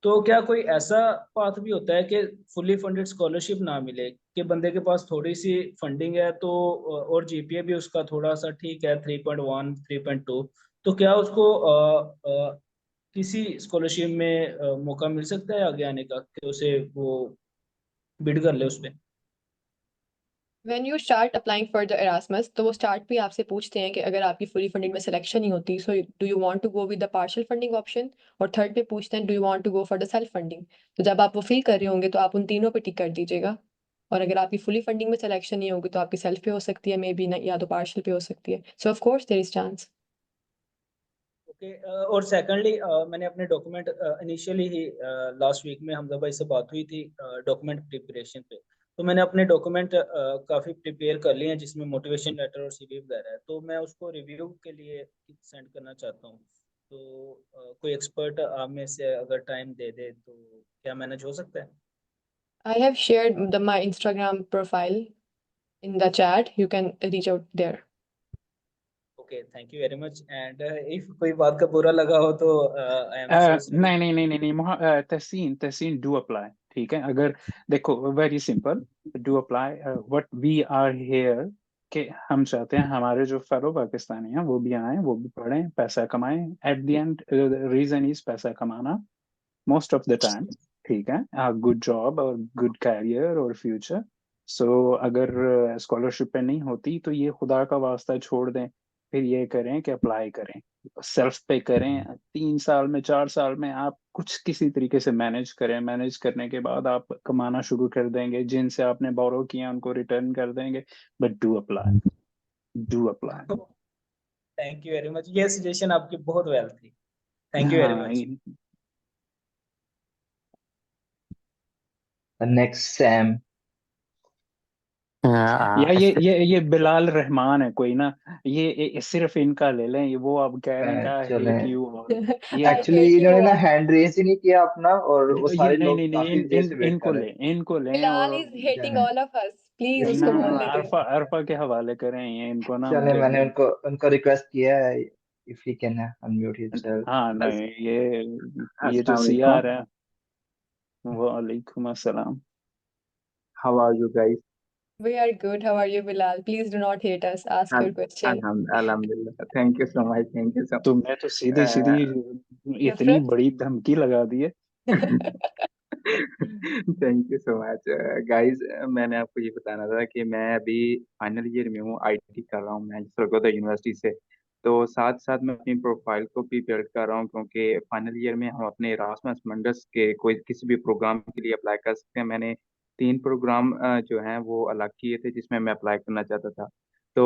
तो क्या कोई ऐसा पाथ भी होता है कि फुली फंडेड स्कॉलरशिप ना मिले, कि बंदे के पास थोड़ी सी फंडिंग है तो और जीपीए भी उसका थोड़ा सा ठीक है 3.1 3.2, तो क्या उसको किसी स्कॉलरशिप में मौका मिल सकता है आगे आने का कि उसे वो बिड कर ले उस पे? When you start applying for the Erasmus, तो वो start पे आपसे पूछते हैं कि अगर आपकी fully funded में selection नहीं होती, so do you want to go with the partial funding option? और third पे पूछते हैं do you want to go for the self funding? तो जब आप वो fill कर रहे होंगे तो आप उन तीनों पे टिक कर दीजिएगा. और अगर आपकी fully funding में selection नहीं होगी तो आपकी self पे हो सकती है, मे बी ना, या तो partial पे हो सकती है. So of course there is chance. Okay. और सेकंडली मैंने अपने डॉक्यूमेंट इनिशियली ही लास्ट वीक में हमजा भाई से बात हुई थी डॉक्यूमेंट प्रिपरेशन पे, तो मैंने अपने डॉक्यूमेंट काफ़ी प्रिपेयर कर लिए हैं जिसमें मोटिवेशन लेटर और सीवी वगैरह है, तो मैं उसको रिव्यू के लिए सेंड करना चाहता हूँ। तो कोई एक्सपर्ट आप में से अगर टाइम दे दे तो क्या मैनेज हो सकता है? I have shared my Instagram profile in the chat. You can reach out there. Okay thank you very much. And if कोई बात का बुरा लगा हो तो आई एम सो सॉरी। नहीं नहीं नहीं नहीं नहीं तहसीन तहसीन डू अप्लाई. ठीक है, अगर देखो very simple, do apply. What we are here कि हम चाहते हैं हमारे जो फेलो पाकिस्तानी हैं वो भी आए, वो भी पढ़ें, पैसा कमाएं. At the end reason is पैसा कमाना मोस्ट ऑफ द टाइम. ठीक है, गुड जॉब और गुड कैरियर और फ्यूचर. सो अगर स्कॉलरशिप पे नहीं होती तो ये खुदा का वास्ता छोड़ दें, फिर ये करें कि अप्लाई करें, सेल्फ पे करें. 3 साल में 4 साल में आप कुछ किसी तरीके से मैनेज करें, मैनेज करने के बाद आप कमाना शुरू कर देंगे, जिनसे आपने बोरो किया उनको रिटर्न कर देंगे. But do apply, do apply. Thank you very much, ये सजेशन आपकी बहुत वेल थी। थैंक यू वेरी हाँ मच। Next Sam. या ये बिलाल रहमान है कोई ना, ये सिर्फ इनका ले लें, ये वो अब कह रहे हैं क्या चले हेट यू, और ये I एक्चुअली hate you इन्होंने ना all. हैंड रेज ही नहीं किया अपना, और वो ये सारे नहीं लोग नहीं नहीं, काफी देर से वेट इनको कर रहे ले, इनको लें, Bilal और is hating हैं। all of us. Please ना उसको हाँ बोलने दे. अरफा अरफा के हवाले करें ये इनको ना, चले, मुझे मैंने उनको उनको रिक्वेस्ट किया है, if he can unmute himself. हाँ नहीं, ये जो अस्सलाम सीआर वालेकुम, है, वालेकुम अस्सलाम। How are you guys? We are good. How are you, Bilal? Please do not hate us. Ask your question. अल्हम्दुलिल्लाह, thank you so much, thank you सो तुमने तो सीधी सीधी इतनी Nafrat? बड़ी धमकी लगा दी है। Thank you so much guys. मैंने आपको ये बताना था कि मैं अभी फाइनल ईयर में हूँ, आईटी कर रहा हूँ मैं सरगोदा यूनिवर्सिटी से। तो साथ साथ मैं अपनी प्रोफाइल को भी बिल्ड कर रहा हूँ, क्योंकि फाइनल ईयर में हम अपने इरास्मस मंडस के कोई किसी भी प्रोग्राम के लिए अप्लाई कर सकते हैं। मैंने 3 प्रोग्राम जो हैं वो अलग किए थे जिसमें मैं अप्लाई करना चाहता था। तो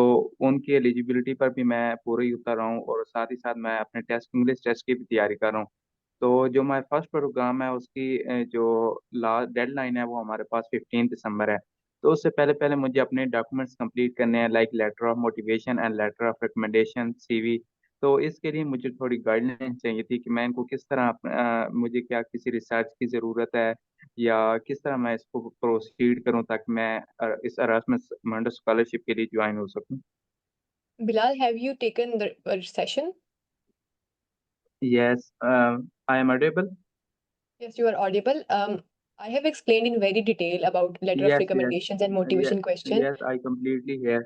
उनकी एलिजिबिलिटी पर भी मैं पूरा ही उतर रहा हूँ, और साथ ही साथ मैं अपने टेस्ट इंग्लिश टेस्ट की भी तैयारी कर रहा हूँ। तो जो हमारा फर्स्ट प्रोग्राम है उसकी जो लास्ट डेडलाइन है वो हमारे पास 15 दिसंबर है। तो उससे पहले पहले मुझे अपने डॉक्यूमेंट्स कंप्लीट करने हैं, like letter of motivation and letter of recommendation, CV. तो इसके लिए मुझे थोड़ी गाइडलाइन चाहिए थी कि मैं इनको किस तरह मुझे क्या किसी रिसर्च की ज़रूरत है, या किस तरह मैं इसको प्रोसीड करूं ताकि मैं इस अरासमस मंडस स्कॉलरशिप के लिए ज्वाइन हो सकूं। Bilal, have you taken the session? Yes, I am audible. Yes, you are audible. I have explained in very detail about letter of Yes, yes, recommendations and yes, motivation question. yes, I completely hear.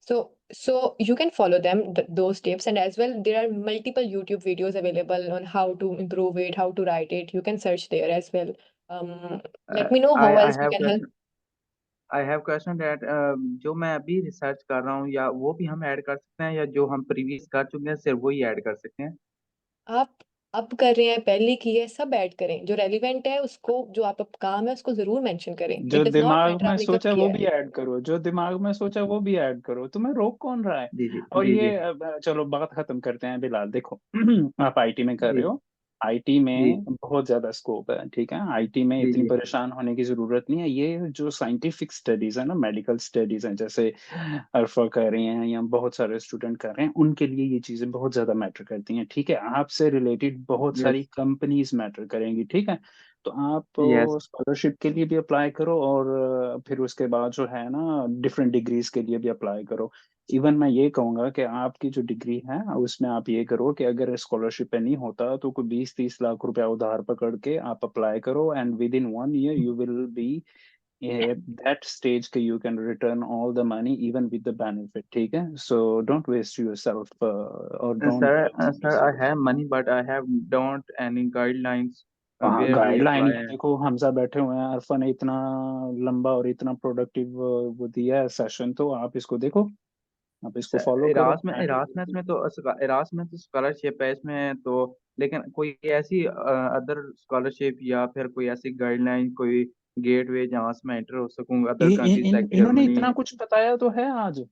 So you can follow them, those tips, and as well, there are multiple YouTube videos available on how to improve it, how to write it. You can search there as well. Let me know how I else we have can help. question. I have question that जो मैं अभी research कर रहा हूँ या वो भी हम ऐड कर सकते हैं, या जो हम प्रीवियस कर चुके हैं सिर्फ वही ऐड कर सकते हैं। आप अब कर रहे हैं, पहले की है, सब ऐड करें, जो रेलिवेंट है उसको, जो आप अब काम है उसको जरूर मेंशन करें। जो इट डज नॉट दिमाग मैटर में आपने कब सोचा वो किया है। भी ऐड करो, जो दिमाग में सोचा वो भी ऐड करो, तुम्हें रोक कौन रहा है। जी जी और जी जी ये चलो बात खत्म करते हैं बिलाल, देखो आप आईटी में कर जी रहे हो, आईटी जी में बहुत ज्यादा स्कोप है, ठीक है, आईटी में जी इतनी जी परेशान होने की जरूरत नहीं है। ये जो साइंटिफिक स्टडीज है ना, मेडिकल स्टडीज हैं, जैसे अरफा कर रही हैं या बहुत सारे स्टूडेंट कर रहे हैं, उनके लिए ये चीजें बहुत ज्यादा मैटर करती हैं, ठीक है। आपसे रिलेटेड बहुत सारी यस कंपनीज मैटर करेंगी, ठीक है। तो आप यस स्कॉलरशिप के लिए भी अप्लाई करो, और फिर उसके बाद जो है ना डिफरेंट डिग्रीज के लिए भी अप्लाई करो। इवन मैं ये कहूंगा कि आपकी जो डिग्री है उसमें आप ये करो कि अगर स्कॉलरशिप पे नहीं होता तो कोई 20-30 लाख रुपया उधार पकड़ के आप अप्लाई करो, and within 1 year you will be that stage के you can return all the money even with the benefit, ठीक है। सो डोंट वेस्ट योरसेल्फ और don't sir, I have money but I have don't any guidelines हाँ where we guideline apply। ये देखो, हमजा बैठे हुए हैं, अरफा ने इतना लंबा और इतना प्रोडक्टिव वो दिया है सेशन, तो आप इसको देखो, आप इसको फॉलो करो and इरासमस में तो इरासमस तो स्कॉलरशिप है इसमें तो, लेकिन कोई ऐसी अदर स्कॉलरशिप या फिर कोई ऐसी गाइडलाइन, कोई गेटवे जहाँ से मैं एंटर हो सकूँ अदर कंट्रीज लाइक इन्होंने जर्मनी। इतना कुछ बताया तो है आज।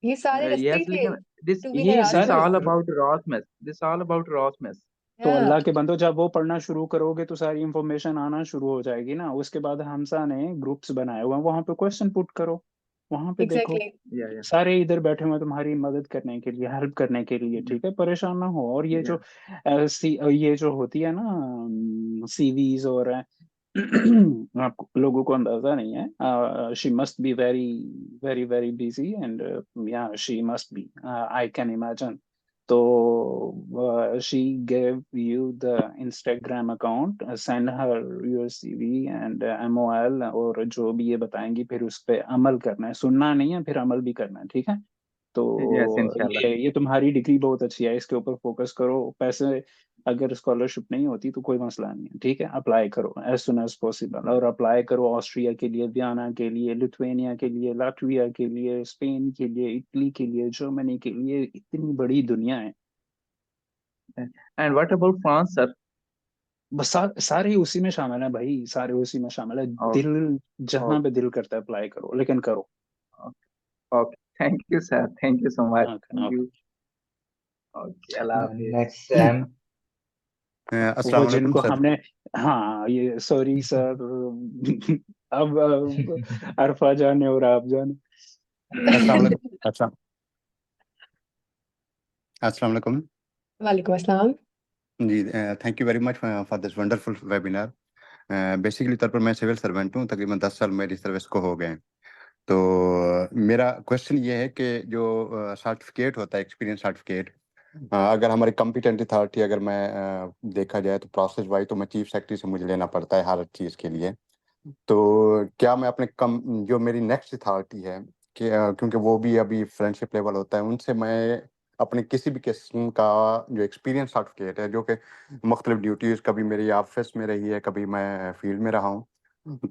ये सारे रास्ते ही यस, थे लेकिन दिस टू विन ये दिस सारे Erasmus. All about Erasmus, this all about Erasmus. तो हाँ, अल्लाह के बंदो, जब वो पढ़ना शुरू करोगे तो सारी इंफॉर्मेशन आना शुरू हो जाएगी ना। उसके बाद हमसा ने ग्रुप्स बनाए हुए हैं, वहां पे क्वेश्चन पुट करो, वहां पे देखो, एग्जैक्टली। या सारे इधर बैठे हुए हैं तुम्हारी मदद करने के लिए, हेल्प करने के लिए, ठीक है, परेशान ना हो। और ये या जो ये जो होती है ना सीवीज और आप लोगों को अंदाजा नहीं है, she must be very very very busy, and या she must be, I can imagine. तो she gave you the Instagram account, send her your CV and MOL, और जो भी ये बताएंगी फिर उस पर अमल करना है, सुनना नहीं है, फिर अमल भी करना है, ठीक है। यस तो इंशाल्लाह। ये तुम्हारी डिग्री बहुत अच्छी है, इसके ऊपर फोकस करो। पैसे अगर स्कॉलरशिप नहीं होती तो कोई मसला नहीं है, ठीक है, अप्लाई करो एज सुन एज पॉसिबल, और अप्लाई करो ऑस्ट्रिया के लिए, वियना के लिए, लिथुआनिया के लिए, लाटविया के लिए, स्पेन के लिए, इटली के लिए, जर्मनी के लिए, इतनी बड़ी दुनिया है। And what about France sir? बस सारे ही उसी में शामिल है भाई, सारे उसी में शामिल है। दिल जहां पे दिल करता है अप्लाई करो, लेकिन करो। Okay, thank you sir, thank you so much, okay thank okay. You. Okay, अल्लाह हाफिज। Next Sam. वो अस्सलाम वालेकुम जिनको सर। हमने, हाँ ये सॉरी सर, अब अरफा जाने और आप जाने। अस्सलाम वालेकुम। अस्सलाम वालेकुम वालेकुम अस्सलाम। जी। Thank you very much for this wonderful webinar. Basically तौर पर मैं सिविल सर्वेंट हूँ, तकरीबन 10 साल मेरी सर्विस को हो गए हैं। तो मेरा क्वेश्चन ये है कि जो सर्टिफिकेट होता है, एक्सपीरियंस सर्टिफिकेट, अगर हमारी कॉम्पिटेंट अथॉरिटी, अगर मैं देखा जाए तो प्रोसेस वाइज तो मैं चीफ सेक्रेटरी से मुझे लेना पड़ता है हर चीज़ के लिए। तो क्या मैं अपने कम जो मेरी नेक्स्ट अथॉरिटी है कि क्योंकि वो भी अभी फ्रेंडशिप लेवल होता है, उनसे मैं अपने किसी भी किस्म का जो एक्सपीरियंस सर्टिफिकेट है, जो कि मुख्तलिफ ड्यूटीज़, कभी मेरी ऑफिस में रही है, कभी मैं फील्ड में रहा हूँ,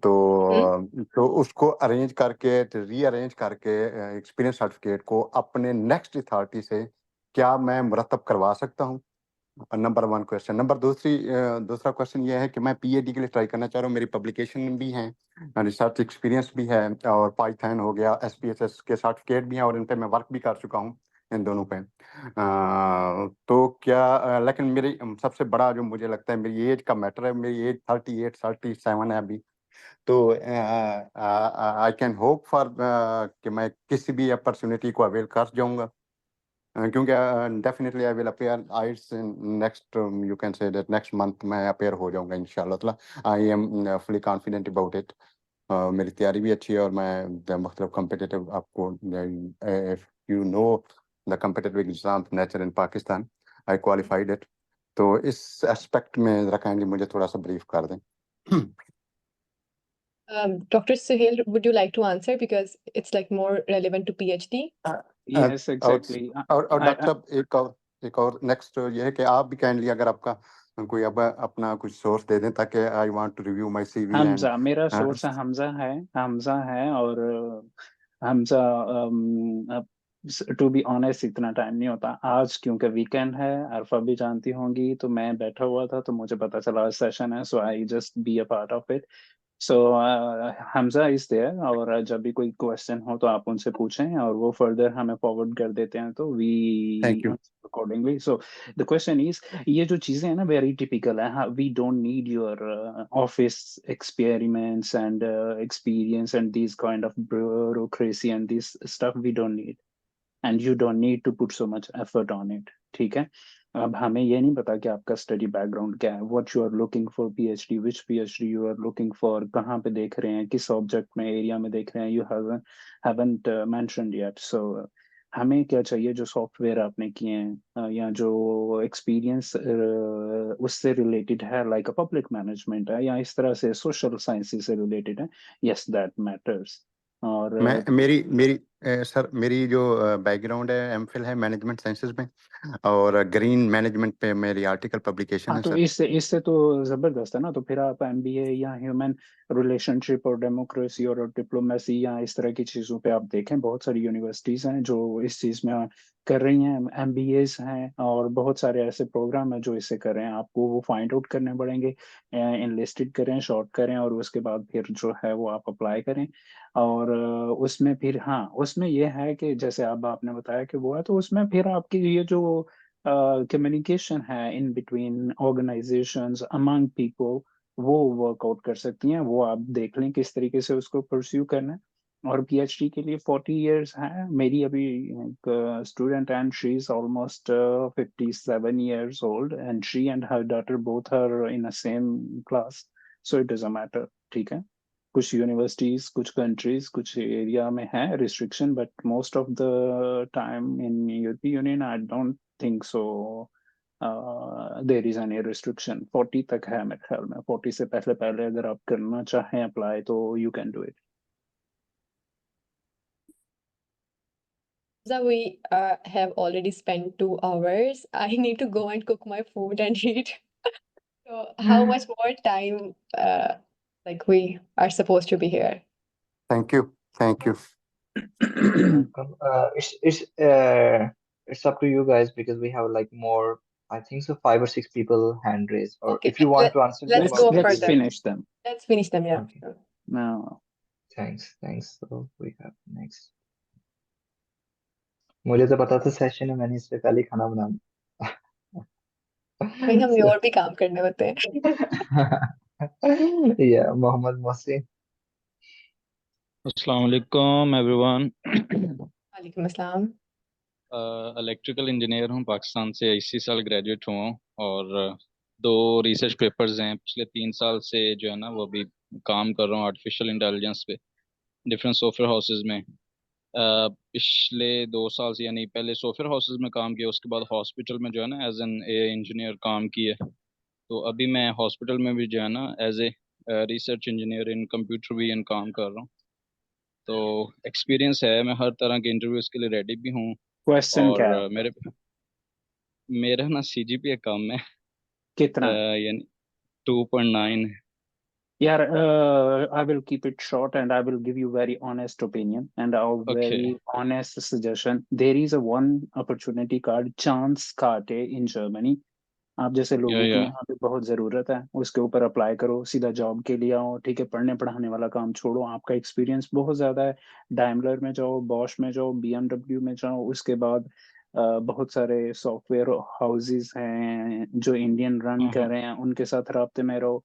तो उसको अरेंज करके, रीअरेंज करके एक्सपीरियंस सर्टिफिकेट को अपने नेक्स्ट अथॉरिटी से क्या मैं मुरतब करवा सकता हूँ? Number 1 question. दूसरा क्वेश्चन ये है कि मैं पीएचडी के लिए ट्राई करना चाह रहा हूँ। मेरी पब्लिकेशन भी है, रिसर्च एक्सपीरियंस भी है, और पाइथन हो गया, एसपीएसएस के सर्टिफिकेट भी हैं, और इन पे मैं वर्क भी कर चुका हूँ, इन दोनों पे। तो क्या लेकिन मेरी सबसे बड़ा जो मुझे लगता है, मेरी एज का मैटर है। मेरी एज 37 है अभी। तो आई कैन होप फॉर कि मैं किसी भी अपॉर्चुनिटी को अवेल कर जाऊंगा, क्योंकि definitely I will appear आइट्स in next, you can say that next month मैं अपेयर हो जाऊंगा इंशाल्लाह ताला। I am fully confident about it. मेरी तैयारी भी अच्छी है, और मैं मुख्तलिफ कम्पिटिटिव, आपको if you know the competitive exam nature in Pakistan, I qualified it. तो इस एस्पेक्ट में ज़रा काइंडली मुझे थोड़ा सा ब्रीफ कर दें। Dr. Suhail, would you like to answer because it's like more relevant to PhD? Yes, और exactly. डॉक्टर साहब, एक और नेक्स्ट ये है कि आप भी काइंडली अगर आपका कोई अब अपना कुछ सोर्स दे दें, ताकि I want to review my CV and Hamza, मेरा सोर्स हमजा है, और हमजा, टू बी ऑनेस्ट इतना टाइम नहीं होता आज, क्योंकि वीकेंड है, अरफा भी जानती होंगी, तो मैं बैठा हुआ था तो मुझे पता चला सेशन है, so I just be a part of it. So Hamza is there, और जब भी कोई क्वेश्चन हो तो आप उनसे पूछें, और वो फर्दर हमें फॉरवर्ड कर देते हैं, तो we thank you. Accordingly. So the question is, ये जो चीजें हैं ना, वेरी टिपिकल है। We don't need your office experiments and experience and these kind of bureaucracy and this stuff we don't need, and you don't need to put so much effort on it, ठीक है? अब हमें ये नहीं पता कि आपका स्टडी बैकग्राउंड क्या है, what you are looking for PhD, which PhD you are looking for, कहाँ पे देख रहे हैं, किस ऑब्जेक्ट में, एरिया में देख रहे हैं, यू हैवंट मेंशन्ड येट। सो हमें क्या चाहिए, जो सॉफ्टवेयर आपने किए हैं, या जो एक्सपीरियंस उससे रिलेटेड है, लाइक पब्लिक मैनेजमेंट है, या इस तरह से सोशल साइंसेस से रिलेटेड है, यस दैट मैटर्स। और मैं मेरी मेरी सर, मेरी जो बैकग्राउंड है, एमफिल है मैनेजमेंट साइंसेज में, और ग्रीन मैनेजमेंट पे मेरी आर्टिकल पब्लिकेशन हाँ, है तो सर। इससे तो जबरदस्त है ना। तो फिर आप एमबीए या ह्यूमन रिलेशनशिप और डेमोक्रेसी और डिप्लोमेसी या इस तरह की चीज़ों पे आप देखें, बहुत सारी यूनिवर्सिटीज़ हैं जो इस चीज़ में कर रही हैं, एमबीएस हैं, और बहुत सारे ऐसे प्रोग्राम हैं जो इससे कर रहे हैं। आपको वो फाइंड आउट करने पड़ेंगे, इनलिस्टेड करें, शॉर्ट करें, और उसके बाद फिर जो है वो आप अप्लाई करें। और उसमें फिर, हाँ, उसमें ये है कि जैसे अब आपने बताया कि वो है, तो उसमें फिर आपकी ये जो कम्युनिकेशन है in between organisations, among people, वो वर्कआउट कर सकती हैं। वो आप देख लें किस तरीके से उसको परस्यू करना है। और पीएचडी के लिए 40 years है। मेरी अभी एक student and she is almost 57 years old, and she and her daughter both are in a same class, so it doesn't matter, ठीक है? कुछ यूनिवर्सिटीज, कुछ कंट्रीज, कुछ एरिया में है restriction, but most of the time in यूरोपीय union I don't think so there is any restriction. 40 तक है मेरे ख्याल में। 40 से पहले पहले अगर आप करना चाहें अप्लाई, तो you can do it. So we have already spent 2 hours. I need to go and cook my food and eat. So how much more time like we are supposed to be here? Thank you. Thank you. Welcome. It's up to you guys because we have like more, I think so 5 or 6 people hand raised. Or Okay, if you want to answer, you're let's go welcome to Let's do further. that. finish them Let's finish them, yeah. Okay. now. Thanks. So we have next. मुझे तो पता था session है, मैंने इससे पहले ही खाना बना लिया। भाई हमें और भी काम करने होते हैं। Yeah, Mohammed Mohsin. अस्सलाम वालेकुम एवरीवन। वालेकुम अस्सलाम। इलेक्ट्रिकल इंजीनियर हूँ, पाकिस्तान से इसी साल ग्रेजुएट हुआ हूँ और दो रिसर्च पेपर्स हैं। पिछले 3 साल से जो है ना वो अभी काम कर रहा हूँ आर्टिफिशियल इंटेलिजेंस पे डिफरेंट सॉफ्टवेयर हाउसेज में। पिछले 2 साल से, यानी पहले सॉफ्टवेयर हाउसेज में काम किया, उसके बाद हॉस्पिटल में जो है ना एज एन ए इंजीनियर काम किया। तो अभी मैं हॉस्पिटल में भी जो है ना as a research engineer in computer vision काम कर रहा हूँ। तो एक्सपीरियंस है, मैं हर तरह के इंटरव्यूज के लिए रेडी भी हूँ। क्वेश्चन और क्या है? मेरा ना सीजीपीए कम है, कितना? यानी 2.9 है। Yeah, I will keep it short and I will give you very honest opinion and a okay. very honest suggestion. There is a one opportunity called Chance Karte in Germany. आप जैसे लोगों की या यहाँ पे बहुत ज़रूरत है, उसके ऊपर अप्लाई करो, सीधा जॉब के लिए आओ, ठीक है? पढ़ने पढ़ाने वाला काम छोड़ो, आपका एक्सपीरियंस बहुत ज़्यादा है। डाइमलर में जाओ, बॉश में जाओ, बीएमडब्ल्यू में जाओ, उसके बाद बहुत सारे सॉफ्टवेयर हाउसेस हैं जो इंडियन रन कर रहे हैं, उनके साथ राब्ते में रहो।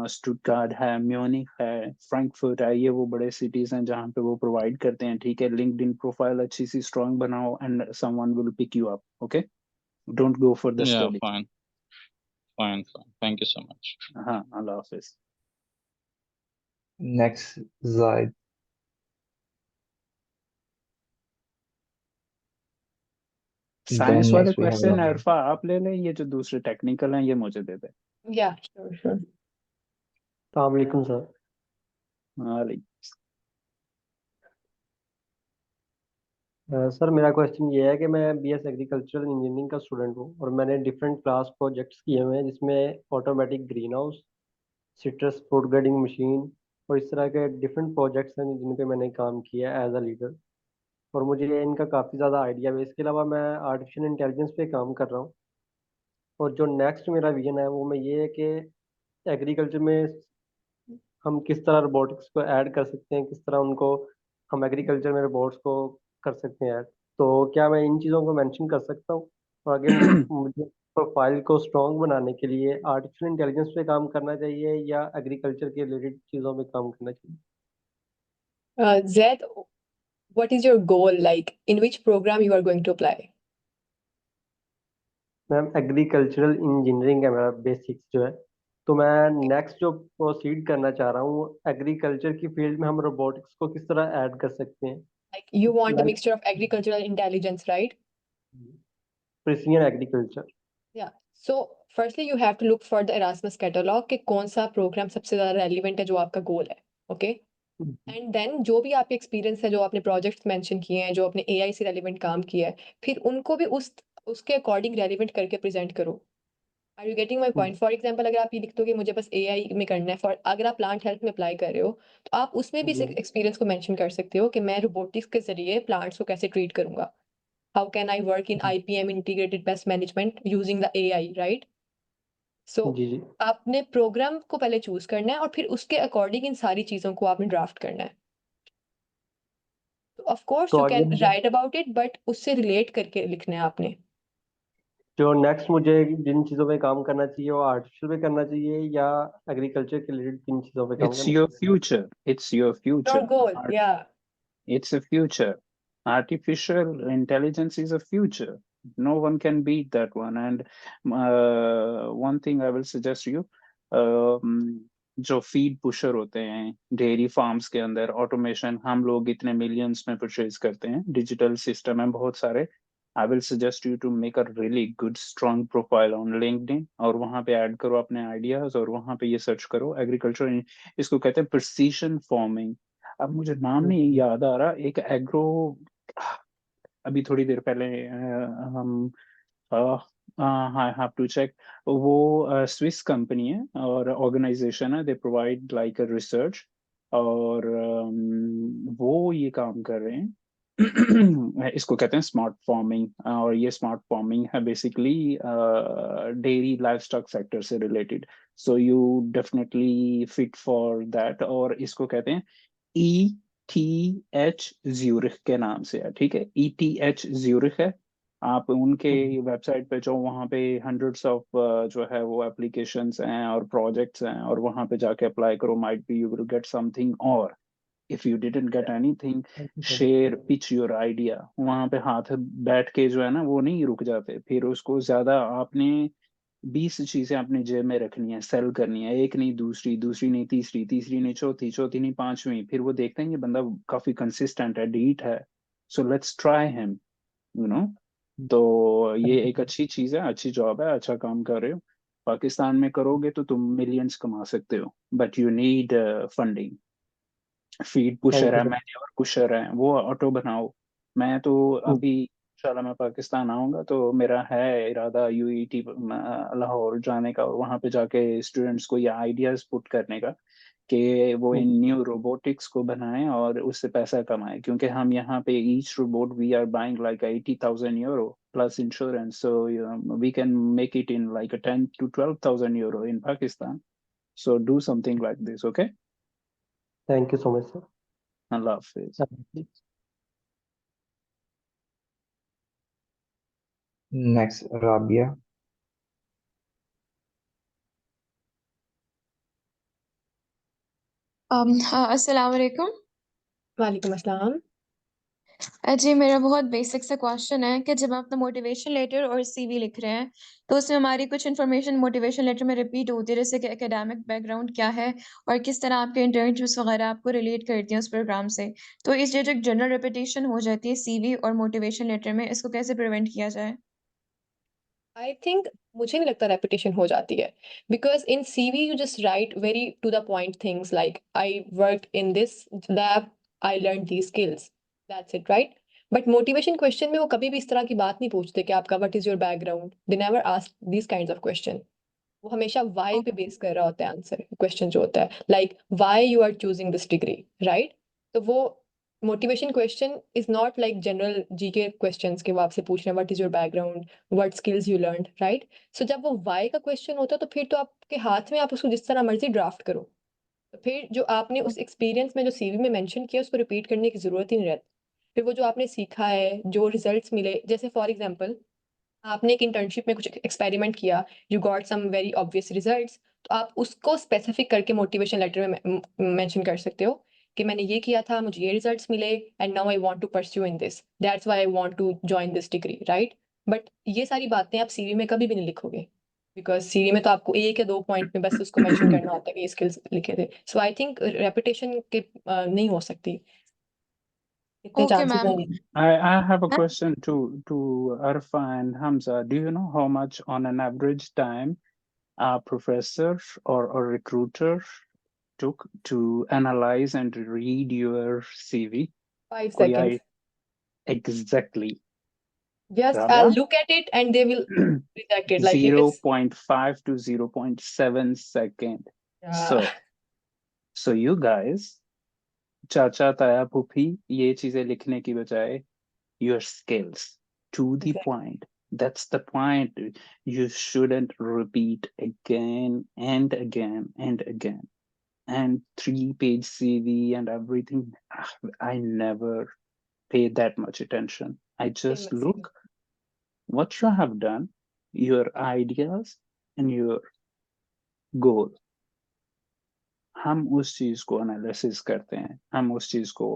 स्टुटगार्ट है, म्यूनिख है, फ्रैंकफर्ट है, ये वो बड़े सिटीज हैं जहाँ पे वो प्रोवाइड करते हैं, ठीक है? लिंक्डइन प्रोफाइल अच्छी सी स्ट्रांग बनाओ and someone will pick you up, okay? Don't go for the या study. Fine fine fine, thank you so much. हाँ, अल्लाह हाफिज। Next, Zaid. साइंस Then वाले next we have question Lamia. Arfa आप ले लें, ये जो दूसरे टेक्निकल हैं ये मुझे दे दे। या श्योर श्योर। अस्सलाम वालेकुम सर। सर मेरा क्वेश्चन ये है कि मैं बीएस एग्रीकल्चरल इंजीनियरिंग का स्टूडेंट हूँ और मैंने डिफरेंट क्लास प्रोजेक्ट्स किए हुए हैं जिसमें automatic green house, citrus fruit grading machine और इस तरह के डिफरेंट प्रोजेक्ट्स हैं जिन पे मैंने काम किया है एज अ लीडर और मुझे इनका काफ़ी ज़्यादा आइडिया है। इसके अलावा मैं आर्टिफिशियल इंटेलिजेंस पे काम कर रहा हूँ और जो नेक्स्ट मेरा विजन है वो मैं ये है कि एग्रीकल्चर में हम किस तरह रोबोटिक्स को ऐड कर सकते हैं, किस तरह उनको हम एग्रीकल्चर में रोबोट्स को कर सकते हैं ऐड। तो क्या मैं इन चीज़ों को मेंशन कर सकता हूँ? और आगे मुझे प्रोफाइल को स्ट्रॉन्ग बनाने के लिए आर्टिफिशियल इंटेलिजेंस पे काम करना चाहिए या एग्रीकल्चर के रिलेटेड चीज़ों पे काम करना चाहिए? Zed, what is your goal like? In which program you are going to apply? Ma'am agricultural engineering है मेरा बेसिक्स जो है, तो मैं नेक्स्ट जो प्रोसीड करना चाह रहा हूँ एग्रीकल्चर की फील्ड में हम रोबोटिक्स को किस तरह ऐड कर सकते हैं, Like you want a like mixture of agricultural intelligence, right? Precision agriculture. Yeah. So firstly you have to look for the Erasmus catalog कि कौन सा प्रोग्राम सबसे ज्यादा रेलिवेंट है जो आपका गोल है, ओके? एंड देन जो भी आपके एक्सपीरियंस है, जो आपने प्रोजेक्ट्स मेंशन किए हैं, जो आपने एआई से रेलिवेंट काम किया है, फिर उनको भी उसके अकॉर्डिंग रेलिवेंट करके प्रेजेंट करो। Are you getting my point? For example अगर आप ये लिख दो कि मुझे बस एआई में करना है, फॉर अगर आप प्लांट हेल्थ में अप्लाई कर रहे हो तो आप उसमें भी इस एक्सपीरियंस को मेंशन कर सकते हो कि मैं रोबोटिक्स के जरिए प्लांट्स को कैसे ट्रीट करूंगा। How can I work in IPM, integrated pest management, using the AI, right? So जी जी। आपने प्रोग्राम को पहले चूज करना है और फिर उसके अकॉर्डिंग इन सारी चीजों को आपने ड्राफ्ट करना है। तो ऑफ कोर्स तो यू आगे कैन मुझे राइट अबाउट इट, बट उससे रिलेट करके लिखना है आपने। जो नेक्स्ट मुझे जिन चीज़ों पे काम करना चाहिए वो आर्टिफिशियल पे करना चाहिए या एग्रीकल्चर के रिलेटेड किन चीज़ों पे काम It's करना your चाहिए? future. It's your your future. गोल, या It's a future. Artificial intelligence is a future. No one can beat that one. And one thing I will suggest you, जो फीड पुशर होते हैं डेयरी फार्म्स के अंदर, automation हम लोग इतने millions में परचेज करते हैं, डिजिटल सिस्टम है बहुत सारे। I will suggest you to make a really good strong profile on LinkedIn और वहां पे ऐड करो अपने आइडियाज और वहां पे ये सर्च करो एग्रीकल्चर, इसको कहते हैं प्रिसीशन फार्मिंग। अब मुझे नाम नहीं याद आ रहा, एक एग्रो, अभी थोड़ी देर पहले हम आई हैव टू चेक, वो स्विस कंपनी है और ऑर्गेनाइजेशन है, they provide like a research और वो ये काम कर रहे हैं इसको कहते हैं स्मार्ट फार्मिंग और ये स्मार्ट फार्मिंग है बेसिकली डेयरी लाइवस्टॉक सेक्टर से related. So you definitely fit for that और इसको कहते हैं ETH ज्यूरिख के नाम से है, ठीक है? ETH ज्यूरिख है आप उनके वेबसाइट पे जो वहाँ पे हंड्रेड्स ऑफ जो है वो एप्लीकेशंस हैं और प्रोजेक्ट्स हैं, और वहाँ पे जाके अप्लाई करो, might be you will get something. और if you didn't get anything, share pitch your idea. वहाँ पे हाथ बैठ के जो है ना वो नहीं रुक जाते, फिर उसको ज्यादा आपने 20 चीजें अपने जेब में रखनी है, सेल करनी है, एक नहीं दूसरी, दूसरी नहीं तीसरी, तीसरी नहीं चौथी, चौथी नहीं पांचवी। फिर वो देखते हैं ये बंदा काफी कंसिस्टेंट है, डीट है, so let's try him, you know. तो ये एक अच्छी चीज है, अच्छी जॉब है, अच्छा काम कर रहे हो। पाकिस्तान में करोगे तो तुम मिलियंस कमा सकते हो, but you need funding. Feed pusher thank है यू मैंने और पुशर है, वो ऑटो बनाओ। मैं तो सर। अभी इंशाल्लाह मैं पाकिस्तान आऊंगा तो मेरा है इरादा यूईटी लाहौर जाने का, और वहां पे जाके स्टूडेंट्स को ये आइडियाज पुट करने का कि वो इन न्यू रोबोटिक्स को बनाएं और उससे पैसा कमाएं। क्योंकि हम यहाँ पे each robot we are buying like 80,000 euro plus insurance, so we can make it in like a 10 to 12,000 euro in Pakistan. So do something like this, okay? Thank you so much sir. Allah Hafiz. Next, Rabia. अस्सलाम वालेकुम। वालेकुम अस्सलाम। जी मेरा बहुत basic सा question है कि जब आप अपना मोटिवेशन लेटर और सीवी लिख रहे हैं तो उसमें हमारी कुछ इन्फॉर्मेशन मोटिवेशन लेटर में रिपीट होती है, जैसे कि एकेडमिक बैकग्राउंड क्या है और किस तरह आपके इंटर्नशिप्स वगैरह आपको रिलेट करती हैं उस प्रोग्राम से। तो इस जो एक जनरल रिपीटेशन हो जाती है सीवी और मोटिवेशन लेटर में, इसको कैसे प्रिवेंट किया जाए? आई थिंक मुझे नहीं लगता रेपुटेशन हो जाती है, because in CV you just write very to the point things like I work in this lab, I learn the skills, that's it, right? But motivation question में वो कभी भी इस तरह की बात नहीं पूछते कि आपका what is your background, they never ask these kinds of question. वो हमेशा वाई पे बेस कर रहा होता है आंसर क्वेश्चन जो होता है, like why you are choosing this degree, right? तो वो motivation question is not like general GK questions के वो आपसे पूछ रहे हैं what is your background, what skills you learn, right? So जब वो वाई का क्वेश्चन होता है तो फिर तो आपके हाथ में, आप उसको जिस तरह मर्जी ड्राफ्ट करो, तो फिर जो आपने उस एक्सपीरियंस में जो सीवी में मेंशन किया उसको रिपीट करने की जरूरत ही नहीं रहती। फिर वो जो आपने सीखा है, जो रिजल्ट्स मिले, जैसे फॉर एग्जांपल आपने एक इंटर्नशिप में कुछ एक्सपेरिमेंट किया, you got some very obvious results, तो आप उसको स्पेसिफिक करके मोटिवेशन लेटर में मेंशन कर सकते हो कि मैंने ये किया था, मुझे ये रिजल्ट्स मिले, and now I want to pursue in this, that's why I want to join this degree, right? But ये सारी बातें आप सीवी में कभी भी नहीं लिखोगे, बिकॉज सीवी में तो आपको एक या दो पॉइंट में बस उसको मेंशन करना होता है कि ये स्किल्स लिखे थे। सो आई थिंक रेपुटेशन के नहीं हो सकती, इतने ओके चांसेस मैम। नहीं। I have a question to Arfa and Hamza. Do you know how much on an average time a professor or a recruiter took to analyze and read your CV? 5 कोई seconds. exactly. Just Rabia? look at it and they will reject it. Like if it's 0.5 to 0.7 second. yeah, So you guys, चाचा ताया फूफी, ये चीजें लिखने की बजाय your skills to the exactly. point. That's the point. You shouldn't repeat again and again and again. And 3-page CV and everything. I never pay that much attention. I just Same, same. look what you have done, your ideas, and your goal. हम उस चीज को analysis करते हैं, हम उस चीज को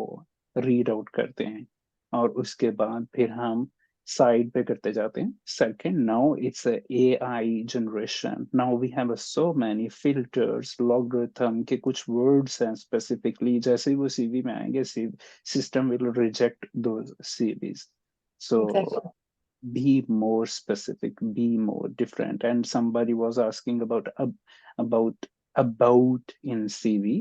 रीड आउट करते हैं, और उसके बाद फिर हम साइड पे करते जाते हैं। Second, now it's AI generation, now we have so many filters, logarithm के कुछ वर्ड्स हैं स्पेसिफिकली, जैसे ही वो सीवी में आएंगे system will reject those CVs. So Exactly. be more specific, be more different. And somebody was asking about about in CV.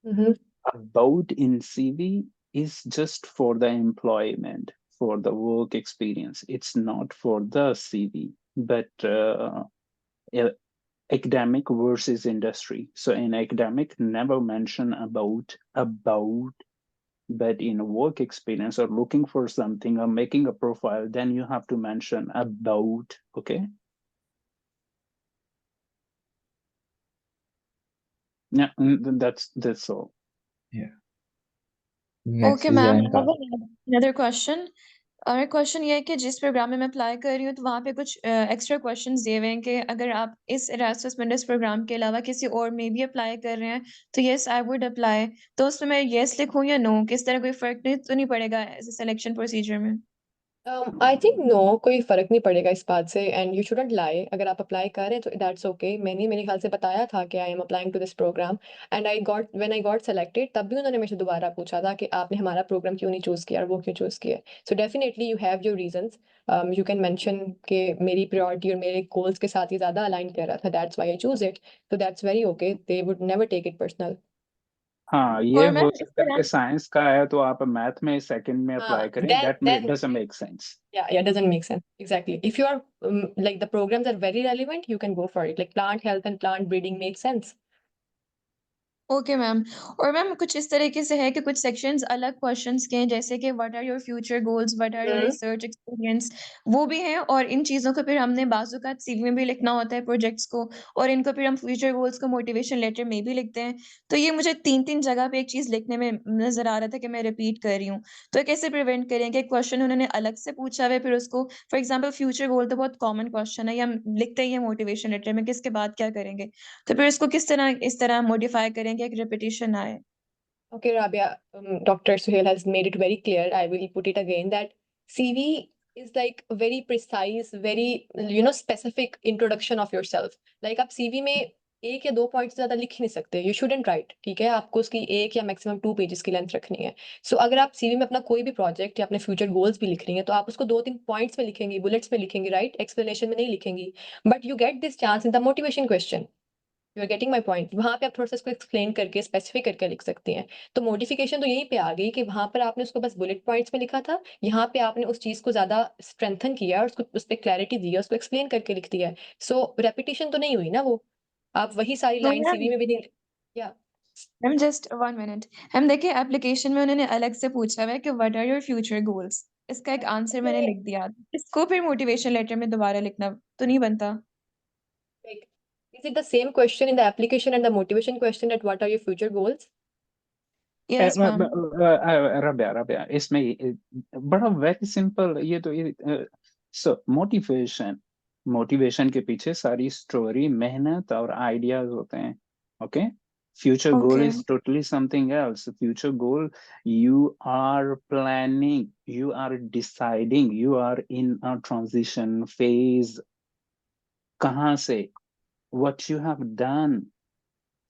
Mm-hmm. About in CV is just for the employment, for the work experience. It's not for the CV. But academic versus industry. So in academic, never mention about, but in work experience or looking for something or making a profile, then you have to mention about, okay? Yeah, that's all. Yeah. Next Okay, is ma'am. I Anka. have another question. और question ये है कि जिस programme में मैं apply कर रही हूँ तो वहाँ पे कुछ एक्स्ट्रा क्वेश्चंस दिए हुए हैं कि अगर आप इस इरास्मस मुंडस प्रोग्राम के अलावा किसी और में भी अप्लाई कर रहे हैं तो यस आई वुड अप्लाई। तो उसमें मैं यस लिखूँ या नो, किस तरह कोई फर्क नहीं तो नहीं पड़ेगा सिलेक्शन प्रोसीजर में? आई थिंक नो, कोई फर्क नहीं पड़ेगा इस बात से, एंड यू शुडंट लाई। अगर आप अप्लाई कर रहे हैं तो दैट्स ओके। मैंने मेरे ख्याल से बताया था कि I am applying to this program and I got selected, तब भी उन्होंने मेरे से दोबारा पूछा था कि आपने हमारा प्रोग्राम क्यों नहीं चूज किया और वो क्यों चूज किया। सो definitely you have your reasons. You can mention कि मेरी प्रायोरिटी और मेरे गोल्स के साथ ये ज़्यादा अलाइन कर रहा था, that's why I choose it. तो that's very okay, they would never take it personal. हाँ, ये और हो मैम इस सकता है तरह कि साइंस का है तो आप मैथ में सेकंड में हाँ, अप्लाई करें, that then doesn't make sense. yeah, doesn't make sense. Exactly. If you are like the programs are very relevant, you can go for it. Like plant health and plant breeding makes sense. Okay ma'am. और ma'am कुछ इस तरीके से है कि कुछ sections अलग questions के हैं, जैसे कि what are your future goals, what are your hmm research experience, वो भी हैं। और इन चीज़ों को फिर हमने बाजुकात सीवी में भी लिखना होता है प्रोजेक्ट्स को, और इनको फिर हम फ्यूचर गोल्स को मोटिवेशन लेटर में भी लिखते हैं। तो ये मुझे 3-3 जगह पे एक चीज़ लिखने में नज़र आ रहा था कि मैं रिपीट कर रही हूँ। तो कैसे प्रिवेंट करें कि क्वेश्चन उन्होंने अलग से पूछा हुआ है, फिर उसको फॉर एग्जाम्पल फ्यूचर गोल तो बहुत कॉमन क्वेश्चन है, या हम लिखते ही हैं मोटिवेशन लेटर में कि इसके बाद क्या करेंगे। तो फिर इसको किस तरह इस तरह मॉडिफाई करेंगे कि रिपीटिशन आए? Okay, Rabia, Dr. Suhail has made it very clear. I will put it again that CV is like a very precise, very, specific introduction of yourself. Like आप CV में एक या दो पॉइंट से ज्यादा लिख ही नहीं सकते। यू शुडंट राइट, ठीक है? आपको उसकी एक या मैक्सिमम 2 पेजेस की लेंथ रखनी है। सो अगर आप सीवी में अपना कोई भी प्रोजेक्ट या अपने फ्यूचर गोल्स भी लिख रही हैं तो आप उसको 2-3 पॉइंट्स में लिखेंगी, बुलेट्स में लिखेंगी, राइट? एक्सप्लेनेशन में नहीं लिखेंगी। But you get this chance in the motivation question. You are getting my point. वहां पे आप थोड़ा सा इसको एक्सप्लेन करके स्पेसिफिक करके लिख सकती हैं। तो मॉडिफिकेशन तो यहीं पे आ गई कि वहां पर आपने उसको बस बुलेट पॉइंट्स में लिखा था, यहाँ पे आपने उस चीज को ज्यादा स्ट्रेंथन किया और उसको उस पर क्लैरिटी दी है, उसको एक्सप्लेन करके लिख दिया है। सो रेपिटेशन तो नहीं हुई ना वो, आप वही सारी तो लाइन सीवी मैम में भी नहीं। या मैम जस्ट 1 मिनट। हम देखिए एप्लीकेशन में उन्होंने अलग से पूछा हुआ है कि what are your future goals, इसका एक आंसर मैंने लिख दिया। इसको फिर मोटिवेशन लेटर में दोबारा लिखना तो नहीं बनता? Is it the same question in the application and the motivation question that what are your future goals? Yes ma'am. Rabia Rabia, इसमें बड़ा वेरी सिंपल, ये तो ये सो मोटिवेशन, मोटिवेशन के पीछे सारी स्टोरी, मेहनत और आइडियाज होते हैं। Okay, future goal okay is totally something else. Future goal, you are planning, you are deciding, you are in a transition phase. कहाँ से, व्हाट यू हैव डन,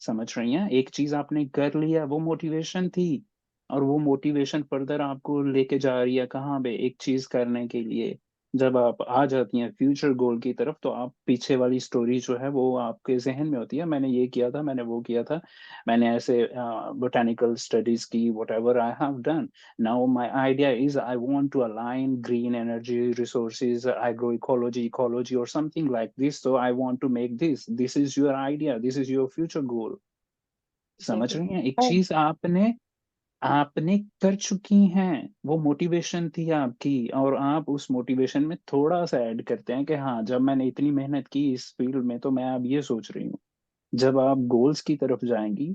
समझ रही हैं? एक चीज आपने कर लिया, वो मोटिवेशन थी, और वो मोटिवेशन फर्दर आपको लेके जा रही है कहाँ पे, एक चीज करने के लिए। जब आप आ जाती हैं फ्यूचर गोल की तरफ तो आप पीछे वाली स्टोरी जो है वो आपके जहन में होती है, मैंने ये किया था, मैंने वो किया था, मैंने ऐसे बोटेनिकल स्टडीज की, whatever I have done. Now my idea is I want to align green energy resources, agro ecology, ecology और something like this, so I want to make this is your idea, this is your future goal। समझ Exactly. रही हैं? एक चीज आपने आपने कर चुकी हैं, वो मोटिवेशन थी आपकी, और आप उस मोटिवेशन में थोड़ा सा ऐड करते हैं कि हाँ, जब मैंने इतनी मेहनत की इस फील्ड में तो मैं अब ये सोच रही हूँ। जब आप गोल्स की तरफ जाएंगी,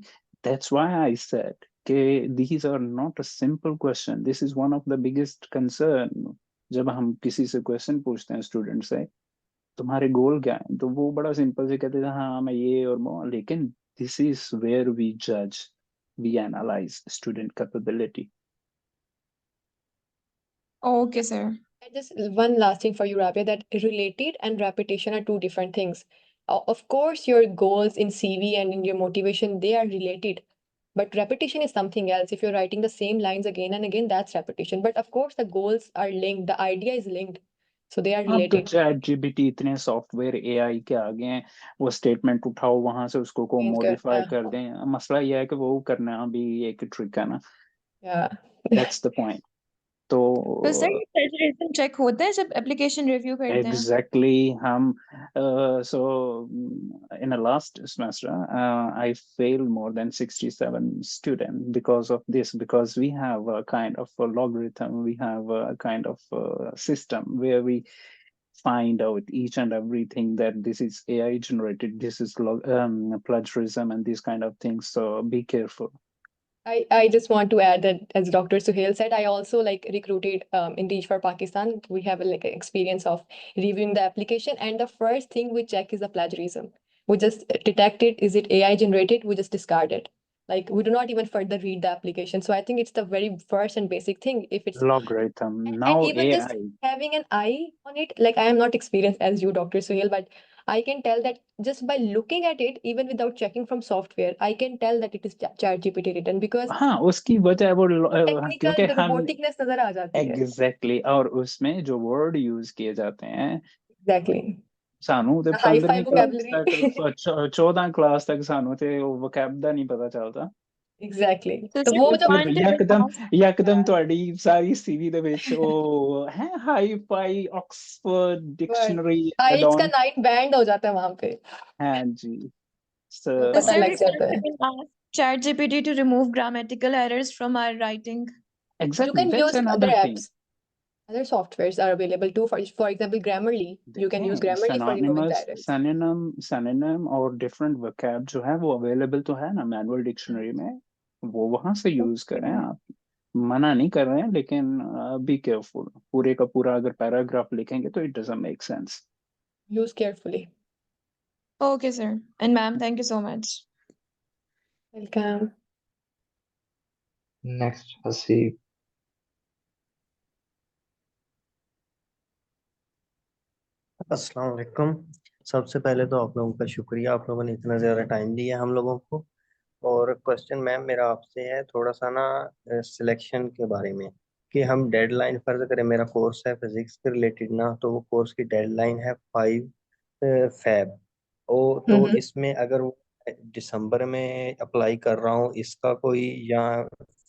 दैट्स व्हाई आई सेड कि these are not a simple question, this is one of the biggest concern। जब हम किसी से क्वेश्चन पूछते हैं स्टूडेंट से, तुम्हारे गोल क्या है, तो वो बड़ा सिंपल से कहते थे हाँ मैं ये और वो, लेकिन दिस इज वेयर वी जज, we analyse student capability. Okay sir. And just one last thing for you, Rabia, that related and repetition are two different things. Of course, your goals in CV and in your motivation, they are related. But repetition is something else. If you're writing the same lines again and again, that's repetition. But of course, the goals are linked, the idea is linked. So they are अब तो related. Chat GPT, इतने software AI के आ गए हैं, वो statement उठाओ वहां से उसको को Change कर, मॉडिफाई कर दें। मसला यह है कि वो करना भी एक ट्रिक है ना, yeah. That's the point. तो तो सर ये प्लेजरिज्म चेक होता है जब एप्लीकेशन रिव्यू करते हैं? exactly, so in the last semester, I failed more than 67 students because of this, because we have a kind of a logarithm, we have a kind of system where we find out each and everything that this is AI generated, this is plagiarism and these kind of things. So be careful. I just want to add that, as Dr. Suhail said, I also like recruited in Reach for Pakistan. We have like an experience of reviewing the application, and the first thing we check is the plagiarism. We just detect it. Is it AI generated? We just discard it. Like we do not even further read the application. So I think it's the very first and basic thing. If it's Logarithm. and Now even just AI. having an eye on it, like I am not experienced as you, Dr. Suhail, but I can tell that just by looking at it, even without checking from software, I can tell that it is ChatGPT written because हाँ, उसकी वजह वो technical क्योंकि हम रोबोटिकनेस नजर आ जाती है। Exactly और उसमें जो वर्ड यूज किए जाते हैं एग्जैक्टली सानू ते हाई 15वीं फाई क्लास वोकैबुलरी तक 14 क्लास तक सानू ते वोकैब दा नहीं पता चलता एग्जैक्टली So तो sir, वो I जो फिर want to यकदम ਤੁਹਾਡੀ ਸਾਰੀ ਸੀਵੀ ਦੇ ਵਿੱਚ ਉਹ ਹੈ ਹਾਈ ਫਾਈ ਆਕਸਫੋर्ड डिक्शनरी एड आइल्स का ऑन नाइट बैंड हो जाता है वहां पे, हाँ जी तो So पता sir, लग जाता है। we can ask ChatGPT to remove grammatical errors from our writing. You exactly can that's use other another thing apps, other softwares are available too. For example, Grammarly. You can use देखें Grammarly for removing the synonymous errors. synonym और different vocab जो है वो available तो है ना manual dictionary में वो वहां से यूज करें आप मना नहीं कर रहे हैं लेकिन बी केयरफुल पूरे का पूरा अगर पैराग्राफ लिखेंगे तो it doesn't make sense Use carefully. Okay, sir. And ma'am, thank you so much. Welcome. Next, Hasib. अस्सलाम वालेकुम। सबसे पहले तो आप लोगों का शुक्रिया, आप लोगों ने इतना ज़्यादा टाइम दिया हम लोगों को। और क्वेश्चन मैम मेरा आपसे है थोड़ा सा ना सिलेक्शन के बारे में, कि हम डेडलाइन फर्ज करें, मेरा कोर्स है फिजिक्स के रिलेटेड ना, तो वो कोर्स की डेडलाइन है 5 फेब। ओ तो इसमें अगर वो दिसंबर में अप्लाई कर रहा हूँ इसका कोई, या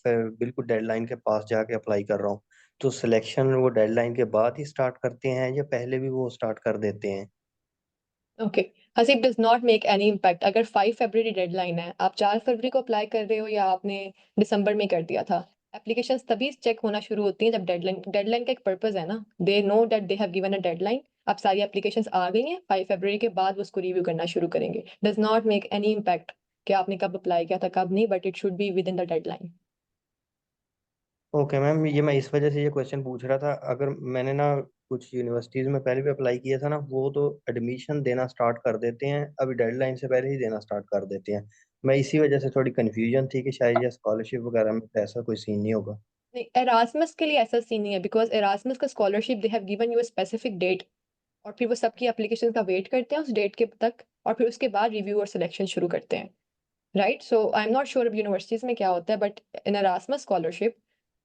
फिर बिल्कुल डेडलाइन के पास जाके अप्लाई कर रहा हूँ, तो सिलेक्शन वो डेडलाइन के बाद ही स्टार्ट करते हैं या पहले भी वो स्टार्ट कर देते हैं? Okay, Haseeb does not make any impact. अगर 5 फरवरी डेडलाइन है, आप 4 फरवरी को अप्लाई कर रहे हो या आपने दिसंबर में कर दिया था, एप्लीकेशंस तभी चेक होना शुरू होती हैं जब डेडलाइन का एक पर्पस है ना, they know that they have given a deadline. अब सारी एप्लीकेशंस आ गई हैं, 5 फरवरी के बाद उसको रिव्यू करना शुरू करेंगे। Does not make any impact कि आपने कब अप्लाई किया था कब नहीं, but it should be with in the deadline. Okay ma'am, ये मैं इस वजह से ये क्वेश्चन पूछ रहा था, अगर मैंने ना कुछ यूनिवर्सिटीज में पहले भी अप्लाई किया था ना, वो तो एडमिशन देना स्टार्ट कर देते हैं, अभी डेडलाइन से पहले ही देना स्टार्ट कर देते हैं। मैं इसी वजह से थोड़ी कंफ्यूजन थी कि शायद ये स्कॉलरशिप वगैरह में तो ऐसा कोई सीन नहीं होगा। नहीं, एरास्मस के लिए ऐसा सीन नहीं है, बिकॉज एरास्मस का scholarship they have given you a specific date, और फिर वो सबकी एप्लीकेशन का वेट करते हैं उस डेट के तक, और फिर उसके बाद रिव्यू और सिलेक्शन शुरू करते हैं, right? So I am not sure अब यूनिवर्सिटीज में क्या होता है, but in Erasmus scholarship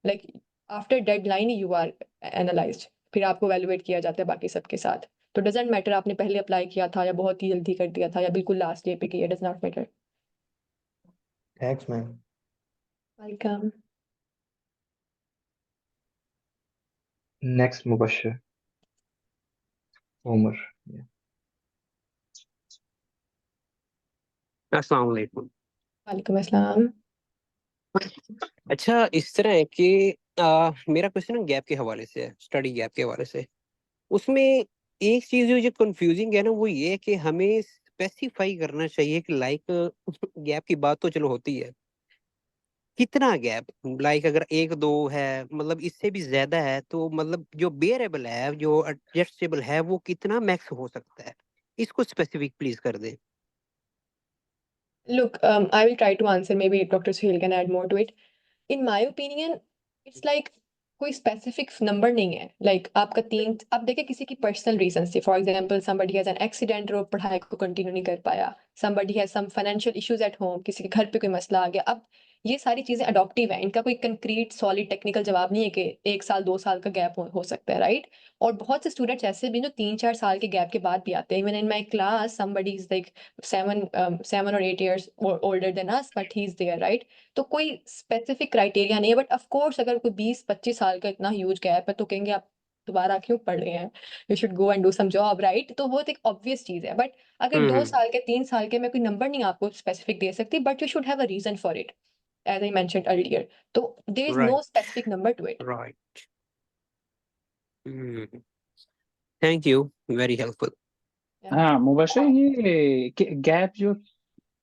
like after deadline you are analysed, फिर आपको वैल्यूएट किया जाता है बाकी सबके साथ। तो डजेंट मैटर आपने पहले अप्लाई किया था या बहुत ही जल्दी कर दिया था या बिल्कुल लास्ट डे पे किया, does not matter. Thanks ma'am. Welcome. Next, Mubashir. Umar. Yeah. अस्सलाम वालेकुम। वालेकुम अस्सलाम। अच्छा, इस तरह है कि मेरा क्वेश्चन गैप के हवाले से है, स्टडी गैप के हवाले से। उसमें एक चीज जो कंफ्यूजिंग है ना, वो ये है कि हमें स्पेसिफाई करना चाहिए कि लाइक गैप की बात तो चलो होती है, कितना गैप, लाइक अगर 1-2 है, मतलब इससे भी ज्यादा है तो मतलब जो बेयरेबल है, जो एडजस्टेबल है, वो कितना मैक्स हो सकता है, इसको स्पेसिफिक प्लीज कर दे। Look, I will try to answer. Maybe Dr. Suhail can add more to it. In my opinion, it's like कोई स्पेसिफिक नंबर नहीं है। लाइक आपका तीन, आप देखिए किसी की पर्सनल रीजन से, for example somebody has an accident और पढ़ाई को कंटिन्यू नहीं कर पाया, somebody has some financial issues at home, किसी के घर पे कोई मसला आ गया। अब ये सारी चीजें अडॉप्टिव है, इनका कोई कंक्रीट सॉलिड टेक्निकल जवाब नहीं है कि 1 साल 2 साल का गैप हो सकता है, राइट? और बहुत से स्टूडेंट्स ऐसे भी जो 3-4 साल के गैप के बाद भी आते हैं। Even in my class somebody is like 7 or 8 years older than us, but he is there, right? तो कोई स्पेसिफिक क्राइटेरिया नहीं है, बट ऑफ कोर्स अगर कोई 20-25 साल का इतना ह्यूज गैप है तो कहेंगे आप दोबारा क्यों पढ़ रहे हैं, you should go and do some job, right? तो वो तो एक ऑब्वियस चीज है। बट अगर 2 साल के 3 साल के, मैं कोई नंबर नहीं आपको स्पेसिफिक दे सकती, but you should have a reason for it, as I mentioned earlier. तो there is no right, specific number to it. Right. Thank you, very helpful. हाँ मुबashir ये गैप जो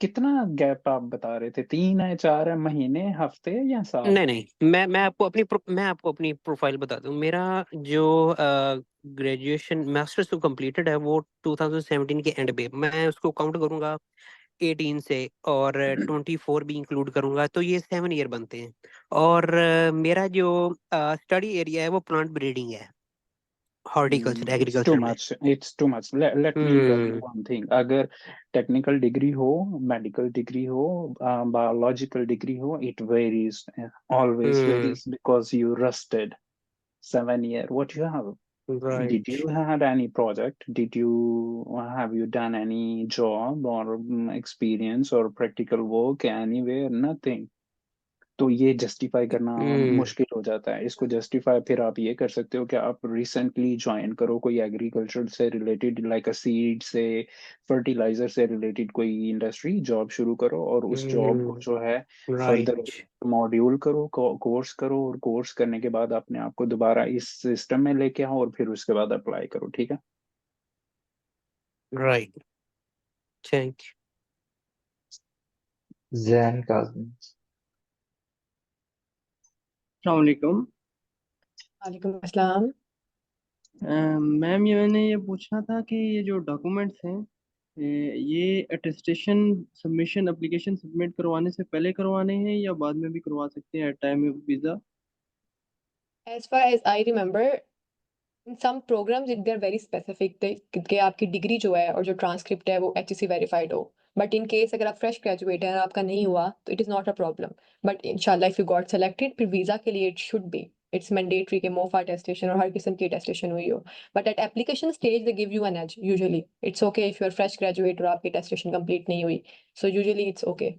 कितना गैप आप बता रहे थे, 3 है, 4 है, महीने, हफ्ते या साल? नहीं नहीं, मैं आपको अपनी प्रोफाइल बता दूं। मेरा जो ग्रेजुएशन मास्टर्स तो कंप्लीटेड है वो 2017 के एंड पे, मैं उसको काउंट करूंगा 18 से, और 24 भी इंक्लूड करूंगा, तो ये 7 ईयर बनते हैं। और मेरा जो स्टडी एरिया है वो प्लांट ब्रीडिंग है, हॉर्टिकल्चर It's too एग्रीकल्चर में। much. It's too much. Let me tell you one thing. अगर टेक्निकल डिग्री हो, मेडिकल डिग्री हो, बायोलॉजिकल डिग्री हो, it varies. Always varies because you rusted 7 year. What you have? Did right. you had any project? Did you have you done any job or experience or practical work anywhere? Nothing. तो ये justify करना मुश्किल हो जाता है। इसको justify फिर आप ये कर सकते हो कि आप रिसेंटली ज्वाइन करो कोई एग्रीकल्चर से रिलेटेड, लाइक अ सीड से, फर्टिलाइजर से रिलेटेड कोई इंडस्ट्री जॉब शुरू करो, और उस जॉब को जो है फर्दर राइट। मॉड्यूल करो, कोर्स करो, और कोर्स करने के बाद अपने आप को दोबारा इस सिस्टम में लेके आओ, और फिर उसके बाद अप्लाई करो। ठीक है? राइट। थैंक जैन काज़मी। अस्सलाम वालेकुम। वालेकुम अस्सलाम। मैम, ये मैंने ये पूछना था कि ये जो डॉक्यूमेंट्स हैं, ये अटेस्टेशन सबमिशन एप्लीकेशन सबमिट करवाने से पहले करवाने हैं या बाद में भी करवा सकते हैं at time of visa? As far as I remember, in some programs they are very specific कि आपकी डिग्री जो है और जो ट्रांसक्रिप्ट है वो HSC वेरीफाइड हो। बट इन केस अगर आप फ्रेश ग्रेजुएट हैं और आपका नहीं हुआ तो it is not a problem. But इंशाल्लाह इफ यू गॉट सेलेक्टेड, फिर वीज़ा के लिए it should be, it's mandatory कि मोफा अटेस्टेशन और हर किस्म की अटेस्टेशन हुई हो। But at application stage they give you an edge usually. It's okay if you are fresh graduate और आपकी अटेस्टेशन कंप्लीट नहीं हुई, so usually it's okay.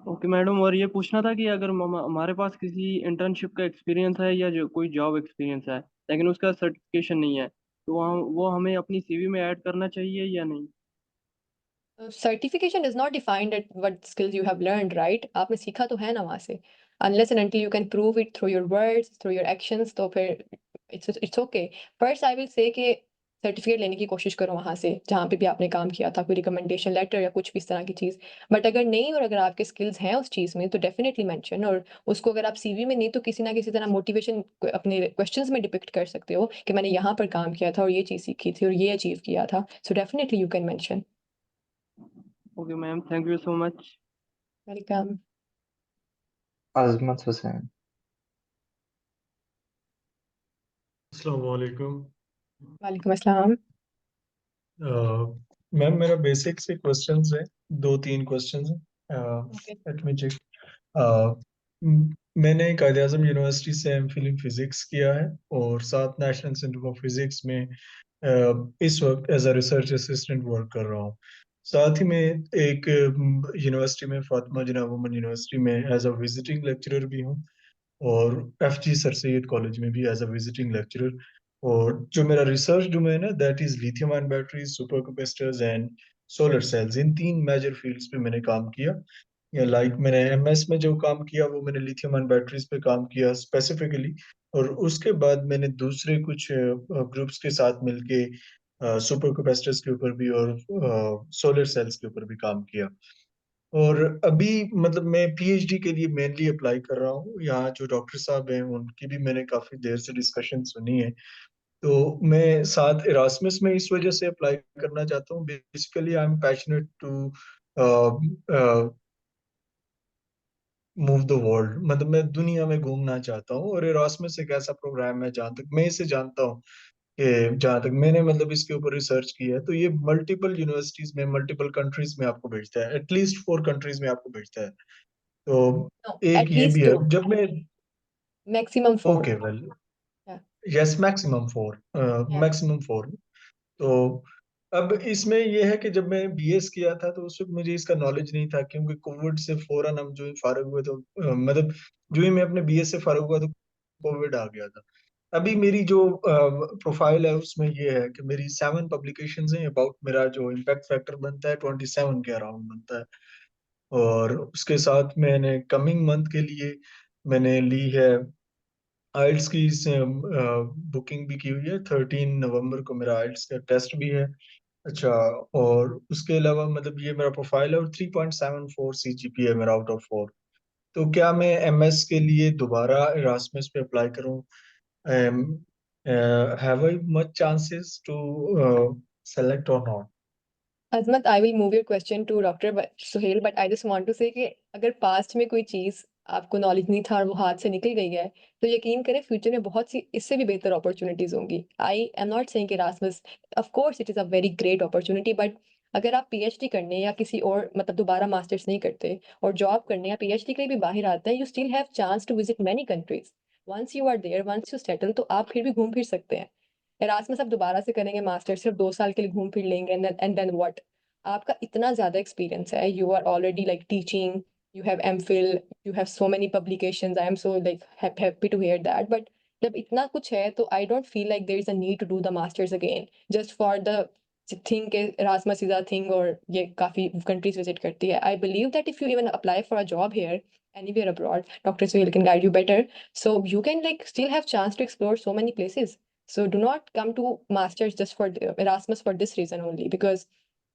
Okay madam, और ये पूछना था कि अगर हमारे पास किसी इंटर्नशिप का एक्सपीरियंस है या जो कोई जॉब एक्सपीरियंस है लेकिन उसका सर्टिफिकेशन नहीं है, तो वो हमें अपनी सीवी में ऐड करना चाहिए या नहीं? Certification is not defined at what skills you have learned, right? आपने सीखा तो है ना वहाँ से। Unless and until you can prove it through your words, through your actions, तो फिर it's okay. First I will say कि सर्टिफिकेट लेने की कोशिश करो वहाँ से जहाँ पे भी आपने काम किया था, कोई रिकमेंडेशन लेटर या कुछ भी इस तरह की चीज़। बट अगर नहीं, और अगर आपके स्किल्स हैं उस चीज़ में, तो डेफिनेटली मेंशन, और उसको अगर आप सीवी में नहीं तो किसी ना किसी तरह मोटिवेशन अपने क्वेश्चंस में डिपिक्ट कर सकते हो कि मैंने यहाँ पर काम किया था और ये चीज़ सीखी थी और ये अचीव किया था। So definitely you can mention. Okay ma'am, thank you so much. Welcome. Azmat Hussain. अस्सलाम वालेकुम। वालेकुम अस्सलाम। मैम, मेरा बेसिक से क्वेश्चंस है, 2-3 क्वेश्चंस हैं। ओके। Let me check. मैंने कायद आज़म यूनिवर्सिटी से एमफिल इन फिजिक्स किया है और साथ नेशनल सेंटर फॉर फिजिक्स में इस वक्त as a research assistant work कर रहा हूँ। साथ ही मैं एक यूनिवर्सिटी में, फातिमा जिन्ना वुमन यूनिवर्सिटी में एज अ विजिटिंग लेक्चरर भी हूँ, और एफजी सर सैयद कॉलेज में भी एज अ विजिटिंग लेक्चरर। और जो मेरा रिसर्च डोमेन है that is lithium ion batteries, super capacitors and solar cells. In 3 major fields पे मैंने काम किया। लाइक मैंने एमएस में जो काम किया वो मैंने लिथियम आयन बैटरीज पे काम किया स्पेसिफिकली, और उसके बाद मैंने दूसरे कुछ ग्रुप्स के साथ मिलके सुपर कैपेसिटर्स के ऊपर भी और सोलर सेल्स के ऊपर भी काम किया। और अभी मतलब मैं पीएचडी के लिए मेनली अप्लाई कर रहा हूँ। यहाँ जो डॉक्टर साहब हैं उनकी भी मैंने काफी देर से डिस्कशन सुनी है, तो मैं साथ इरास्मस में इस वजह से अप्लाई करना चाहता हूँ। Basically I am passionate to move the world, मतलब मैं दुनिया में घूमना चाहता हूँ, और इरास्मस एक ऐसा प्रोग्राम है जहाँ तक मैं इसे जानता हूँ कि जहाँ तक मैंने मतलब इसके ऊपर रिसर्च की है, तो ये मल्टीपल यूनिवर्सिटीज में, मल्टीपल कंट्रीज में आपको भेजता है, एटलीस्ट 4 कंट्रीज में आपको भेजता है। तो नो, एक ये भी एटलीस्ट है 2, जब मैं। मैक्सिमम 4। ओके वेल, या यस मैक्सिमम 4, या मैक्सिमम 4। तो अब इसमें ये है कि जब मैं बीएस किया था तो उस वक्त मुझे इसका नॉलेज नहीं था, क्योंकि कोविड से फौरन हम जो ही फारिग हुए तो मतलब जो ही मैं अपने बीएस से फारिग हुआ तो कोविड आ गया था। अभी मेरी जो प्रोफाइल है उसमें ये है कि मेरी 7 पब्लिकेशंस हैं अबाउट, मेरा जो इम्पैक्ट फैक्टर बनता है 27 के अराउंड बनता है। और उसके साथ मैंने कमिंग मंथ के लिए मैंने ली है आइल्स की बुकिंग भी की हुई है। 13 नवंबर को मेरा आइल्स का टेस्ट भी है, अच्छा, और उसके अलावा मतलब ये मेरा प्रोफाइल है और 3.74 CGPA मेरा आउट ऑफ 4। तो क्या मैं MS के लिए दोबारा इरास्मस पे अप्लाई करूं? Have I much chances to select और not? Azmat, I will move your question to Dr. Suhail, but I just want to say कि अगर पास्ट में कोई चीज़ आपको नॉलेज नहीं था और वो हाथ से निकल गई है, तो यकीन करें फ्यूचर में बहुत सी इससे भी बेहतर अपॉर्चुनिटीज होंगी। आई एम नॉट सेइंग कि Erasmus, of course it is a very great opportunity, but अगर आप PhD करने या किसी और मतलब दोबारा मास्टर्स नहीं करते और जॉब करने या PhD के लिए भी बाहर आते हैं, you still have chance to visit many countries. Once you are there, once you settle, तो आप फिर भी घूम फिर सकते हैं। Erasmus आप दोबारा से करेंगे मास्टर, सिर्फ 2 साल के लिए घूम फिर लेंगे एंड देन व्हाट? आपका इतना ज़्यादा एक्सपीरियंस है, you are already like teaching, you have MPhil, you have so many publications. I am so like happy to hear that. But जब इतना कुछ है तो I don't feel like there is a need to do the masters again just for the thing के Erasmus is a thing और ये काफ़ी countries visit करती है. I believe that if you even apply for a job here anywhere abroad, Dr. Suhail can guide you better. So you can like still have chance to explore so many places. So do not come to masters just for Erasmus for this reason only, because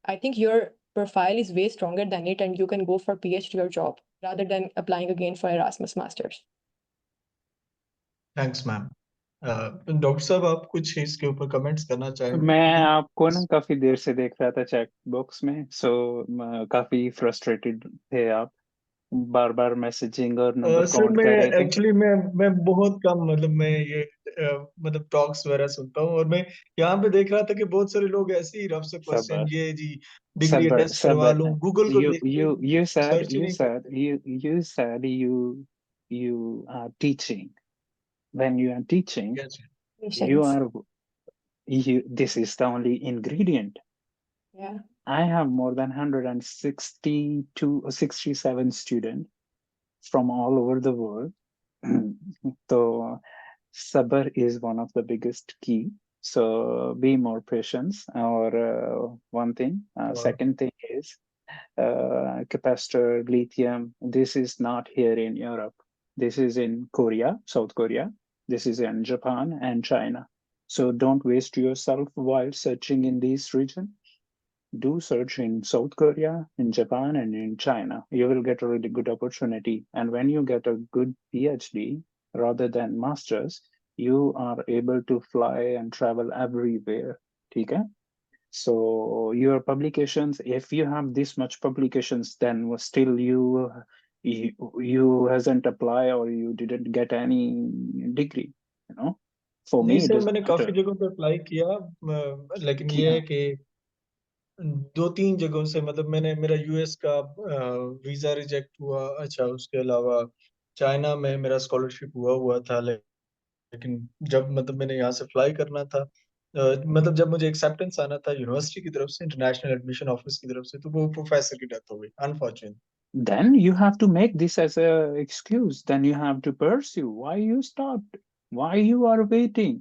I think your profile is way stronger than it and you can go for PhD or job rather than applying again for Erasmus Masters. Thanks ma'am. Doctor साहब, आप कुछ इसके ऊपर comments करना चाहेंगे मैं please? आपको ना काफी देर से देख रहा था चैट बॉक्स में, सो काफी फ्रस्ट्रेटेड थे आप, बार बार मैसेजिंग और नंबर सर काउंट मैं कर रहे थे। एक्चुअली मैं बहुत कम मतलब मैं ये मतलब टॉक्स वगैरह सुनता हूँ, और मैं यहाँ पे देख रहा था कि बहुत सारे लोग ऐसे ही रफ से क्वेश्चन, सबर ये जी डिग्री सबर अटेस्ट करवा सबर लूँ, गूगल को you देख के you you said search he you नहीं said करते। you are teaching. When you are teaching, Yes, you Patience. are this is the only ingredient. Yeah. I have more than 162 or 67 students from all over the world. So sabr is one of the biggest key. So be more patient. Or one thing. Wow. Second thing is capacitor, lithium. This is not here in Europe. This is in Korea, South Korea. This is in Japan and China. So don't waste yourself while searching in these regions. Do search in South Korea, in Japan, and in China. You will get a really good opportunity. And when you get a good PhD rather than masters, you are able to fly and travel everywhere. Okay? So your publications, if you have this much publications, then still you hasn't apply or you didn't get any degree. For नहीं me it sir, doesn't मैंने काफी matter. जगहों पे apply किया, लेकिन ये Yeah. है कि 2-3 जगहों से मतलब मैंने मेरा US का वीजा रिजेक्ट हुआ। अच्छा, उसके अलावा चाइना में मेरा स्कॉलरशिप हुआ हुआ था, लेकिन जब मतलब मैंने यहाँ से अप्लाई करना था, मतलब जब मुझे एक्सेप्टेंस आना था यूनिवर्सिटी की तरफ से, इंटरनेशनल एडमिशन ऑफिस की तरफ से, तो वो प्रोफेसर की डेथ हो गई unfortunately. Then you have to make this as a excuse. Then you have to pursue. Why you stopped? Why you are waiting?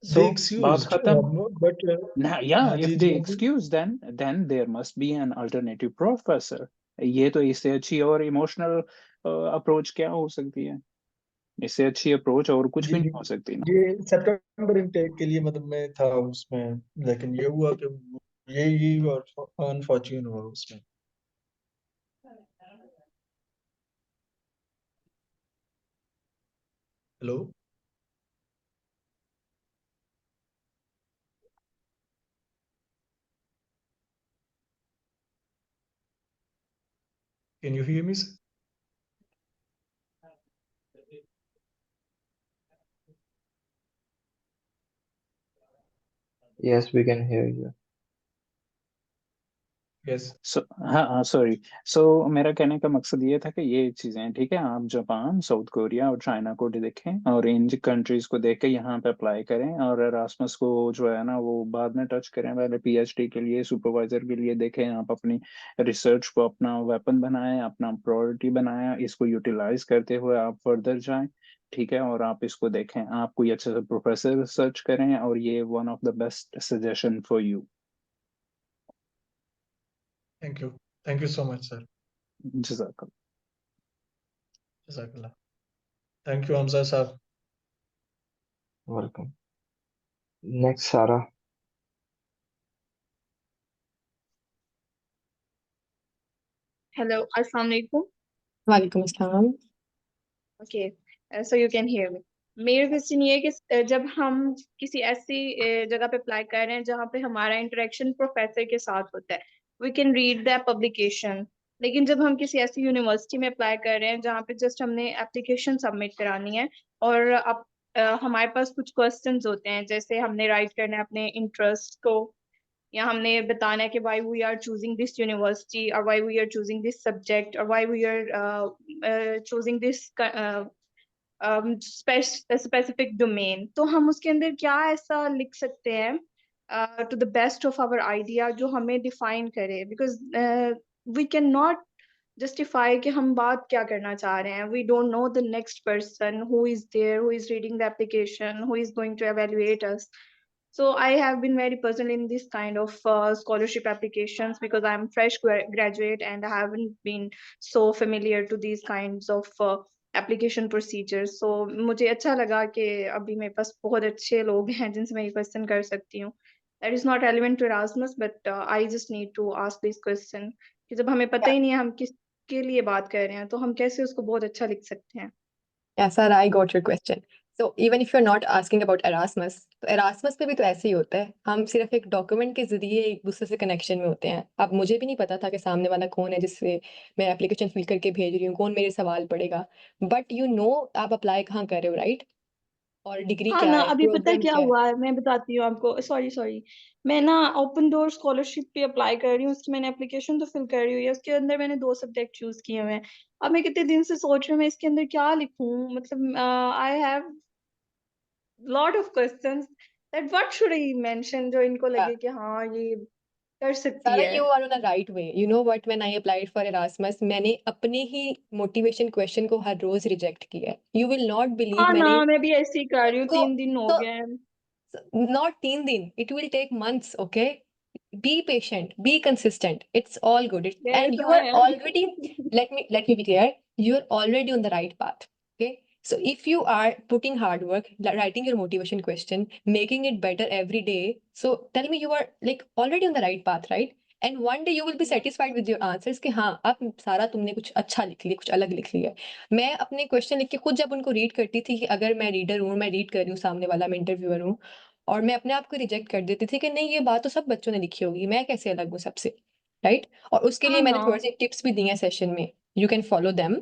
They So बात एक्सक्यूज्ड, खत्म. बट Now, yeah, हाँ if जी they जी हाँ जी। excuse, then there must be an alternative professor. ये तो इससे अच्छी और emotional approach क्या हो सकती है? इससे अच्छी अप्रोच और कुछ जी भी जी, नहीं हो सकती ना। ये सितंबर इनटेक के लिए मतलब मैं था उसमें, लेकिन ये हुआ कि ये और अनफॉर्चुनेट हुआ उसमें। Hello, can you hear me? Yes, we can hear you. Yes. हाँ सॉरी। सो मेरा कहने का मकसद ये था कि ये चीजें हैं, ठीक है, आप जापान, साउथ कोरिया और चाइना को देखें और इन कंट्रीज को देख के यहाँ पे अप्लाई करें, और एरास्मस को जो है ना वो बाद में टच करें, पहले PhD के लिए, सुपरवाइजर के लिए देखें। आप अपनी रिसर्च को अपना वेपन बनाएं, अपना प्रायोरिटी बनाएं, इसको यूटिलाइज करते हुए आप फर्दर जाएं, ठीक है, और आप इसको देखें, आप कोई अच्छे से प्रोफेसर सर्च करें, और ये one of the best suggestion for you. Thank you so much sir. जज़ाकल्लाह। जज़ाकल्लाह। थैंक यू हमजा साहब। Welcome. Next, Sarah. Hello, Assalamu alaikum. वालेकुम अस्सलाम। Okay, so you can hear me. मेरा क्वेश्चन ये है कि जब हम किसी ऐसी जगह पे अप्लाई कर रहे हैं जहाँ पे हमारा इंटरेक्शन प्रोफेसर के साथ होता है, we can read the publication. लेकिन जब हम किसी ऐसी यूनिवर्सिटी में अप्लाई कर रहे हैं जहाँ पे जस्ट हमने एप्लीकेशन सबमिट करानी है और अब हमारे पास कुछ क्वेश्चंस होते हैं, जैसे हमने राइट करना है अपने इंटरेस्ट को, या हमने बताना है कि why we are choosing this university or why we are choosing this subject or why we are choosing this specific domain। तो हम उसके अंदर क्या ऐसा लिख सकते हैं to the best of our idea जो हमें define करे, because we cannot justify कि हम बात क्या करना चाह रहे हैं। We don't know the next person who is there, who is reading the application, who is going to evaluate us. So I have been very puzzled in this kind of scholarship applications because I'm fresh graduate and I haven't been so familiar to these kinds of application procedures. So मुझे अच्छा लगा कि अभी मेरे पास बहुत अच्छे लोग हैं जिनसे मैं ये क्वेश्चन कर सकती हूँ। That is not relevant to Erasmus, but I just need to ask this question कि जब हमें पता ही नहीं है हम किसके लिए बात कर रहे हैं, तो हम कैसे उसको बहुत अच्छा लिख सकते हैं। Yeah, Sarah, I got your question. So even if you're not asking about Erasmus, तो Erasmus पे भी तो ऐसे ही होता है। हम सिर्फ एक डॉक्यूमेंट के जरिए एक दूसरे से कनेक्शन में होते हैं। अब मुझे भी नहीं पता था कि सामने वाला कौन है जिससे मैं एप्लीकेशन फिल करके भेज रही हूँ, कौन मेरे सवाल पढ़ेगा। बट यू नो आप अप्लाई कहाँ कर रहे हो, राइट? और डिग्री हाँ क्या ना, है, अभी पता है प्रोग्राम क्या क्या है। हुआ है, मैं बताती हूँ आपको। सॉरी सॉरी, मैं ना ओपन डोर स्कॉलरशिप पे अप्लाई कर रही हूँ, उसकी मैंने एप्लीकेशन तो फिल कर रही हुई है। उसके अंदर मैंने 2 सब्जेक्ट चूज किए हुए हैं। अब मैं कितने दिन से सोच रही हूँ मैं इसके अंदर क्या लिखूं। मतलब I have lot of questions that what should I mention जो इनको Yeah. लगे कि हाँ ये कर सकती Sarah, है। you are on the right way. You know what? When I applied for Erasmus, मैंने अपने ही मोटिवेशन क्वेश्चन को हर रोज रिजेक्ट किया है। You will not believe हाँ ना, मैंने मैं भी ऐसे ही कर रही हूँ, उनको 3 दिन हो तो गए हैं। not 3 दिन, it will take months, okay? Be patient, be consistent, it's all good. And Yes, you I are am. already, let me be clear, you're already on the right path, okay? So if you are putting hard work, writing your motivation question, making it better every day, so tell me you are like already on the right path, right? And one day you will be satisfied with your answers कि हाँ अब सारा तुमने कुछ अच्छा लिख लिया, कुछ अलग लिख लिया। मैं अपने क्वेश्चन लिख के खुद जब उनको रीड करती थी कि अगर मैं रीडर हूँ, मैं रीड कर रही हूँ, सामने वाला मैं इंटरव्यूअर हूँ, और मैं अपने आप को रिजेक्ट कर देती थी कि नहीं ये बात तो सब बच्चों ने लिखी होगी, मैं कैसे अलग हूँ सबसे, राइट? और उसके लिए हाँ मैंने ना। थोड़ी सी टिप्स भी दी हैं सेशन में, you can follow them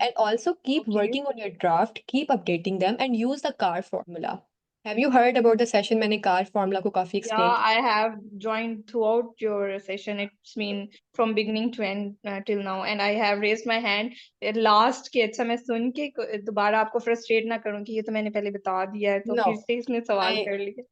and also keep Okay. Working on your draft, keep updating them and use the car formula. Have you heard about the session? मैंने कार फॉर्मूला को काफी Yeah, explain I have joined throughout your session. It's been from beginning to end till now, and I have raised my hand at last कि अच्छा मैं सुन के दोबारा आपको frustrate ना करूं कि ये तो मैंने पहले बता दिया है, तो No, फिर से इसने सवाल I कर लिए।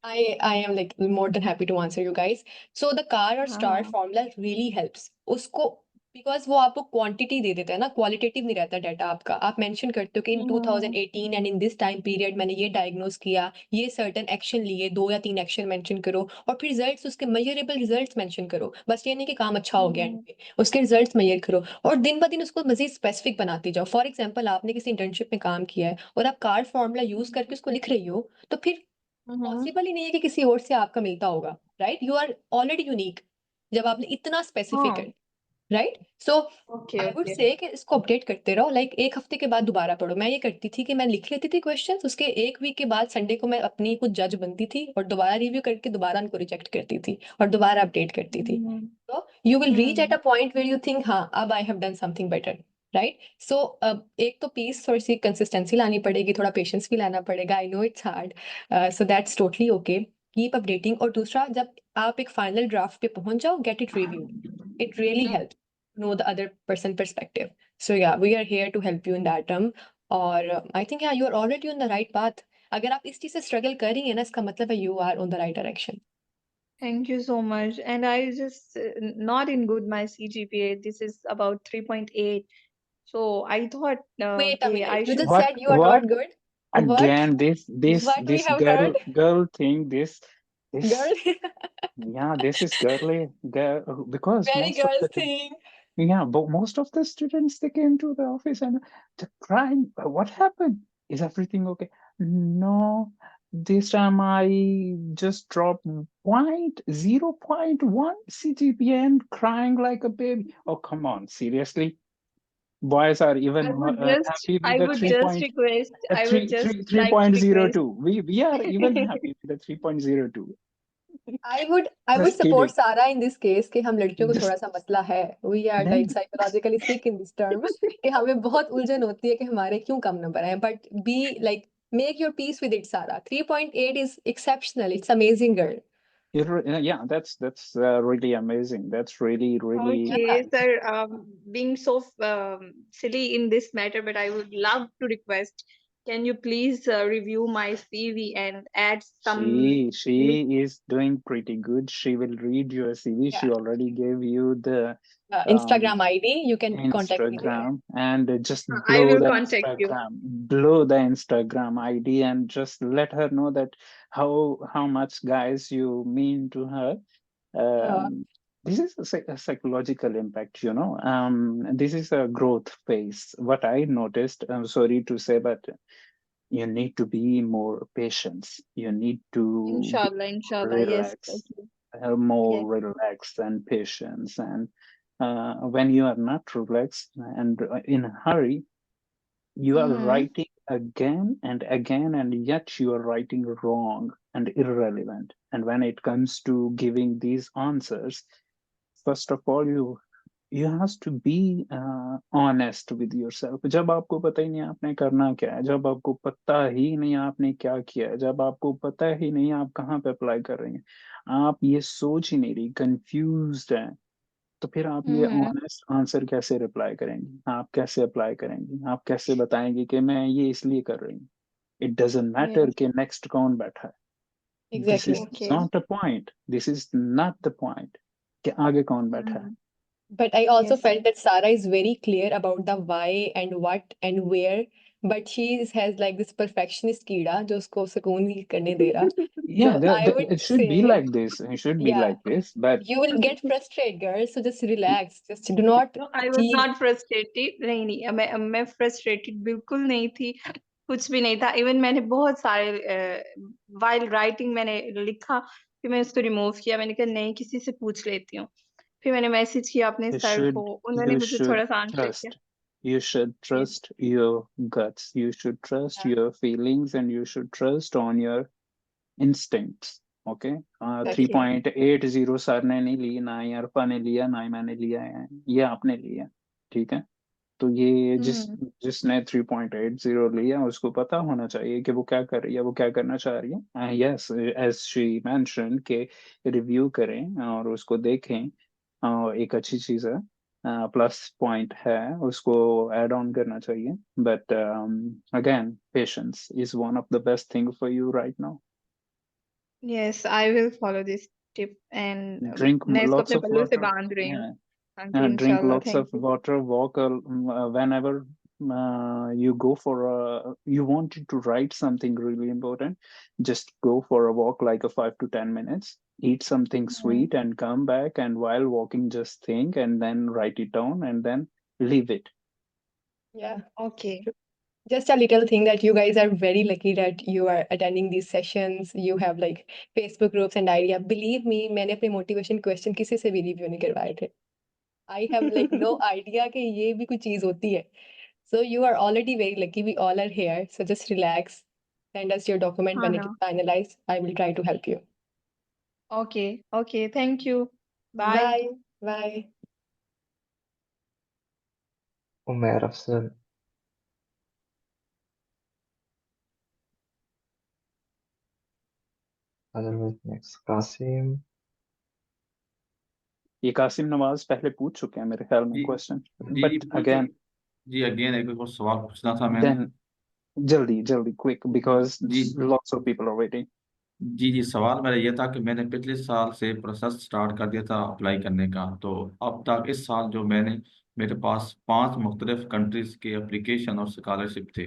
I am like more than happy to answer you guys. So the car or हाँ star हाँ। formula really helps उसको, बिकॉज वो आपको क्वांटिटी दे देता है ना, क्वालिटेटिव नहीं रहता डाटा आपका। आप मेंशन करते हो कि इन 2018 and in this time period मैंने ये डायग्नोस किया, ये सर्टेन एक्शन लिए, 2 या 3 एक्शन मेंशन करो, और फिर रिजल्ट्स, उसके मेजरेबल रिजल्ट्स मेंशन करो। बस ये नहीं कि काम अच्छा हो गया end पे, उसके रिजल्ट्स मेजर करो और दिन ब दिन उसको मजीद स्पेसिफिक बनाते जाओ। फॉर एग्जाम्पल आपने किसी इंटर्नशिप में काम किया है और आप कार फॉर्मूला यूज करके उसको लिख रही हो, तो फिर पॉसिबल ही नहीं है कि किसी और से आपका मिलता होगा, right? You are already unique जब आपने इतना स्पेसिफिक है, हाँ। Right? So okay I would okay. से कि इसको अपडेट करते रहो, लाइक एक हफ्ते के बाद दोबारा पढ़ो। मैं ये करती थी कि मैं लिख लेती थी क्वेश्चंस, उसके 1 वीक के बाद संडे को मैं अपनी कुछ जज बनती थी और दोबारा रिव्यू करके दोबारा उनको रिजेक्ट करती थी और दोबारा अपडेट करती थी। तो you will reach at a point where you think हाँ अब I have done something better, right? So एक तो पीस, थोड़ी सी कंसिस्टेंसी लानी पड़ेगी, थोड़ा पेशेंस भी लाना पड़ेगा। I know it's hard, so that's totally okay. Keep updating. और दूसरा, जब आप एक फाइनल ड्राफ्ट पे पहुंच जाओ, get it reviewed, it really help know the other person perspective. So yeah, we are here to help you in that term. और I think yeah, you are already on the right path. अगर आप इस चीज से struggle कर रही हैं ना, इसका मतलब है you are on the right direction. Thank you so much. And I just not in good my CGPA. This is about 3.8. So I thought Wait a कि I minute, you just should. said you are What not good? What? again? What we This have girl heard? thing. This Girl. yeah. This is girly girl because Very most of girls the thing. yeah, but most of the students they came to the office and they're crying. What happened? Is everything okay? No, This time I just dropped 0.1 CGPA and crying like a baby. Oh, come on, seriously? Boys are even happy with I the would just request, I would just like to request. 3.02. We are even happy with the 3.02. I would Just support kidding. Sara in this case कि हम लड़कियों को Just थोड़ा सा मसला है. We are नहीं, like psychologically sick in this term कि हमें बहुत उलझन होती है कि हमारे क्यों कम नंबर आए. But be like make your peace with it, Sara. 3.8 is exceptional. It's amazing, girl. yeah, that's really amazing. That's really Okay, sir, being so silly in this matter, but I would love to request, can you please review my CV and add some She is doing pretty good. She will read your CV. She Yeah. already gave you the Instagram ID. You can contact me there. Instagram, and just I blow will the contact you. Instagram ID, and just let her know that how much guys you mean to her. This is a psychological impact, you know. This is a growth phase. What I noticed, I'm sorry to say, but you need to be more patient. You need to be Inshallah, inshallah. Yes. relaxed, Okay. more Yes. relaxed and patience. And when you are not relaxed and in a hurry, you are Mm-hmm. writing again and again, and yet you are writing wrong and irrelevant. And when it comes to giving these answers, first of all, you has to be honest with yourself. जब आपको पता ही नहीं आपने करना क्या है, जब आपको पता ही नहीं आपने क्या किया है, जब आपको पता ही नहीं आप कहाँ पे अप्लाई कर रही हैं, आप ये सोच ही नहीं रही, कंफ्यूज्ड है, तो फिर आप ये Mm-hmm. ऑनेस्ट आंसर कैसे रिप्लाई करेंगी? आप कैसे अप्लाई करेंगी? आप कैसे बताएंगी कि मैं ये इसलिए कर रही हूँ? It doesn't matter Yes. कि नेक्स्ट कौन बैठा है. This Exactly. Is Okay. Not the point. This is not the point कि आगे कौन बैठा है. Mm-hmm. But I also Yes. felt that Sara is very clear about the why and what and where. But she has like this perfectionist कीड़ा जो उसको सुकून नहीं करने दे रहा. Yeah, So I would it should be say, like this. It should be yeah, like this. But you will get frustrated, girl. So just relax. Just do not No, I was feel. not frustrated. नहीं नहीं, मैं frustrated बिल्कुल नहीं थी. कुछ भी नहीं था. Even मैंने बहुत सारे while writing मैंने लिखा, फिर मैंने उसको remove किया. मैंने कहा नहीं, किसी से पूछ लेती हूँ. फिर मैंने मैसेज किया अपने you सर should को, उन्होंने you मुझे should थोड़ा सा आंसर किया. trust. You should Yes. trust your guts. You should trust your feelings, and you should trust on your instincts. Okay. Okay. 3.80 sir ने नहीं ली, ना ही अरफा ने लिया, ना ही मैंने लिया है, ये आपने लिया. ठीक है. तो ये Hmm. जिसने 3.80 लिया उसको पता होना चाहिए कि वो क्या कर रही है, वो क्या करना चाह रही है. यस, एज शी मेंशन के रिव्यू करें और उसको देखें, एक अच्छी चीज़ है, प्लस पॉइंट है, उसको ऐड ऑन करना चाहिए. But again, patience is one of the best thing for you right now. Yes, I will follow this tip and Drink मैं इसको lots अपने of पल्लू से water. बांध रही हूँ. Yeah. हाँ जी, Drink इंशाल्लाह. lots Thank of you. water, walk whenever you go for you wanted to write something really important, just go for a walk like a 5 to 10 minutes, eat something Hmm. sweet and come back, and while walking just think and then write it down and then leave it. Yeah. Okay. Just a little thing that you guys are very lucky that you are attending these sessions. You have like Facebook groups and idea. Believe me, मैंने अपने motivation question किसी से भी review नहीं करवाए थे. I have like no idea कि ये भी कोई चीज होती है. So you are already very lucky. We all are here. So just relax. Send us your document हाँ when it ना. is finalized. I will try to help you. Okay. Okay. Thank you. Bye. Bye. Bye. Umair Afzal. Otherwise, next Qasim. ये कासिम नवाज पहले पूछ चुके हैं मेरे ख्याल में जी क्वेश्चन. जी बट अगेन, जी अगेन एक और सवाल पूछना था मैंने. देन जल्दी जल्दी, क्विक, बिकॉज जी lots of people are waiting. जी सवाल मेरा ये था कि मैंने पिछले साल से प्रोसेस स्टार्ट कर दिया था अप्लाई करने का. तो अब तक इस साल जो मेरे पास 5 मुख्तलिफ कंट्रीज के एप्लीकेशन और स्कॉलरशिप थे.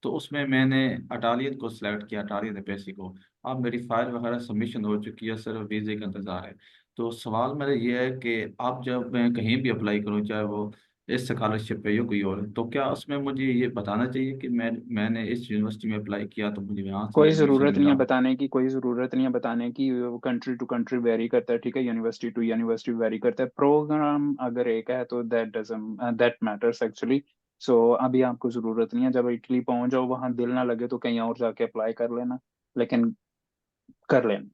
तो उसमें मैंने अटालियत को सिलेक्ट किया, अटालियत एम्बेसी को. अब मेरी फाइल वगैरह सबमिशन हो चुकी है, सिर्फ वीज़े का इंतज़ार है. तो सवाल मेरा ये है कि अब जब मैं कहीं भी अप्लाई करूँ, चाहे वो इस स्कॉलरशिप है या कोई और है, तो क्या उसमें मुझे ये बताना चाहिए कि मैंने इस यूनिवर्सिटी में अप्लाई किया तो मुझे यहाँ से कोई एडमिशन ज़रूरत नहीं मिला? है बताने की, कोई ज़रूरत नहीं है बताने की। वो कंट्री टू कंट्री वेरी करता है, ठीक है, यूनिवर्सिटी टू यूनिवर्सिटी वेरी करता है। प्रोग्राम अगर एक है तो दैट मैटर्स एक्चुअली। सो अभी आपको ज़रूरत नहीं है, जब इटली पहुंच जाओ वहां दिल ना लगे तो कहीं और जाके अप्लाई कर लेना, लेकिन कर लेना।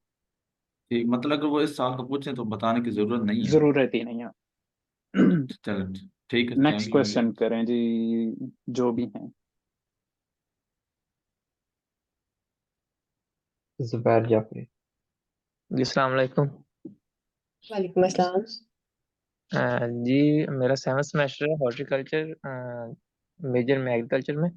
ठीक, मतलब अगर वो इस साल का पूछे तो बताने की जरूरत नहीं है। ज़रूरत ही नहीं है। चलो ठीक है, next thank you very question much. करें जी, जो भी हैं। जुबैर जाफरी। जी अस्सलाम वालेकुम। वालेकुम अस्सलाम। जी मेरा 7th सेमेस्टर है हॉर्टिकल्चर, मेजर में एग्रीकल्चर में,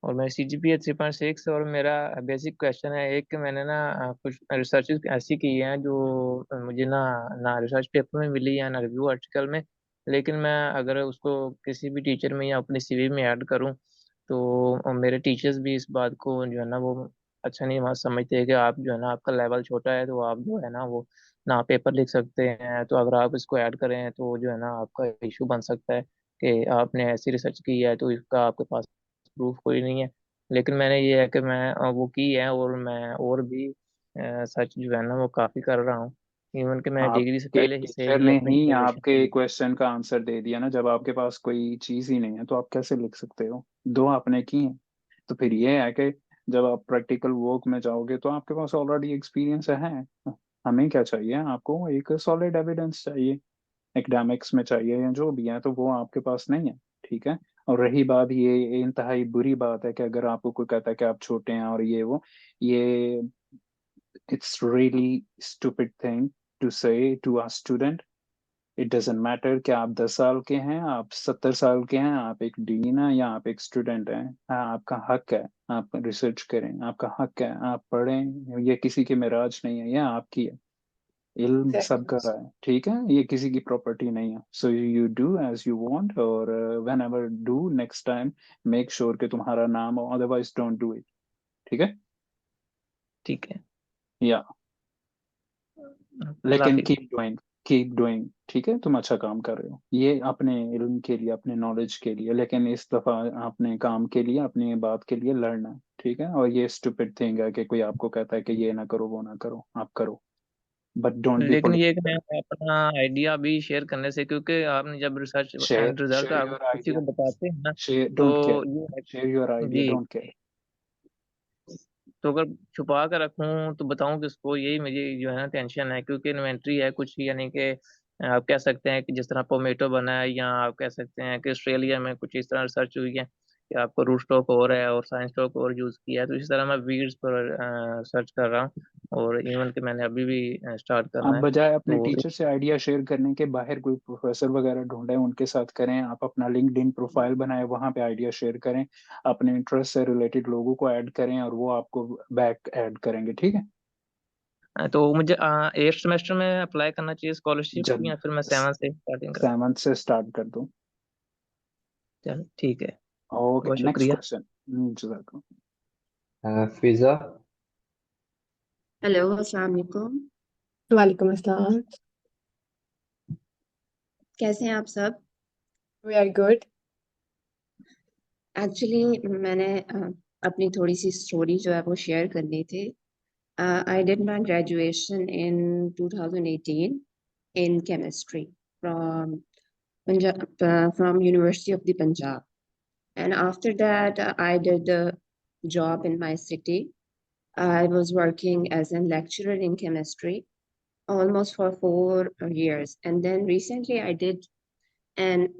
और मेरी CGPA 3.6। और मेरा बेसिक क्वेश्चन है एक कि मैंने ना कुछ रिसर्च ऐसी की हैं जो मुझे ना ना रिसर्च पेपर में मिली या ना रिव्यू आर्टिकल में, लेकिन मैं अगर उसको किसी भी टीचर में या अपनी CV में ऐड करूं तो मेरे टीचर्स भी इस बात को जो है ना वो अच्छा नहीं समझते हैं कि आप जो है ना आपका लेवल छोटा है तो आप जो है ना वो ना पेपर लिख सकते हैं, तो अगर आप इसको ऐड करें तो जो है ना आपका इशू बन सकता है कि आपने ऐसी रिसर्च की है तो इसका आपके पास प्रूफ कोई नहीं है। लेकिन मैंने ये है कि मैं वो की है, और मैं और भी सच जो है ना वो काफ़ी कर रहा हूँ, इवन कि मैं डिग्री से आपके पहले से टीचर ही ने अपनी ही ग्रेजुएशन आपके कर ली। क्वेश्चन का आंसर दे दिया ना, जब आपके पास कोई चीज ही नहीं है तो आप कैसे लिख सकते हो? दो आपने की है, तो फिर ये है कि जब आप प्रैक्टिकल वर्क में जाओगे तो आपके पास ऑलरेडी एक्सपीरियंस है। हमें क्या चाहिए? आपको एक सॉलिड एविडेंस चाहिए, एकेडमिक्स में चाहिए या जो भी है, तो वो आपके पास नहीं है, ठीक है। और रही बात, ये इंतहाई बुरी बात है कि अगर आपको कोई कहता है कि आप छोटे हैं और ये it's really stupid thing to say to a student. It doesn't matter कि आप 10 साल के हैं, आप 70 साल के हैं, आप एक डीन हैं या आप एक स्टूडेंट हैं। हाँ, आपका हक है, आप रिसर्च करें, आपका हक है, आप पढ़ें। ये किसी की मिराज नहीं है, ये आपकी है। इल्म सबका Exactly. है, ठीक है, ये किसी की प्रॉपर्टी नहीं है। So you do as you want, और whenever do next time make sure कि तुम्हारा नाम हो, अदरवाइज डोंट डू इट, ठीक है। ठीक है। या अल्लाह लेकिन हाफिज। कीप डूइंग, ठीक है, तुम अच्छा काम कर रहे हो, ये अपने इल्म के लिए, अपने नॉलेज के लिए, लेकिन इस दफा अपने काम के लिए, अपनी बात के लिए लड़ना है, ठीक है। और ये स्टूपिड थिंग है कि कोई आपको कहता है कि ये ना करो वो ना करो, आप करो, बट डोंट बी लेकिन ये कि मैं पॉलिटिकल। अपना आइडिया भी शेयर करने से, क्योंकि आपने जब research share and result share आप योर किसी को आइडिया, बताते हैं ना शेयर, तो डोंट केयर, ये शेयर योर आइडिया, जी, डोंट केयर। तो अगर छुपा कर रखूं तो बताऊं किसको, यही मुझे जो है ना टेंशन है, क्योंकि इन्वेंट्री है कुछ, यानी कि आप कह सकते हैं कि जिस तरह पोमेटो बना है, या आप कह सकते हैं कि ऑस्ट्रेलिया में कुछ इस तरह रिसर्च हुई है कि आपको रूट स्टॉक और है और साइंस स्टॉक और यूज किया है, तो इसी तरह मैं वीड्स पर सर्च कर रहा हूँ, और इवन कि मैंने अभी भी स्टार्ट आप करना है बजाय अपने तो। टीचर से आइडिया शेयर करने के बाहर कोई प्रोफेसर वगैरह ढूंढें, उनके साथ करें। आप अपना लिंक्डइन प्रोफाइल बनाएं, वहां पे आइडिया शेयर करें, अपने इंटरेस्ट से रिलेटेड लोगों को ऐड करें और वो आपको बैक ऐड करेंगे, ठीक है। तो मुझे 8th सेमेस्टर में अप्लाई करना चाहिए स्कॉलरशिप, जब या फिर मैं 7th से स्टार्टिंग करूँ? 7th से स्टार्ट कर दूं। चलो ठीक है, ओके, बहुत नेक्स्ट शुक्रिया। क्वेश्चन। जजाक। फिजा। हेलो अस्सलाम वालेकुम। वालेकुम अस्सलाम। कैसे हैं आप सब? We are good. एक्चुअली मैंने अपनी थोड़ी सी स्टोरी जो है वो शेयर करनी थी। I did my graduation in 2018 in chemistry from Punjab, from University of the Punjab. And after that, I did a job in my city. I was working as a lecturer in chemistry almost for 4 years. And then recently I did an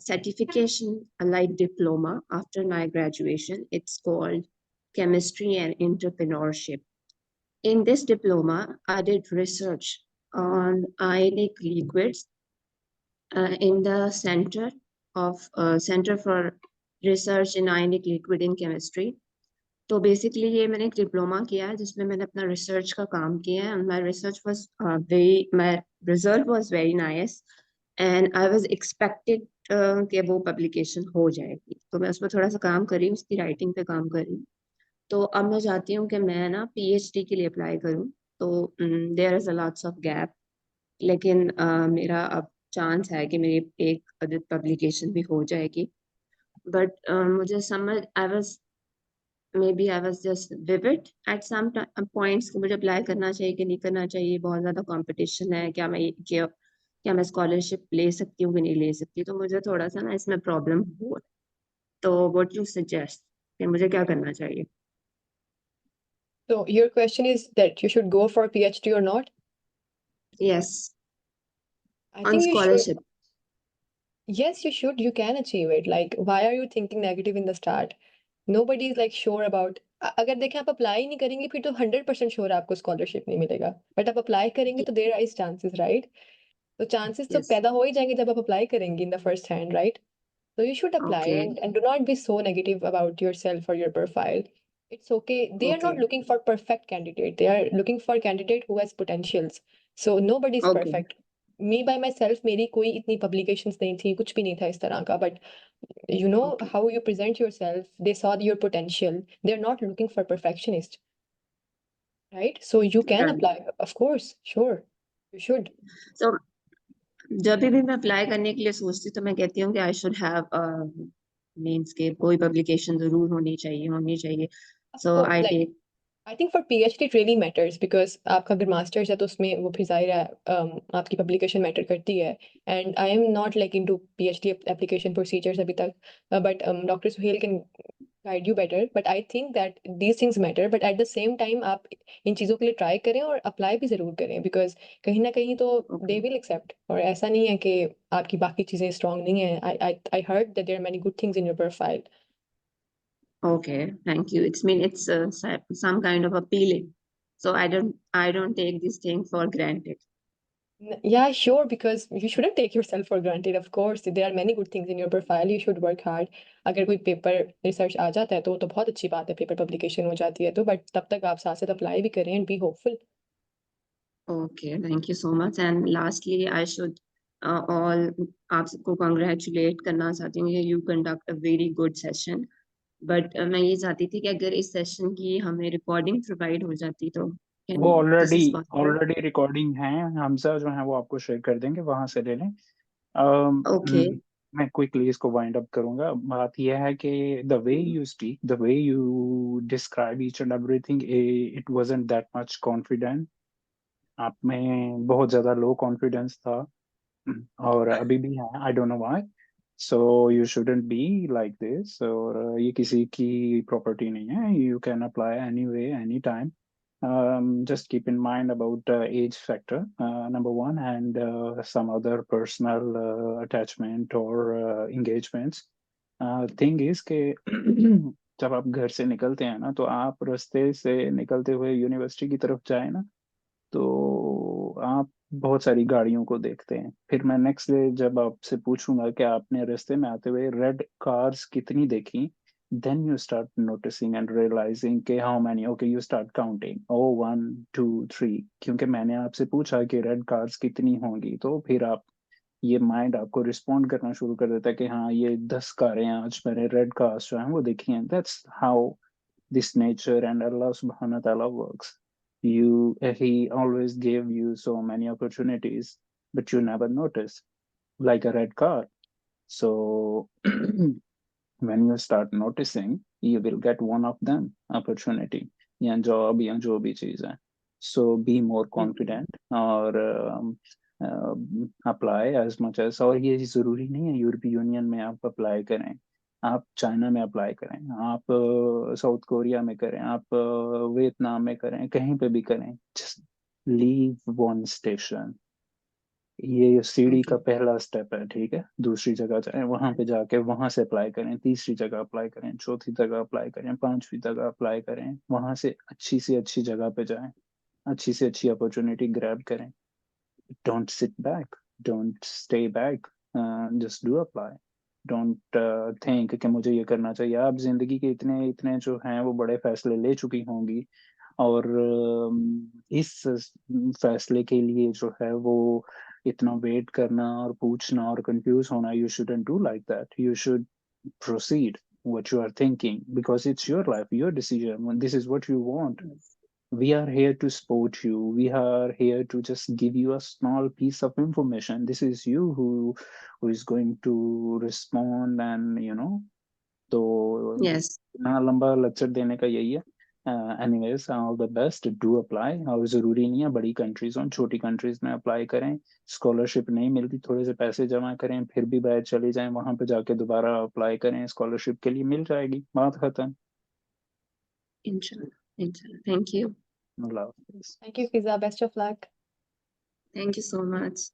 certification, a light diploma after my graduation. It's called Chemistry and Entrepreneurship. In this diploma, I did research on ionic liquids in the Center for Research in Ionic Liquid in Chemistry. तो basically ये मैंने एक diploma किया है जिसमें मैंने अपना research का काम किया है, and my research was very, my result was very nice, and I was expected कि वो पब्लिकेशन हो जाएगी। तो मैं उसमें थोड़ा सा काम करी, उसकी राइटिंग पे काम करी। तो अब मैं चाहती हूँ कि मैं ना PhD के लिए अप्लाई करूँ। तो there is a lots of gap, लेकिन मेरा अब चांस है कि मेरी एक पब्लिकेशन भी हो जाएगी, बट मुझे समझ I was just vivid at some points कि मुझे अप्लाई करना चाहिए कि नहीं करना चाहिए, बहुत ज्यादा कंपटीशन है, क्या मैं स्कॉलरशिप ले सकती हूँ कि नहीं ले सकती, तो मुझे थोड़ा सा ना इसमें प्रॉब्लम हो। तो व्हाट यू सजेस्ट कि मुझे क्या करना चाहिए? So your question is that you should go for PhD or not? Yes, I on think you should. scholarship. Yes, you should. You can achieve it. Like, why are you thinking negative in the start? Nobody is like sure about. अगर देखें आप apply नहीं करेंगे फिर तो 100% sure आपको scholarship नहीं मिलेगा, बट आप अप्लाई करेंगे तो देयर इज चांसेस, राइट? तो चांसेस तो Yes. पैदा हो ही जाएंगे जब आप अप्लाई करेंगे in the first hand, right? So you should apply Okay. and do not be so negative about yourself or your profile. It's okay. They are not Okay. looking for perfect candidate. They are looking for candidate who has potentials. So nobody is Okay. perfect. Me by myself, मेरी कोई इतनी publications नहीं थी, कुछ भी नहीं था इस तरह का. But you know Okay. how you present yourself. They saw your potential. They are not looking for perfectionist, right? So you can Right. apply, of course, sure. You should. So जब भी मैं अप्लाई करने के लिए सोचती तो मैं कहती हूँ कि आई शुड हैव मीन्स के कोई पब्लिकेशन जरूर होनी चाहिए. Of so course, I like take. I think for PhD it really matters because आपका अगर मास्टर्स है तो उसमें वो फिर जाहिर है आपकी पब्लिकेशन मैटर करती है. And I am not like into PhD application procedures अभी तक, but doctor Suhail can guide you better, but I think that these things matter, but at the same time आप इन चीज़ों के लिए ट्राई करें और अप्लाई भी ज़रूर करें बिकॉज कहीं ना कहीं तो दे विल एक्सेप्ट. और ऐसा नहीं है कि आपकी बाकी चीज़ें स्ट्रांग नहीं है. I heard that there are many good things in your profile. Okay, thank you. It's some kind of appealing. So I don't take this thing for granted. Yeah, sure, because you shouldn't take yourself for granted. Of course, there are many good things in your profile. You should work hard. अगर कोई paper research आ जाता है तो बहुत अच्छी बात है, paper publication हो जाती है तो, बट तब तक आप साथ साथ अप्लाई भी करें and be hopeful. Okay, thank you so much. And lastly, I should all आप सबको congratulate करना चाहती हूँ. You conduct a very good session. But मैं ये चाहती थी कि अगर इस सेशन की हमें रिकॉर्डिंग प्रोवाइड हो जाती तो वो this is possible. Already recording है, हमजा जो है वो आपको शेयर कर देंगे, वहां से ले लें. Okay. मैं क्विकली इसको वाइंड अप करूंगा. बात यह है कि the way you speak, the way you describe each and everything, it wasn't that much confident. आप में बहुत ज्यादा लो कॉन्फिडेंस था और अभी भी है. I don't know why. So you shouldn't be like this. और ये किसी की प्रॉपर्टी नहीं है. You can apply any way any time. Just keep in mind about age factor, number one, and some other personal attachment or engagements. Thing is कि जब आप घर से निकलते हैं ना, तो आप रास्ते से निकलते हुए यूनिवर्सिटी की तरफ जाए ना, तो आप बहुत सारी गाड़ियों को देखते हैं. फिर मैं नेक्स्ट डे जब आपसे पूछूंगा कि आपने रास्ते में आते हुए रेड कार्स कितनी देखी, then you start noticing and realizing कि how many, okay, you start counting, oh 1 2 3, क्योंकि मैंने आपसे पूछा कि रेड कार्स कितनी होंगी, तो फिर आप ये माइंड आपको रिस्पॉन्ड करना शुरू कर देता है कि हाँ ये 10 कारें आज मैंने रेड कार्स जो हैं वो देखी हैं. That's how this nature and Allah subhanahu wa ta'ala works. He always gave you so many opportunities, but you never notice, like a red car. So when you start noticing, you will get one of them opportunity, या job या जो भी चीज है. So be more confident और apply as much as. और ये जरूरी नहीं है यूरोपीय यूनियन में आप अप्लाई करें. आप चाइना में अप्लाई करें, आप साउथ कोरिया में करें, आप वियतनाम में करें, कहीं पे भी करें. Just leave one station. ये सीढ़ी का पहला स्टेप है, ठीक है. दूसरी जगह जाएं, वहां पे जाके वहां से अप्लाई करें, तीसरी जगह अप्लाई करें, चौथी जगह अप्लाई करें, पांचवी जगह अप्लाई करें, वहां से अच्छी से अच्छी जगह पे जाएं, अच्छी से अच्छी अपॉर्चुनिटी ग्रैब करें. Don't sit back, don't stay back, just do apply. Don't think कि मुझे ये करना चाहिए. आप जिंदगी के इतने इतने जो हैं वो बड़े फैसले ले चुकी होंगी, और इस फैसले के लिए जो है वो इतना वेट करना और पूछना और कंफ्यूज होना, you shouldn't do like that. You should proceed what you are thinking because it's your life, your decision. This is what you want. We are here to support you. We are here to just give you a small piece of information. This is you who is going to respond, and तो Yes. इतना लंबा lecture देने का यही है. Anyways, all the best, do apply. और जरूरी नहीं है बड़ी कंट्रीज हो, छोटी कंट्रीज में अप्लाई करें. स्कॉलरशिप नहीं मिलती, थोड़े से पैसे जमा करें, फिर भी बैच चले जाएं, वहां पे जाके दोबारा अप्लाई करें, स्कॉलरशिप के लिए मिल जाएगी, बात खत्म. Inshallah. Inshallah. Thank you. Allah Hafiz. Thank you, Fiza. Best of luck. Thank you so much.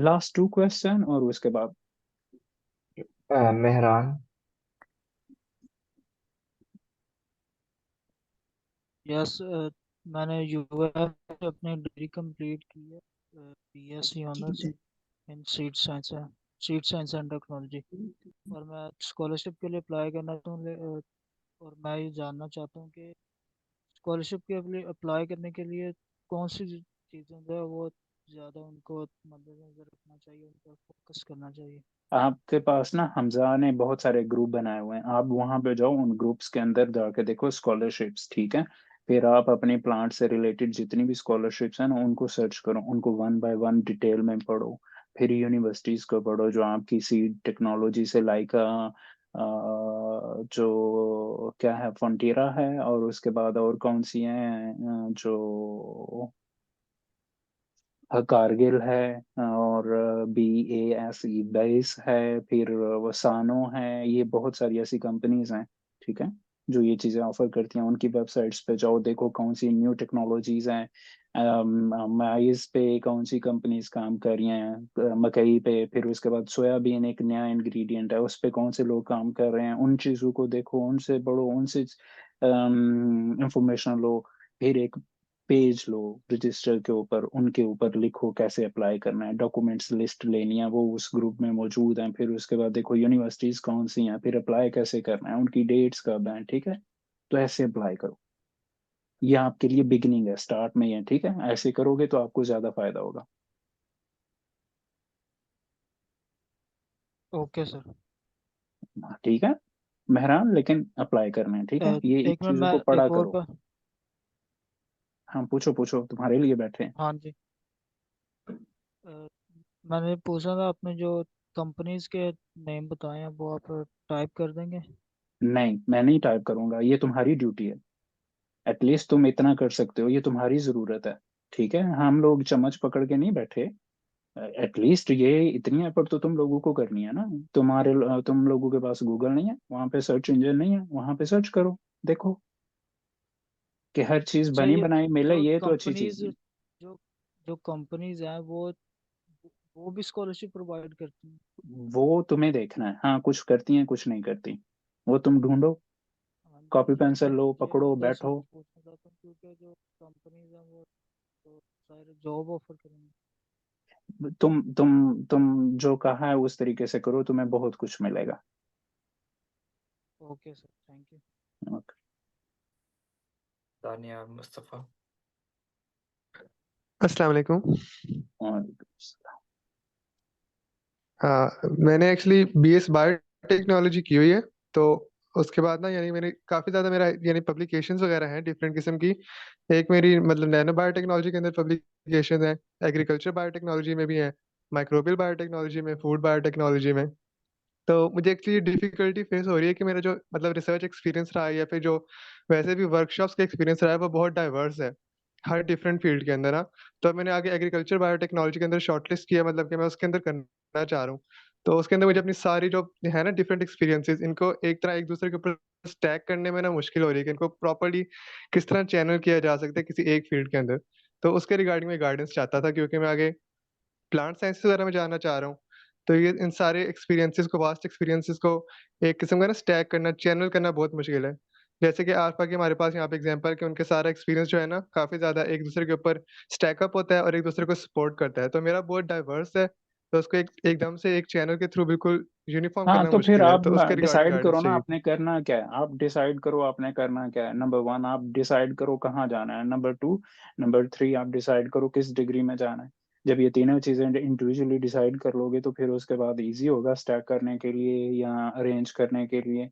Last 2 question और उसके बाद मेहरान. यस, मैंने यूएफ से अपनी डिग्री कंप्लीट की है, BSc honours in seed science and technology, और मैं स्कॉलरशिप के लिए अप्लाई करना चाहता हूँ, और मैं ये जानना चाहता हूँ कि स्कॉलरशिप के लिए अप्लाई करने के लिए कौन सी चीज़ें जो है वो ज़्यादा उनको मद्देनजर रखना चाहिए, उन पर फोकस करना चाहिए. आपके पास ना हमजा ने बहुत सारे ग्रुप बनाए हुए हैं, आप वहां पे जाओ, उन ग्रुप्स के अंदर जाके देखो स्कॉलरशिप्स, ठीक है. फिर आप अपने प्लांट से रिलेटेड जितनी भी स्कॉलरशिप्स हैं ना उनको सर्च करो, उनको 1 बाय 1 डिटेल में पढ़ो. फिर यूनिवर्सिटीज को पढ़ो जो आपकी सीड टेक्नोलॉजी से, लाइक जो क्या है, फ्रंटियरा है, और उसके बाद और कौन सी हैं, जो कारगिल है, और BASE बेस है, फिर वो सानो है. ये बहुत सारी ऐसी कंपनीज हैं, ठीक है, जो ये चीज़ें ऑफर करती हैं. उनकी वेबसाइट्स पे जाओ, देखो कौन सी न्यू टेक्नोलॉजीज हैं. माइस पे कौन सी कंपनीज काम कर रही हैं, मकई पे. फिर उसके बाद सोयाबीन एक नया इंग्रेडिएंट है, उस पे कौन से लोग काम कर रहे हैं, उन चीज़ों को देखो, उनसे पढ़ो, उनसे इंफॉर्मेशन लो. फिर एक पेज लो रजिस्टर के ऊपर, उनके ऊपर लिखो कैसे अप्लाई करना है, डॉक्यूमेंट्स लिस्ट लेनी है, वो उस ग्रुप में मौजूद हैं. फिर उसके बाद देखो यूनिवर्सिटीज कौन सी हैं, फिर अप्लाई कैसे करना है, उनकी डेट्स कब हैं, ठीक है. तो ऐसे अप्लाई करो. ये आपके लिए बिगिनिंग है, स्टार्ट में ही है, ठीक है. ऐसे करोगे तो आपको ज्यादा फायदा होगा. Okay sir. ठीक है मेहरान, लेकिन अप्लाई करना है, ठीक है. ये इन एक मिनट, चीजों मैं को पढ़ा एक और करो. हाँ पूछो पूछो, तुम्हारे लिए बैठे हैं. हाँ जी. मैंने पूछा था, आपने जो कंपनीज के नेम बताए हैं वो आप टाइप कर देंगे? नहीं, मैं नहीं टाइप करूंगा, ये तुम्हारी ड्यूटी है. एटलीस्ट तुम इतना कर सकते हो, ये तुम्हारी जरूरत है, ठीक है. हम लोग चम्मच पकड़ के नहीं बैठे. एटलीस्ट ये इतनी एफर्ट तो तुम लोगों को करनी है ना. तुम लोगों के पास गूगल नहीं है, वहां पे सर्च इंजन नहीं है, वहां पे सर्च करो, देखो कि हर चीज अच्छा, बनी ये बनाई मिले, जो ये तो अच्छी चीज कंपनीज है. जो जो कंपनीज हैं वो भी स्कॉलरशिप प्रोवाइड करती हैं? वो तुम्हें देखना है, हाँ कुछ करती हैं कुछ नहीं करती, वो तुम ढूंढो. हाँ जी, कॉपी ये पेंसिल लो, ये पकड़ो, वजह से बैठो. पूछना चाहता हूँ क्योंकि जो कंपनीज हैं वो तो सारे जॉब ऑफर करेंगे. तुम जो कहा है उस तरीके से करो, तुम्हें बहुत कुछ मिलेगा. Okay sir, thank you. Okay. दानिया मुस्तफ़ा. अस्सलाम वालेकुम. और हाँ, मैंने एक्चुअली बीएस बायोटेक्नोलॉजी की हुई है, तो उसके बाद ना यानी मैंने काफ़ी ज़्यादा मेरा यानी पब्लिकेशंस वगैरह हैं डिफरेंट किस्म की. एक मेरी मतलब नैनो बायोटेक्नोलॉजी के अंदर पब्लिकेशन है, एग्रीकल्चर बायोटेक्नोलॉजी में भी है, माइक्रोबियल बायोटेक्नोलॉजी में, फूड बायोटेक्नोलॉजी में. तो मुझे एक्चुअली डिफिकल्टी फेस हो रही है कि मेरा जो मतलब रिसर्च एक्सपीरियंस रहा है या फिर जो वैसे भी वर्कशॉप्स का एक्सपीरियंस रहा है वो बहुत डाइवर्स है हर डिफरेंट फील्ड के अंदर ना. तो मैंने आगे एग्रीकल्चर बायोटेक्नोलॉजी के अंदर शॉर्टलिस्ट किया, मतलब कि मैं उसके अंदर करना चाह रहा हूँ. तो उसके अंदर मुझे अपनी सारी जो है ना डिफरेंट एक्सपीरियंसेस, इनको एक तरह एक दूसरे के ऊपर स्टैक करने में ना मुश्किल हो रही है कि इनको प्रॉपर्ली किस तरह चैनल किया जा सकता है किसी एक फील्ड के अंदर. तो उसके रिगार्डिंग में गाइडेंस चाहता था क्योंकि मैं आगे प्लांट साइंस वगैरह में जानना चाह रहा हूँ. तो ये इन सारे एक्सपीरियंसेस को, वास्ट एक्सपीरियंसेस को एक किस्म का ना स्टैक करना, चैनल करना बहुत मुश्किल है. जैसे कि आरफा की हमारे पास यहाँ पे एग्जांपल कि उनके सारा एक्सपीरियंस जो है ना काफ़ी ज़्यादा एक दूसरे के ऊपर स्टैक अप होता है और एक दूसरे को सपोर्ट करता है. तो मेरा बहुत डाइवर्स है, तो उसको एकदम से एक चैनल के थ्रू बिल्कुल यूनिफॉर्म हाँ, करना तो फिर मुश्किल है. आप तो उसके रिगार्डिंग डिसाइड करो गाइडेंस ना चाहिए आपने थी. करना क्या है. आप डिसाइड करो आपने करना क्या है. नंबर 1 आप डिसाइड करो कहाँ जाना है. नंबर 2, नंबर 3 आप डिसाइड करो किस डिग्री में जाना है. जब ये तीनों चीजें इंडिविजुअली डिसाइड कर लोगे तो फिर उसके बाद इजी होगा स्टैक करने के लिए या अरेंज करने के लिए.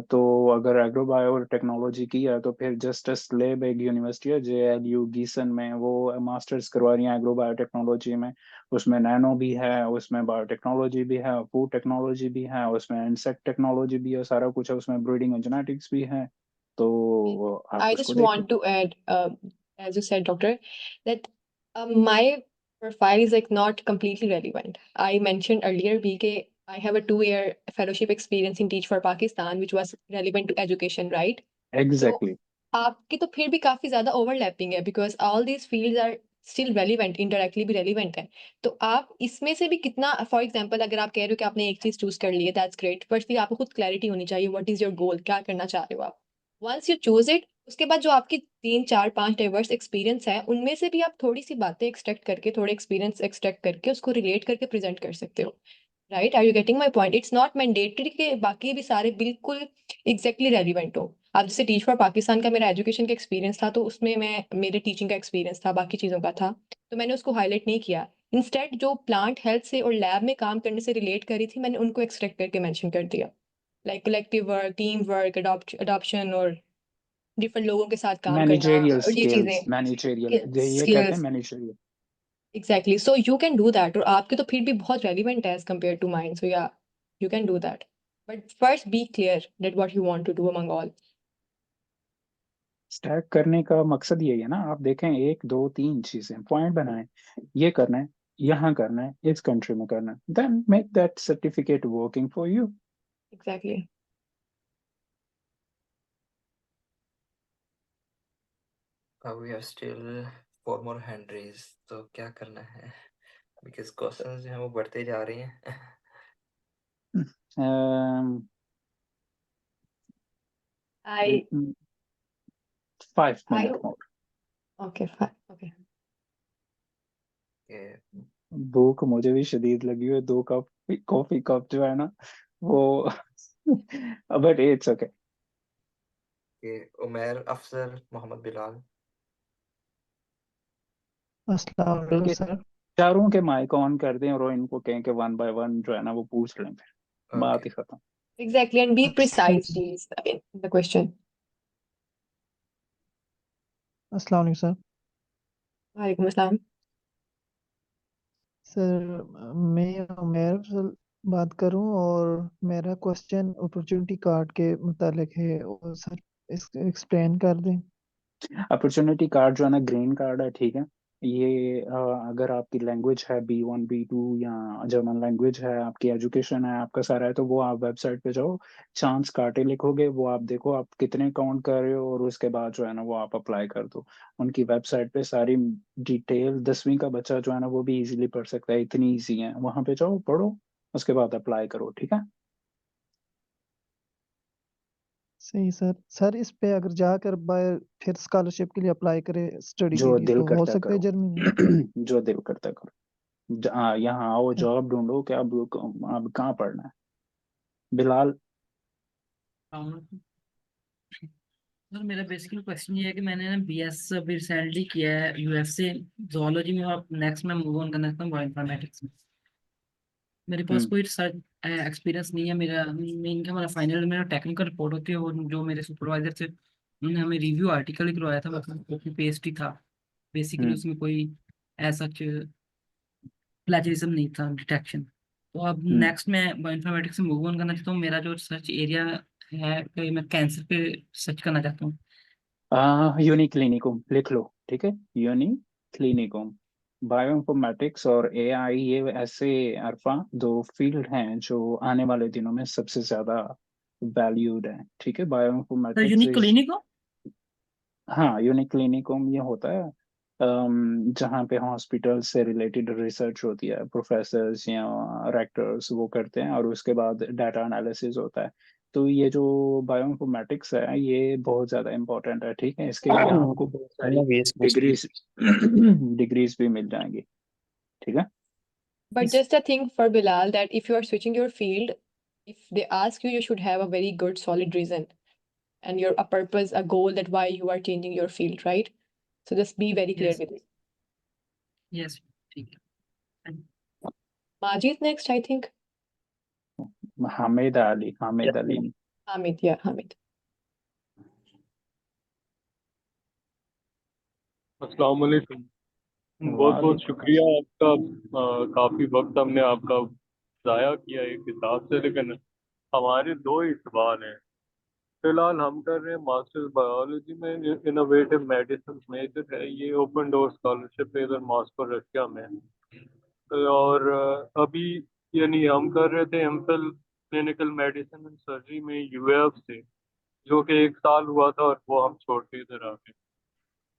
तो अगर एग्रो बायो टेक्नोलॉजी की है तो फिर जस्ट स्लेब एक यूनिवर्सिटी है JLU गीसन में, वो मास्टर्स करवा रही है एग्रो बायो टेक्नोलॉजी में। उसमें नैनो भी है, उसमें बायोटेक्नोलॉजी भी है, फूड टेक्नोलॉजी भी है, उसमें इंसेक्ट टेक्नोलॉजी भी है, सारा कुछ है उसमें, ब्रीडिंग एंड जेनेटिक्स भी है। तो आप I उसको just देख लो। want to add, as you said, Doctor, that my profile is like not completely relevant. I mentioned earlier, BK, I have a 2-year fellowship experience in Teach for Pakistan, which was relevant to education, right? तो exactly. आपकी तो फिर भी काफी ज्यादा overlapping है, because all these fields are still relevant, indirectly भी relevant है। तो आप इसमें से भी कितना, फॉर एग्जांपल अगर आप कह रहे हो कि आपने एक चीज चूज कर ली है, दैट्स ग्रेट, बट फिर आपको खुद क्लैरिटी होनी चाहिए, व्हाट इज योर गोल, क्या करना चाह रहे हो आप। वंस यू चूज इट, उसके बाद जो आपकी 3 4 5 डाइवर्स एक्सपीरियंस है, उनमें से भी आप थोड़ी सी बातें एक्सट्रैक्ट करके, थोड़े एक्सपीरियंस एक्सट्रैक्ट करके उसको रिलेट करके प्रेजेंट कर सकते हो। Right, are you getting my point? It's not mandatory कि बाकी भी सारे बिल्कुल एग्जैक्टली रेलिवेंट हो। आप जैसे टीच फॉर पाकिस्तान का मेरा एजुकेशन का एक्सपीरियंस था, तो उसमें मैं, मेरे टीचिंग का एक्सपीरियंस था, बाकी चीज़ों का था, तो मैंने उसको हाईलाइट नहीं किया। इंस्टेड जो प्लांट हेल्थ से और लैब में काम करने से रिलेट करी थी, मैंने उनको एक्सट्रैक्ट करके मेंशन कर दिया, like collective work, team work, adoption और डिफरेंट लोगों के साथ काम करना मैनेजेरियल और ये स्किल्स, मैनेजेरियल चीज़ें, ये कहते हैं skills. Managerial. Exactly, so you can do that, और आपके तो फिर भी बहुत रेलिवेंट है as compare to mind, so या you can do that, but first be clear that what you want to do among all. Stack करने का मकसद यही है ना, आप देखें 1 2 3 चीजें पॉइंट बनाएं, ये करना है, यहाँ करना है, इस कंट्री में करना है, then make that certificate working for you. Exactly. We have still 4 more hand raise, तो क्या करना है? बिकॉज क्वेश्चंस जो हैं वो बढ़ते जा रही हैं। I 5 minutes more। okay, fine, okay. भूख मुझे भी शदीद लगी हुई है, 2 कप कॉफी कप जो है ना वो but it's okay. Umair Afzal, Mohammad Bilal. अस्सलाम वालेकुम बल्कि सर। चारों के माइक ऑन कर दें और इनको कहें कि 1 by 1 जो है ना वो पूछ लें, फिर बात ही खत्म। Exactly, and be precise, please, in the question. अस्सलाम वालेकुम सर। वालेकुम अस्सलाम। सर मैं उमैर अफजल बात करूं और मेरा क्वेश्चन अपॉर्चुनिटी कार्ड के मुतालिक है, और सर एक्सप्लेन कर दें। अपॉर्चुनिटी कार्ड जो है ना ग्रीन कार्ड है, ठीक है। ये अगर आपकी लैंग्वेज है B1 B2 या जर्मन लैंग्वेज है, आपकी एजुकेशन है, आपका सारा है, तो वो आप वेबसाइट पे जाओ, चांस कार्टे लिखोगे, वो आप देखो आप कितने काउंट कर रहे हो, और उसके बाद जो है ना वो आप अप्लाई कर दो। उनकी वेबसाइट पे सारी डिटेल, 10वीं का बच्चा जो है ना वो भी इजीली पढ़ सकता है, इतनी ईजी है, वहां पे जाओ पढ़ो, उसके बाद अप्लाई करो, ठीक है। सही सर। सर इस पे अगर जाकर बाय फिर स्कॉलरशिप के लिए अप्लाई करे स्टडी के जो लिए, दिल तो हो करता है सकता है करो। जर्मनी में? जो दिल करता है करो। यहाँ आओ, जॉब ढूंढो, क्या अब कहाँ पढ़ना है बिलाल? सर मेरा बेसिकली क्वेश्चन ये है कि मैंने ना BS अभी रिसेंटली किया है UF से जोलॉजी में, और नेक्स्ट में मूव ऑन करना चाहता हूँ बायोइन्फॉर्मेटिक्स में। मेरे पास कोई रिसर्च एक्सपीरियंस नहीं है। मेरा मेन क्या, मेरा फाइनल मेरा टेक्निकल रिपोर्ट होती है, वो जो मेरे सुपरवाइजर थे उन्होंने हमें रिव्यू आर्टिकल ही करवाया था, मतलब कॉपी पेस्ट ही था बेसिकली, उसमें कोई ऐसा प्लेजरिज्म नहीं था, डिटेक्शन। तो अब नेक्स्ट मैं बायोइन्फॉर्मेटिक्स से मूव ऑन करना चाहता हूँ। मेरा जो रिसर्च एरिया है कि मैं कैंसर पे रिसर्च करना चाहता हूँ। यूनिक्लिनिकम लिख लो, ठीक है, यूनिक्लिनिकम। बायोइन्फॉर्मेटिक्स और AI, ये ऐसे अरफा 2 फील्ड हैं जो आने वाले दिनों में सबसे ज्यादा वैल्यूड है, ठीक है। Sir bioinformatics unique is, clinic हो? हाँ, यूनिक्लिनिकम ये होता है जहाँ पे हॉस्पिटल से रिलेटेड रिसर्च होती है, प्रोफेसर्स या रेक्टर्स वो करते हैं, और उसके बाद डाटा एनालिसिस होता है। तो ये जो बायोइन्फॉर्मेटिक्स है ये बहुत ज़्यादा इम्पोर्टेंट है, ठीक है। इसके लिए आपको बहुत सारी डिग्रीज डिग्रीज भी मिल जाएंगी, ठीक है। But just a thing for Bilal, that if you are switching your field, if they ask you, you should have a very good solid reason and a purpose, a goal, that why you are changing your field, right? So just be very clear yes with it. Yes, ठीक है। Majid next, I think. Hamid Ali, Hamid Ali. Hamid, या हामिद। अस्सलाम वालेकुम। बहुत बहुत वालेकुम शुक्रिया आपका। काफ़ी वक्त हमने आपका ज़ाया किया एक हिसाब से, लेकिन हमारे दो ही सवाल हैं। फिलहाल हम कर रहे हैं मास्टर्स बायोलॉजी में, इनोवेटिव मेडिसिन मेजर है ये, ओपन डोर स्कॉलरशिप है इधर मॉस्को रशिया में। और अभी यानी हम कर रहे थे MPhil clinical medicine and surgery में यूएफ से, जो कि 1 साल हुआ था और वो हम छोड़ के इधर आ गए।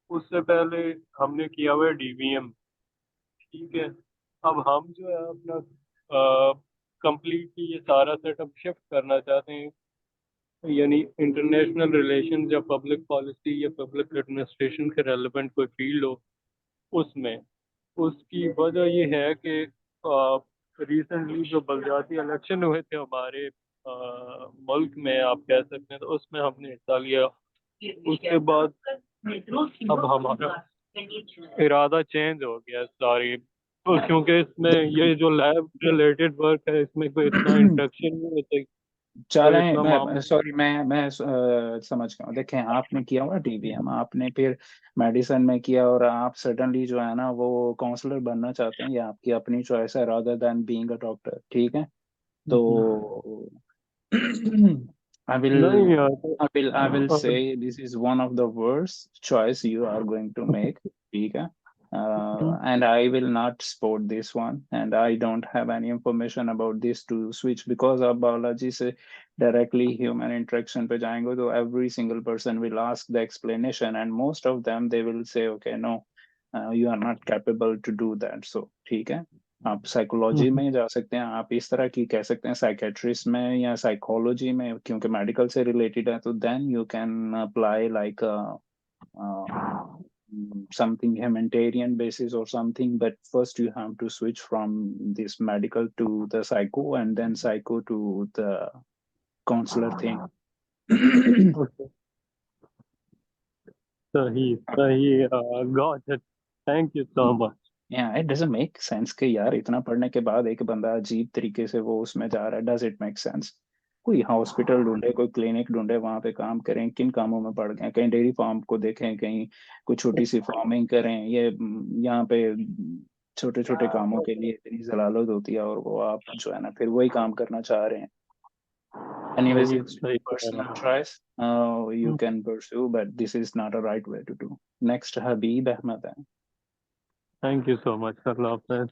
उससे पहले हमने किया हुआ है डीवीएम। ठीक है, अब हम जो है अपना कंप्लीटली ये सारा सेटअप शिफ्ट करना चाहते हैं, यानी इंटरनेशनल रिलेशन या पब्लिक पॉलिसी या पब्लिक एडमिनिस्ट्रेशन के रेलेवेंट कोई फील्ड हो उसमें। उसकी वजह ये है कि रिसेंटली जो बलदियाती इलेक्शन हुए थे हमारे मुल्क में, आप कह सकते हैं, तो उसमें हमने हिस्सा लिया। उसके बाद अब हमारा इरादा चेंज हो गया सारी, तो क्योंकि इसमें ये जो लैब रिलेटेड वर्क है इसमें कोई इतना इंट्रैक्शन नहीं होता, कोई चलें, इतना मैं मामला। सॉरी, मैं समझ गया हूँ। देखें, आपने किया हुआ डीवीएम, आपने फिर मेडिसिन में किया, और आप सडनली जो है ना वो काउंसलर बनना चाहते हैं, ये आपकी अपनी चॉइस है rather than being a doctor. ठीक है, तो I नहीं will यार I will अगर say this is one of the worst choice you are going to make. ठीक है, and I will not support this one, and I don't have any information about this to switch, because आप biology से directly human interaction पे जाएंगे तो every single person will ask the explanation, and most of them they will say okay, no, you are not capable to do that. So ठीक है, आप psychology में जा सकते हैं, आप इस तरह की कह सकते हैं साइकेट्रिस्ट में या साइकोलॉजी में, क्योंकि मेडिकल से रिलेटेड है, तो then you can apply like something humanitarian basis or something, but first you have to switch from this medical to the psycho, and then psycho to the counselor thing. सही सही, got it, thank you so much. Yeah, it doesn't make sense कि यार इतना पढ़ने के बाद एक बंदा अजीब तरीके से वो उसमें जा रहा है। Does it make sense? कोई हॉस्पिटल ढूंढे, कोई क्लिनिक ढूंढे, वहां पे काम करें। किन कामों में पड़ गए? कहीं डेयरी फार्म को देखें, कहीं कोई छोटी सी फार्मिंग करें। ये यहाँ पे छोटे छोटे कामों के लिए इतनी जलालत होती है, और वो आप जो है ना फिर वही काम करना चाह रहे हैं। Anyways, सही it's सही कह personal रहा choice. You can pursue, but this is not a right way to do. Next, Habib Ahmed है। थैंक यू सो मच, अल्लाह हाफ़िज़।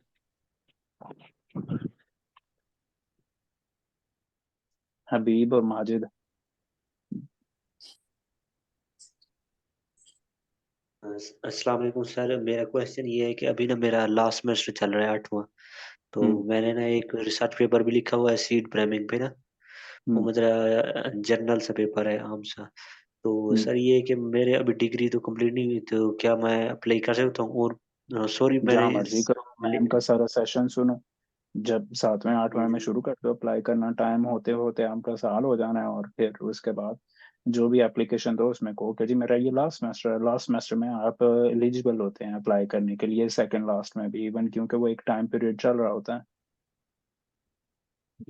हबीब और माजिद। अस्सलाम वालेकुम सर। मेरा क्वेश्चन ये है कि अभी ना मेरा लास्ट सेमेस्टर चल रहा है 8वां। तो मैंने ना एक रिसर्च पेपर भी लिखा हुआ है सीड प्राइमिंग पे ना। वो मतलब जर्नल सा पेपर है आम सा। तो सर ये है कि मेरे अभी डिग्री तो कंप्लीट नहीं हुई, तो क्या मैं अप्लाई कर सकता हूँ? और सॉरी जहाँ मैंने मर्जी करो, मैम का सारा सेशन सुनो। जब 7वें 8वें में शुरू करते हो अप्लाई करना, टाइम होते होते आपका साल हो जाना है, और फिर उसके बाद जो भी एप्लीकेशन दो उसमें कहो कि जी मेरा ये लास्ट सेमेस्टर है। लास्ट सेमेस्टर में आप एलिजिबल होते हैं अप्लाई करने के लिए, सेकंड लास्ट में भी इवन, क्योंकि वो एक टाइम पीरियड चल रहा होता है।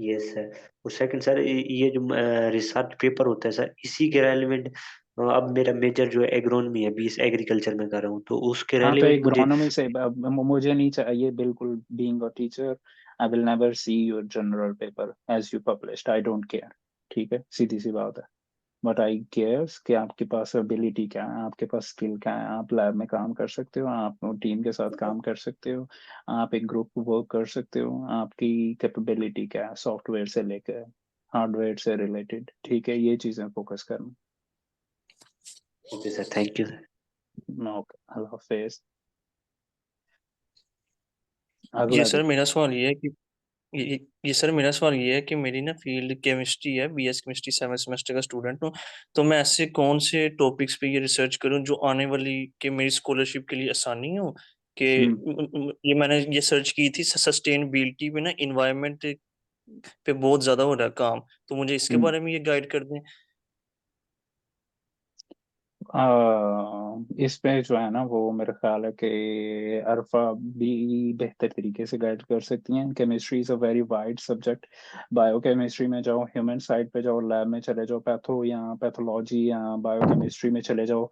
Yes sir. और सेकंड सर, ये जो रिसर्च पेपर होता है सर, इसी के रेलिवेंट अब मेरा मेजर जो है एग्रोनॉमी है, बीएस एग्रीकल्चर में कर रहा हूँ, तो उसके हाँ, तो रेलिवेंट मुझे। एग्रोनॉमी से मुझे नहीं चाहिए बिल्कुल। Being a teacher, I will never see your journal paper as you published, I don't care. ठीक है, सीधी सी बात है। बट आई केयर्स कि आपके पास एबिलिटी क्या है, आपके पास स्किल क्या है। आप लैब में काम कर सकते हो, आप टीम के साथ काम कर सकते हो, आप एक ग्रुप वर्क कर सकते हो। आपकी कैपेबिलिटी क्या है, सॉफ्टवेयर से लेकर हार्डवेयर से रिलेटेड। ठीक है, ये चीज़ें फोकस करना। Okay sir, thank you sir. Okay, अल्लाह हाफिज। ये अगला सर जी। मेरा सवाल ये है कि ये सर मेरा सवाल ये है कि मेरी ना फील्ड केमिस्ट्री है, बीएस केमिस्ट्री 7 सेमेस्टर का स्टूडेंट हूँ। तो मैं ऐसे कौन से टॉपिक्स पे ये रिसर्च करूँ जो आने वाली कि मेरी स्कॉलरशिप के लिए आसानी हो। कि ये मैंने ये सर्च की थी सस्टेनेबिलिटी पे ना, इन्वायरमेंट पे बहुत ज्यादा हो रहा है काम, तो मुझे इसके बारे में ये गाइड कर दें। इस पे जो है ना वो मेरा ख्याल है कि अरफा भी बेहतर तरीके से गाइड कर सकती हैं। Chemistry is a very wide subject. Biochemistry में जाओ, ह्यूमन साइड पे जाओ, लैब में चले जाओ, पैथो या पैथोलॉजी या बायोकेमिस्ट्री में चले जाओ,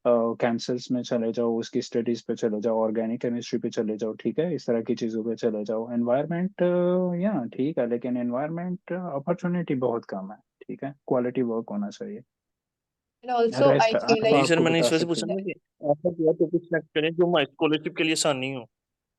कैंसर्स में चले जाओ, उसकी स्टडीज पे चले जाओ, ऑर्गेनिक केमिस्ट्री पे चले जाओ, ठीक है, इस तरह की चीज़ों पे चले जाओ। एनवायरनमेंट या ठीक है, लेकिन एनवायरनमेंट अपॉर्चुनिटी बहुत कम है, ठीक है, क्वालिटी वर्क होना चाहिए। And also, rest I feel Arfa like जी सर, आपको मैंने बता इस वजह से सकती पूछा है। ना कि ऐसा क्या टॉपिक सेलेक्ट करें जो हमारी स्कॉलरशिप के लिए आसानी हो।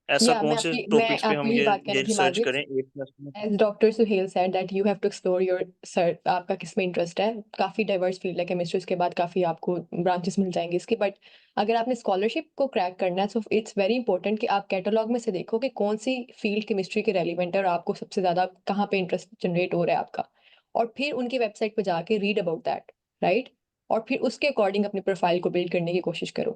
ऐसा yeah, कौन से मैं टॉपिक्स पे आपको हम यही बात ये कहने थी रिसर्च माजिद। करें एक सेमेस्टर में। As Dr. Suhail said that you have to explore your sir आपका किस में इंटरेस्ट है। काफी डाइवर्स फील्ड है केमिस्ट्री, उसके बाद काफी आपको ब्रांचेस मिल जाएंगे इसके। बट अगर आपने स्कॉलरशिप को क्रैक करना है तो इट्स वेरी इंपॉर्टेंट कि आप कैटलॉग में से देखो कि कौन सी फील्ड केमिस्ट्री के रेलिवेंट है और आपको सबसे ज्यादा कहाँ पे इंटरेस्ट जनरेट हो रहा है आपका, और फिर उनकी वेबसाइट पर जाके रीड अबाउट दैट, राइट। और फिर उसके अकॉर्डिंग अपनी प्रोफाइल को बिल्ड करने की कोशिश करो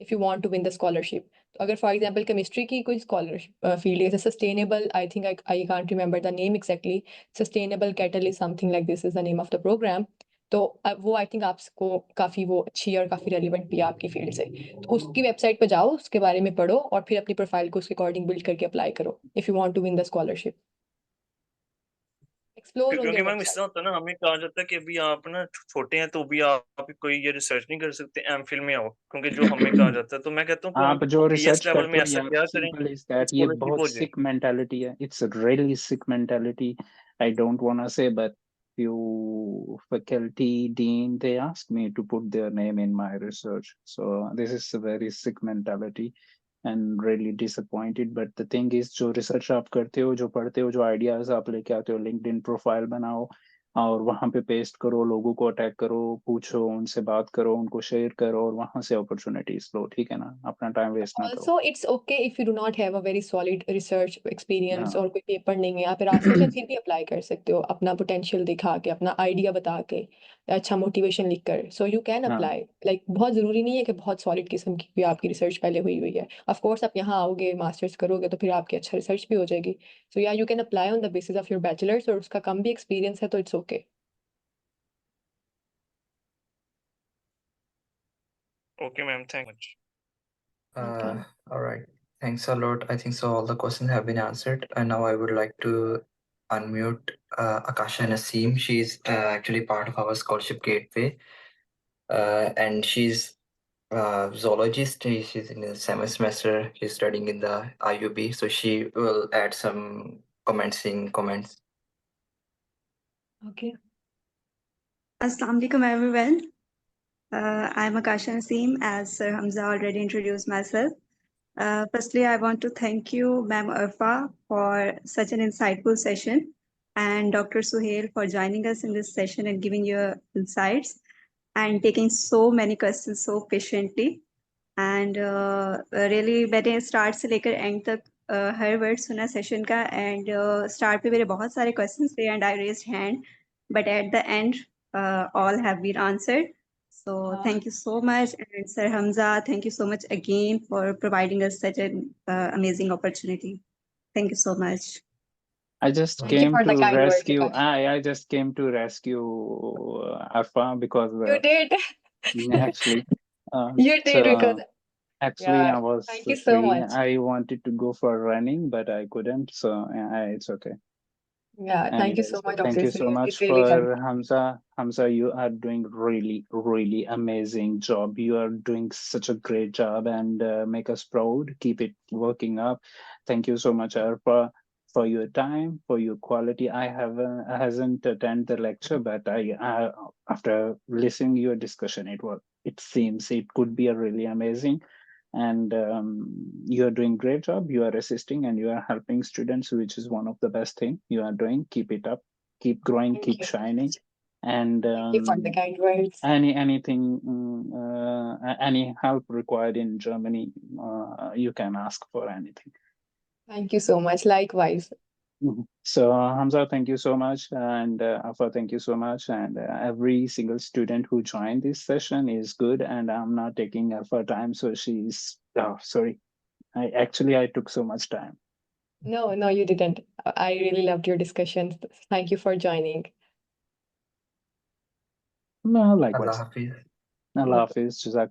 if you want to win the scholarship. तो अगर फॉर एग्जांपल केमिस्ट्री की कोई स्कॉलरशिप फील्ड है जैसे sustainable, I think I can't remember the name exactly, sustainable catalyst something like this is the name of the program. तो वो I think आपको काफ़ी वो अच्छी और काफ़ी रेलिवेंट भी है आपकी फील्ड से। तो उसकी वेबसाइट पर जाओ, उसके बारे में पढ़ो और फिर अपनी प्रोफाइल को उसके अकॉर्डिंग बिल्ड करके अप्लाई करो if you want to win the scholarship. Explore on क्योंकि देयर मैम इस वेबसाइट। तरह होता है ना, हमें कहा जाता है कि अभी आप ना छोटे हैं तो भी आप कोई ये रिसर्च नहीं कर सकते, एम फिल में आओ, क्योंकि जो हमें कहा जाता है। तो मैं कहता हूँ कि हम आप जो बीएस रिसर्च लेवल करते में हो ऐसा यार, क्या करें सिंपल इज कि दैट, ये स्कॉलरशिप बहुत हो जाए। सिक मेंटालिटी है। It's really sick mentality. I don't want to say but few faculty dean they asked me to put their name in my research, so this is a very sick mentality and really disappointed. But the thing is, जो research आप करते हो, जो पढ़ते हो, जो ideas आप लेके आते हो, लिंक्डइन प्रोफाइल बनाओ और वहां पे पेस्ट करो, लोगों को अटैक करो, पूछो, उनसे बात करो, उनको शेयर करो और वहां से अपॉर्चुनिटीज लो, ठीक है ना, अपना टाइम वेस्ट ना करो। Also, it's okay if you do not have a very solid research experience हाँ और कोई पेपर नहीं है, आप Erasmus में फिर भी अप्लाई कर सकते हो अपना पोटेंशियल दिखा के, अपना आइडिया बता के, अच्छा मोटिवेशन लिख कर। सो यू कैन हाँ, अप्लाई। लाइक बहुत ज़रूरी नहीं है कि बहुत सॉलिड किस्म की भी आपकी रिसर्च पहले हुई हुई है। ऑफ कोर्स आप यहाँ आओगे, मास्टर्स करोगे तो फिर आपकी अच्छा रिसर्च भी हो जाएगी। सो या you can apply on the basis of your bachelors और उसका कम भी एक्सपीरियंस है तो it's okay. Okay ma'am, thank you. All right. Thanks a lot. I think so all the questions have been answered. And now I would like to unmute Akasha Naseem. She's actually part of our scholarship gateway. And she's zoologist. She's in the 7th semester. She's studying in the IUB. So she will add some comments. Okay. Assalamu alaikum everyone. I'm Akasha Naseem, as Sir Hamza already introduced myself. Firstly, I want to thank you, Ma'am Arfa, for such an insightful session, and Dr. Suhail for joining us in this session and giving your insights and taking so many questions so patiently. And really मैंने start से लेकर and तक हर word सुना session का, and start पे मेरे बहुत सारे क्वेश्चंस थे and I raised hand, but at the and all have been answered. So thank you so much. And Sir Hamza, thank you so much again for providing us such an amazing opportunity. Thank you so much. I just Thank you came for the to kind words, rescue. Akash. I just came to rescue Arfa because You did. actually, You did because actually yeah. I was Thank you so free. much. I wanted to go for running, but I couldn't. So it's okay. Yeah, thank you so Anyways, much, thank Dr. you so Suhail. much It really helped. for Hamza. Hamza, you are doing really amazing job. You are doing such a great job and make us proud. Keep it working up. Thank you so much, Arpa, for your time, for your quality. I hasn't attended the lecture, but I after listening your discussion, it seems it could be a really amazing. And you are doing great job. You are assisting and you are helping students, which is one of the best thing you are doing. Keep it up, keep growing, Thank keep you. shining. And Thank you for the kind words. any help required in Germany, you can ask for anything. Thank you so much. Likewise. So Hamza, thank you so much, and Afa, thank you so much, and every single student who joined this session is good, and I'm not taking Afa time, so she's sorry. I took so much time. No, no, you didn't. I really loved your discussions. Thank you for joining. No, Allah likewise. Hafiz. अल्लाह हाफिज, जज़ाक